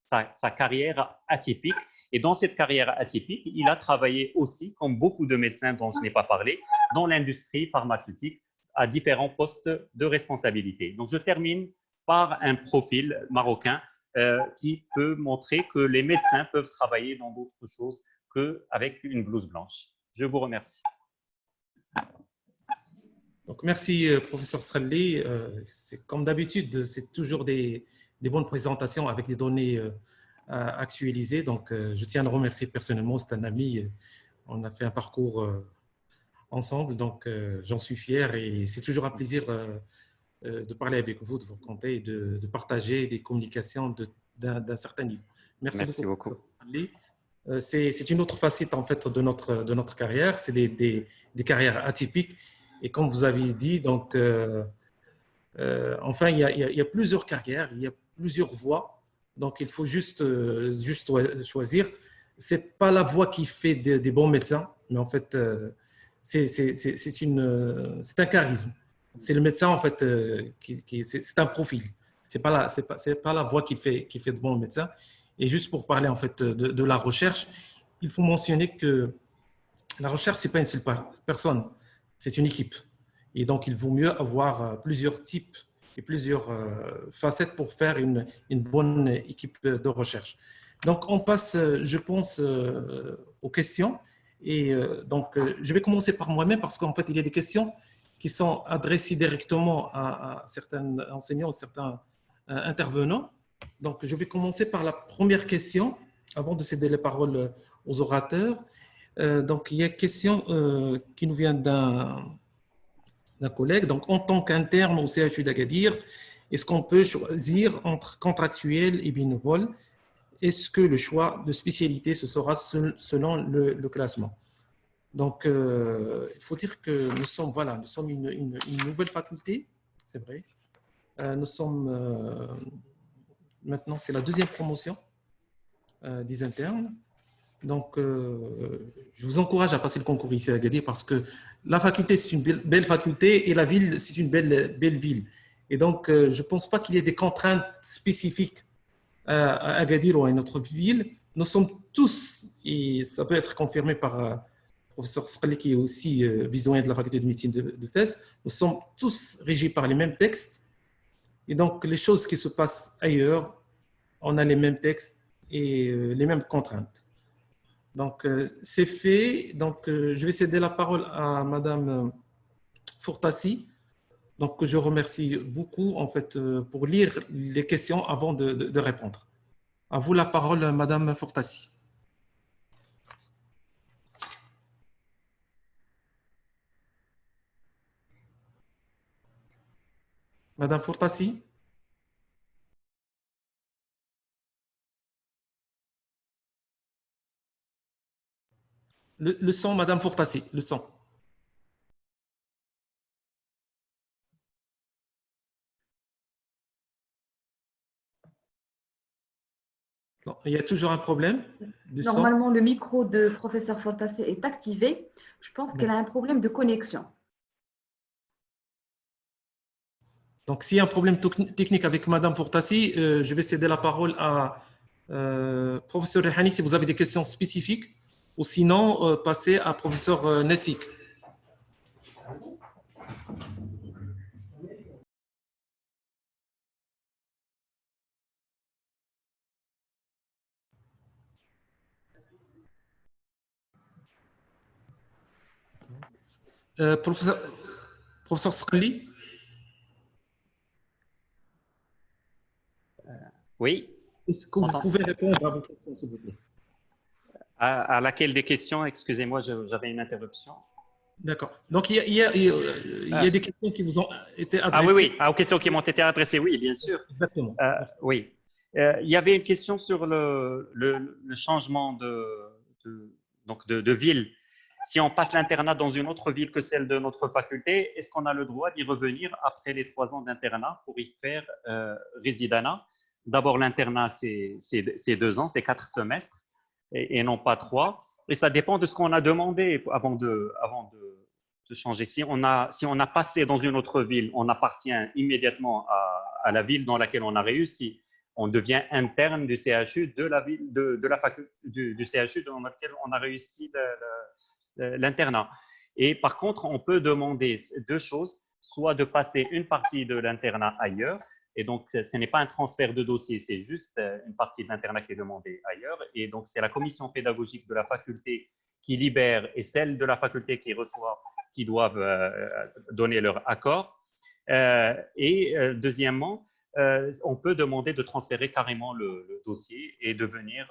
Speaker 10: sa carrière atypique. Et dans cette carrière atypique, il a travaillé aussi, comme beaucoup de médecins dont je n'ai pas parlé, dans l'industrie pharmaceutique à différents postes de responsabilité. Donc, je termine par un profil marocain qui peut montrer que les médecins peuvent travailler dans d'autres choses qu'avec une blouse blanche. Je vous remercie.
Speaker 4: Donc, merci, professeur Srelli. C'est comme d'habitude, c'est toujours des bonnes présentations avec des données actualisées. Donc, je tiens à le remercier personnellement. C'est un ami. On a fait un parcours ensemble. Donc, j'en suis fier et c'est toujours un plaisir de parler avec vous, de vous compter et de partager des communications d'un certain niveau.
Speaker 10: Merci beaucoup.
Speaker 4: C'est une autre facette en fait de notre carrière, c'est des carrières atypiques. Et comme vous avez dit, donc, enfin, il y a plusieurs carrières, il y a plusieurs voies. Donc, il faut juste choisir. Ce n'est pas la voie qui fait des bons médecins, mais en fait, c'est un charisme. C'est le médecin, en fait, c'est un profil. Ce n'est pas la voie qui fait de bons médecins. Et juste pour parler, en fait, de la recherche, il faut mentionner que la recherche, ce n'est pas une seule personne, c'est une équipe. Et donc, il vaut mieux avoir plusieurs types et plusieurs facettes pour faire une bonne équipe de recherche. Donc, on passe, je pense, aux questions. Et donc, je vais commencer par moi-même parce qu'en fait, il y a des questions qui sont adressées directement à certains enseignants, certains intervenants. Donc, je vais commencer par la première question avant de céder les paroles aux orateurs. Donc, il y a une question qui nous vient d'un collègue. Donc, en tant qu'interne au CHU d'Agadir, est-ce qu'on peut choisir entre contractuel et bénévole? Est-ce que le choix de spécialité, ce sera selon le classement? Donc, il faut dire que nous sommes une nouvelle faculté, c'est vrai. Nous sommes, maintenant, c'est la deuxième promotion des internes. Donc, je vous encourage à passer le concours ici à Agadir parce que la faculté, c'est une belle faculté et la ville, c'est une belle ville. Et donc, je ne pense pas qu'il y ait des contraintes spécifiques à Agadir ou à une autre ville. Nous sommes tous, et ça peut être confirmé par le professeur Sqali qui est aussi vice-doyen de la faculté de médecine de Fès, nous sommes tous régis par les mêmes textes. Et donc, les choses qui se passent ailleurs, on a les mêmes textes et les mêmes contraintes. Donc, c'est fait. Donc, je vais céder la parole à Madame Fourtassi. Donc, je remercie beaucoup, en fait, pour lire les questions avant de répondre. À vous la parole, Madame Fourtassi. Madame Fourtassi. Le son, Madame Fourtassi, le son. Non, il y a toujours un problème de son.
Speaker 2: Normalement, le micro de professeur Fortassi est activé. Je pense qu'elle a un problème de connexion.
Speaker 4: Donc, s'il y a un problème technique avec Madame Fourtassi, je vais céder la parole à professeur Rehani si vous avez des questions spécifiques, ou sinon, passez à professeur Nessik. Professeur Sqali.
Speaker 10: Oui.
Speaker 4: Est-ce que vous pouvez répondre à vos questions, s'il vous plaît?
Speaker 10: À laquelle des questions? Excusez-moi, j'avais une interruption.
Speaker 4: D'accord. Donc, il y a des questions qui vous ont été adressées.
Speaker 10: Ah oui, aux questions qui m'ont été adressées, oui, bien sûr.
Speaker 4: Exactement.
Speaker 10: Oui. Il y avait une question sur le changement de ville. Si on passe l'internat dans une autre ville que celle de notre faculté, est-ce qu'on a le droit d'y revenir après les 3 ans d'internat pour y faire résidana? D'abord, l'internat, c'est 2 ans, c'est 4 semestres et non pas 3. Et ça dépend de ce qu'on a demandé avant de changer. Si on a passé dans une autre ville, on appartient immédiatement à la ville dans laquelle on a réussi. On devient interne du CHU de la ville, de la faculté, du CHU dans lequel on a réussi l'internat. Et par contre, on peut demander 2 choses, soit de passer une partie de l'internat ailleurs, et donc ce n'est pas un transfert de dossier, c'est juste une partie de l'internat qui est demandée ailleurs, et donc c'est la commission pédagogique de la faculté qui libère et celle de la faculté qui reçoit, qui doivent donner leur accord. Deuxièmement, on peut demander de transférer carrément le dossier et devenir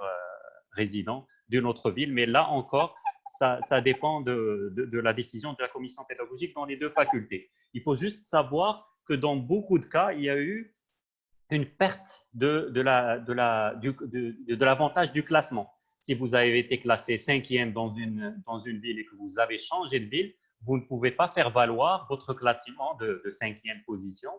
Speaker 10: résident d'une autre ville, mais là encore, ça dépend de la décision de la commission pédagogique dans les 2 facultés. Il faut juste savoir que dans beaucoup de cas, il y a eu une perte de l'avantage du classement. Si vous avez été classé 5e dans une ville et que vous avez changé de ville, vous ne pouvez pas faire valoir votre classement de 5e position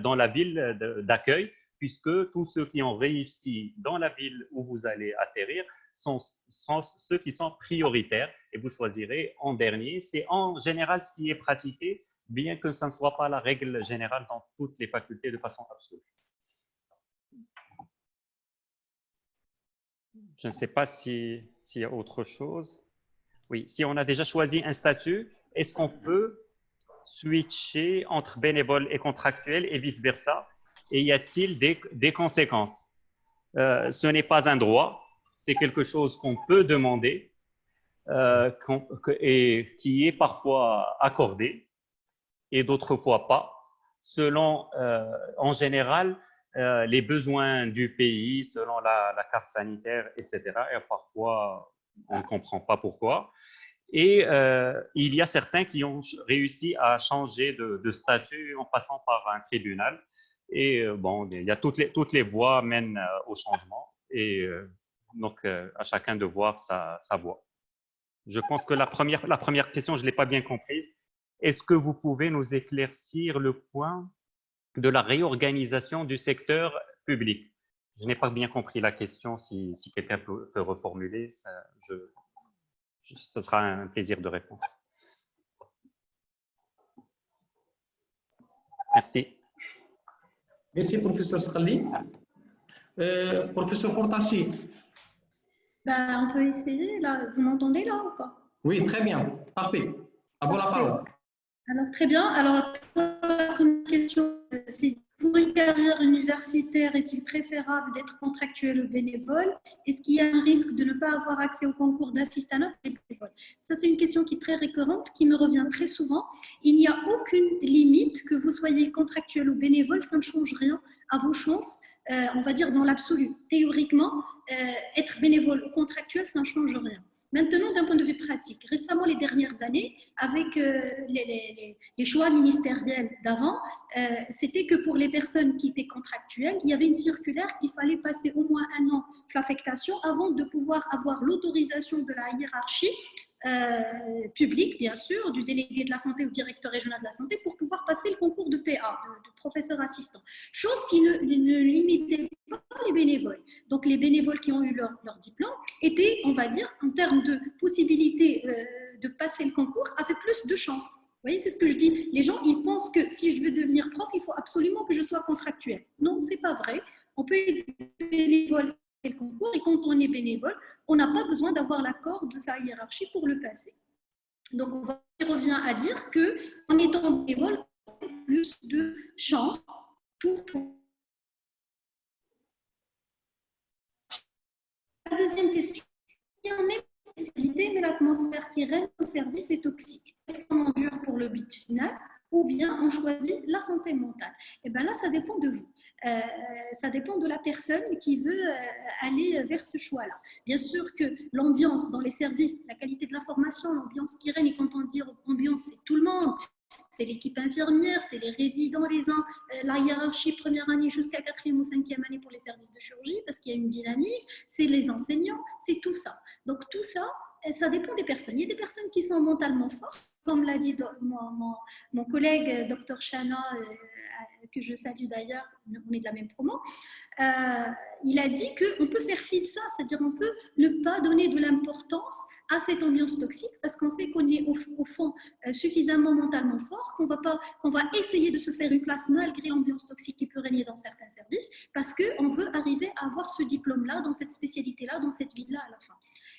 Speaker 10: dans la ville d'accueil, puisque tous ceux qui ont réussi dans la ville où vous allez atterrir sont ceux qui sont prioritaires et vous choisirez en dernier. C'est en général ce qui est pratiqué, bien que ce ne soit pas la règle générale dans toutes les facultés de façon absolue. Je ne sais pas s'il y a autre chose. Oui, si on a déjà choisi un statut, est-ce qu'on peut switcher entre bénévole et contractuel et vice-versa? Et y a-t-il des conséquences? Ce n'est pas un droit, c'est quelque chose qu'on peut demander et qui est parfois accordé et d'autres fois pas, selon en général les besoins du pays, selon la carte sanitaire, etc. Et parfois, on ne comprend pas pourquoi. Et il y a certains qui ont réussi à changer de statut en passant par un tribunal. Et bon, il y a toutes les voies mènent au changement. Et donc, à chacun de voir sa voie. Je pense que la première question, je ne l'ai pas bien comprise. Est-ce que vous pouvez nous éclaircir le point de la réorganisation du secteur public? Je n'ai pas bien compris la question. Si quelqu'un peut reformuler, ce sera un plaisir de répondre. Merci.
Speaker 6: Merci, professeur Skhali. Professeur Hortassi.
Speaker 5: Ben, on peut essayer, là. Vous m'entendez là ou pas?
Speaker 6: Oui, très bien. Parfait. À vous la parole.
Speaker 5: Alors, très bien. Alors, la première question, c'est pour une carrière universitaire, est-il préférable d'être contractuel ou bénévole? Est-ce qu'il y a un risque de ne pas avoir accès au concours d'assistanat pour les bénévoles? Ça, c'est une question qui est très récurrente, qui me revient très souvent. Il n'y a aucune limite, que vous soyez contractuel ou bénévole, ça ne change rien à vos chances, on va dire dans l'absolu. Théoriquement, être bénévole ou contractuel, ça ne change rien. Maintenant, d'un point de vue pratique, récemment, les dernières années, avec les choix ministériels d'avant, c'était que pour les personnes qui étaient contractuelles, il y avait une circulaire qu'il fallait passer au moins 1 an l'affectation avant de pouvoir avoir l'autorisation de la hiérarchie publique, bien sûr, du délégué de la santé ou directeur régional de la santé pour pouvoir passer le concours de PA, de professeur assistant. Chose qui ne limitait pas les bénévoles. Donc, les bénévoles qui ont eu leur diplôme étaient, on va dire, en termes de possibilité de passer le concours, avaient plus de chance. Vous voyez, c'est ce que je dis. Les gens, ils pensent que si je veux devenir prof, il faut absolument que je sois contractuel. Non, c'est pas vrai. On peut être bénévole le concours et quand on est bénévole, on n'a pas besoin d'avoir l'accord de sa hiérarchie pour le passer. Donc, on revient à dire qu'en étant bénévole, on a plus de chances pour... La deuxième question. Il y en a une spécialité, mais l'atmosphère qui règne au service est toxique. Est-ce qu'on endure pour le but final ou bien on choisit la santé mentale? Et bien là, ça dépend de vous. Ça dépend de la personne qui veut aller vers ce choix-là. Bien sûr que l'ambiance dans les services, la qualité de la formation, l'ambiance qui règne, et quand on dit ambiance, c'est tout le monde. C'est l'équipe infirmière, c'est les résidents, les uns, la hiérarchie première année jusqu'à 4e ou 5e année pour les services de chirurgie, parce qu'il y a une dynamique, c'est les enseignants, c'est tout ça. Donc tout ça, ça dépend des personnes. Il y a des personnes qui sont mentalement fortes, comme l'a dit mon collègue Dr Chana, que je salue d'ailleurs, on est de la même promo, il a dit qu'on peut faire fi de ça, c'est-à-dire on peut ne pas donner de l'importance à cette ambiance toxique parce qu'on sait qu'on est au fond suffisamment mentalement fort qu'on va essayer de se faire une place malgré l'ambiance toxique qui peut régner dans certains services parce qu'on veut arriver à avoir ce diplôme-là, dans cette spécialité-là, dans cette ville-là à la fin.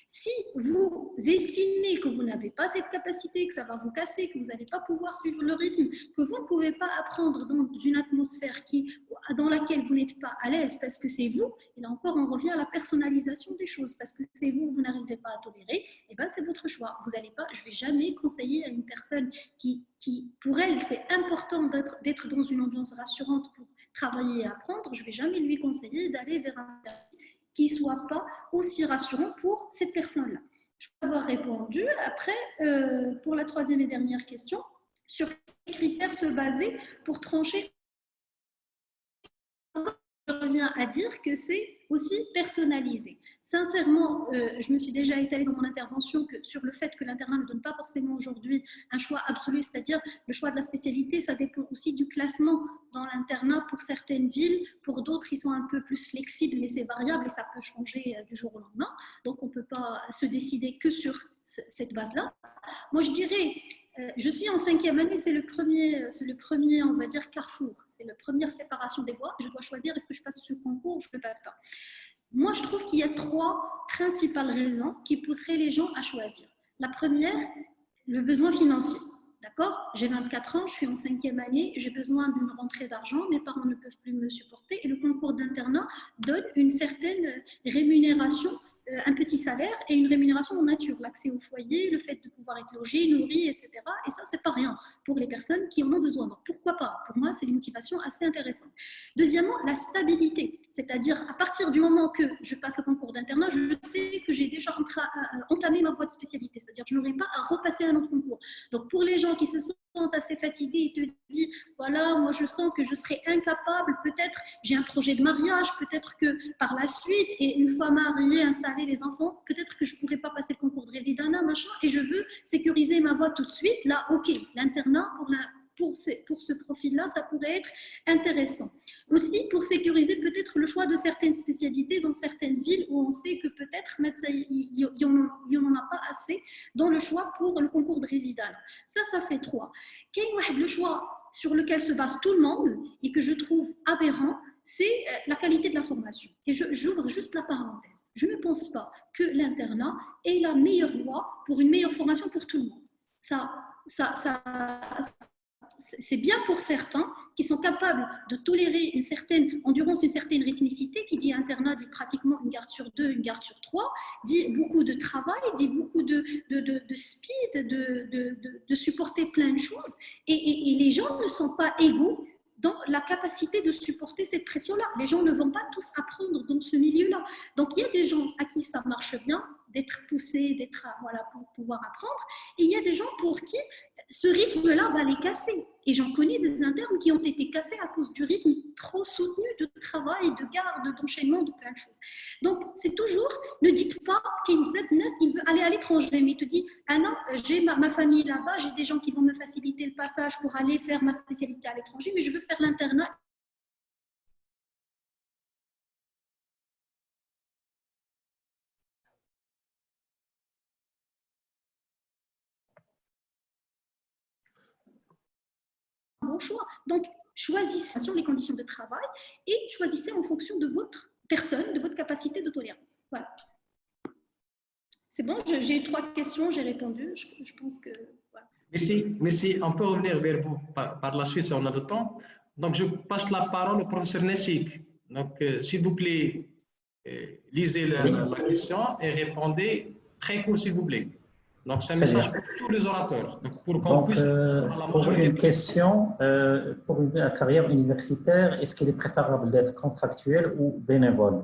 Speaker 5: Si vous estimez que vous n'avez pas cette capacité, que ça va vous casser, que vous n'allez pas pouvoir suivre le rythme, que vous ne pouvez pas apprendre dans une atmosphère dans laquelle vous n'êtes pas à l'aise parce que c'est vous, et là encore on revient à la personnalisation des choses, parce que c'est vous n'arrivez pas à tolérer, et ben c'est votre choix. Vous allez pas, je ne vais jamais conseiller à une personne qui pour elle c'est important d'être dans une ambiance rassurante pour travailler et apprendre, je ne vais jamais lui conseiller d'aller vers un service qui ne soit pas aussi rassurant pour cette personne-là. Je peux avoir répondu. Après, pour la troisième et dernière question, sur quels critères se baser pour trancher? Je reviens à dire que c'est aussi personnalisé. Sincèrement, je me suis déjà étalée dans mon intervention sur le fait que l'internat ne donne pas forcément aujourd'hui un choix absolu, c'est-à-dire le choix de la spécialité, ça dépend aussi du classement dans l'internat pour certaines villes, pour d'autres ils sont un peu plus flexibles, mais c'est variable et ça peut changer du jour au lendemain, donc on ne peut pas se décider que sur cette base-là. Moi je dirais, je suis en 5e année, c'est le premier, on va dire, carrefour. C'est la première séparation des voies. Je dois choisir, est-ce que je passe ce concours ou je ne le passe pas. Moi, je trouve qu'il y a 3 principales raisons qui pousseraient les gens à choisir. La première, le besoin financier. D'accord? J'ai 24 ans, je suis en 5e année, j'ai besoin d'une rentrée d'argent, mes parents ne peuvent plus me supporter et le concours d'internat donne une certaine rémunération, un petit salaire et une rémunération en nature, l'accès au foyer, le fait de pouvoir être logé, nourri, etc. Et ça, c'est pas rien pour les personnes qui en ont besoin. Donc, pourquoi pas? Pour moi, c'est une motivation assez intéressante. Deuxièmement, la stabilité, c'est-à-dire à partir du moment que je passe le concours d'internat, je sais que j'ai déjà entamé ma voie de spécialité, c'est-à-dire que je n'aurai pas à repasser un autre concours. Donc, pour les gens qui se sentent assez fatigués et te disent, voilà, moi je sens que je serai incapable, peut-être j'ai un projet de mariage, peut-être que par la suite, et une fois mariée, installée, les enfants, peut-être que je ne pourrai pas passer le concours de résidana, machin, et je veux sécuriser ma voie tout de suite. Là, ok, l'internat pour ce profil-là, ça pourrait être intéressant. Aussi, pour sécuriser peut-être le choix de certaines spécialités dans certaines villes où on sait que peut-être il n'y en a pas assez dans le choix pour le concours de résidana. Ça fait 3. Le choix sur lequel se base tout le monde et que je trouve aberrant, c'est la qualité de la formation. Et j'ouvre juste la parenthèse. Je ne pense pas que l'internat est la meilleure voie pour une meilleure formation pour tout le monde. C'est bien pour certains qui sont capables de tolérer une certaine endurance, une certaine rythmicité, qui dit internat, dit pratiquement une garde sur 2, une garde sur 3, dit beaucoup de travail, dit beaucoup de speed, de supporter plein de choses. Et les gens ne sont pas égaux dans la capacité de supporter cette pression-là. Les gens ne vont pas tous apprendre dans ce milieu-là. Donc, il y a des gens à qui ça marche bien, d'être poussés, voilà, pour pouvoir apprendre. Et il y a des gens pour qui ce rythme-là va les casser. Et j'en connais des internes qui ont été cassés à cause du rythme trop soutenu de travail, de garde, d'enchaînement, de plein de choses. Donc, c'est toujours, ne dites pas qu'il veut aller à l'étranger, mais il te dit, ah non, j'ai ma famille là-bas, j'ai des gens qui vont me faciliter le passage pour aller faire ma spécialité à l'étranger, mais je veux faire l'internat. Bon choix. Donc, choisissez les conditions de travail et choisissez en fonction de votre personne, de votre capacité de tolérance. Voilà. C'est bon, j'ai 3 questions, j'ai répondu. Je pense que... Voilà.
Speaker 6: Merci. On peut revenir vers vous par la suite si on a le temps. Donc, je passe la parole au professeur Nessik. Donc, s'il vous plaît, lisez la question et répondez très court, s'il vous plaît. Donc, c'est un message pour tous les orateurs. Donc,
Speaker 9: pour une question, pour une carrière universitaire, est-ce qu'il est préférable d'être contractuel ou bénévole?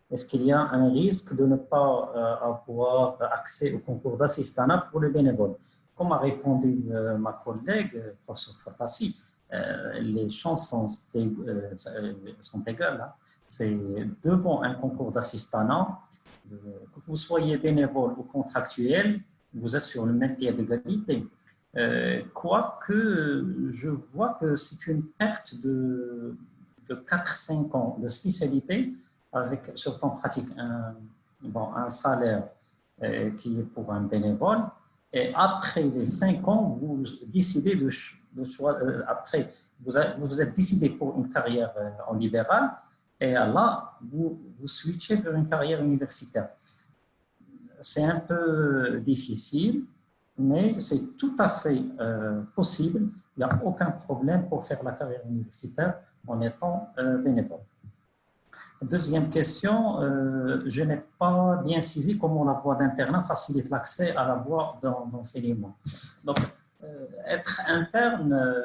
Speaker 9: Est-ce qu'il y a un risque de ne pas avoir accès au concours d'assistanat pour les bénévoles? Comme a répondu ma collègue, professeur Fartassi, les chances sont égales. Hein. C'est devant un concours d'assistanat, que vous soyez bénévole ou contractuel, vous êtes sur le même pied d'égalité. Quoique, je vois que c'est une perte de 4-5 ans de spécialité avec, sur le plan pratique, un salaire qui est pour un bénévole. Et après les 5 ans, vous décidez de choisir. Après, vous êtes décidé pour une carrière en libéral. Et là, vous switchez vers une carrière universitaire. C'est un peu difficile, mais c'est tout à fait possible. Il n'y a aucun problème pour faire la carrière universitaire en étant bénévole. Deuxième question, je n'ai pas bien saisi comment la voie d'internat facilite l'accès à la voie d'enseignement. Donc, être interne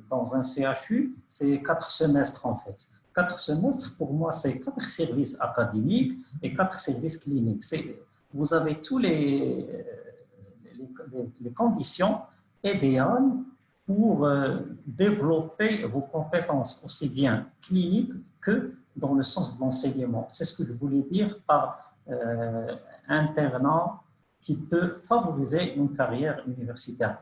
Speaker 9: dans un CHU, c'est 4 semestres en fait. 4 semestres, pour moi, c'est 4 services académiques et 4 services cliniques. Vous avez tous les conditions idéal pour développer vos compétences aussi bien cliniques que dans le sens de l'enseignement. C'est ce que je voulais dire par internat qui peut favoriser une carrière universitaire.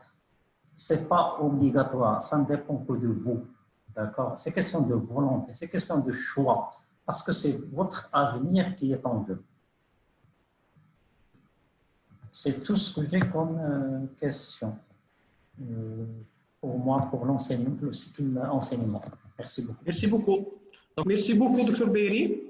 Speaker 9: Ce n'est pas obligatoire, ça ne dépend que de vous. D'accord? C'est question de volonté, c'est question de choix, parce que c'est votre avenir qui est en jeu. C'est tout ce que j'ai comme question pour moi, pour l'enseignement, le cycle enseignement. Merci beaucoup.
Speaker 6: Merci beaucoup. Donc, merci beaucoup, Dr. Beiri.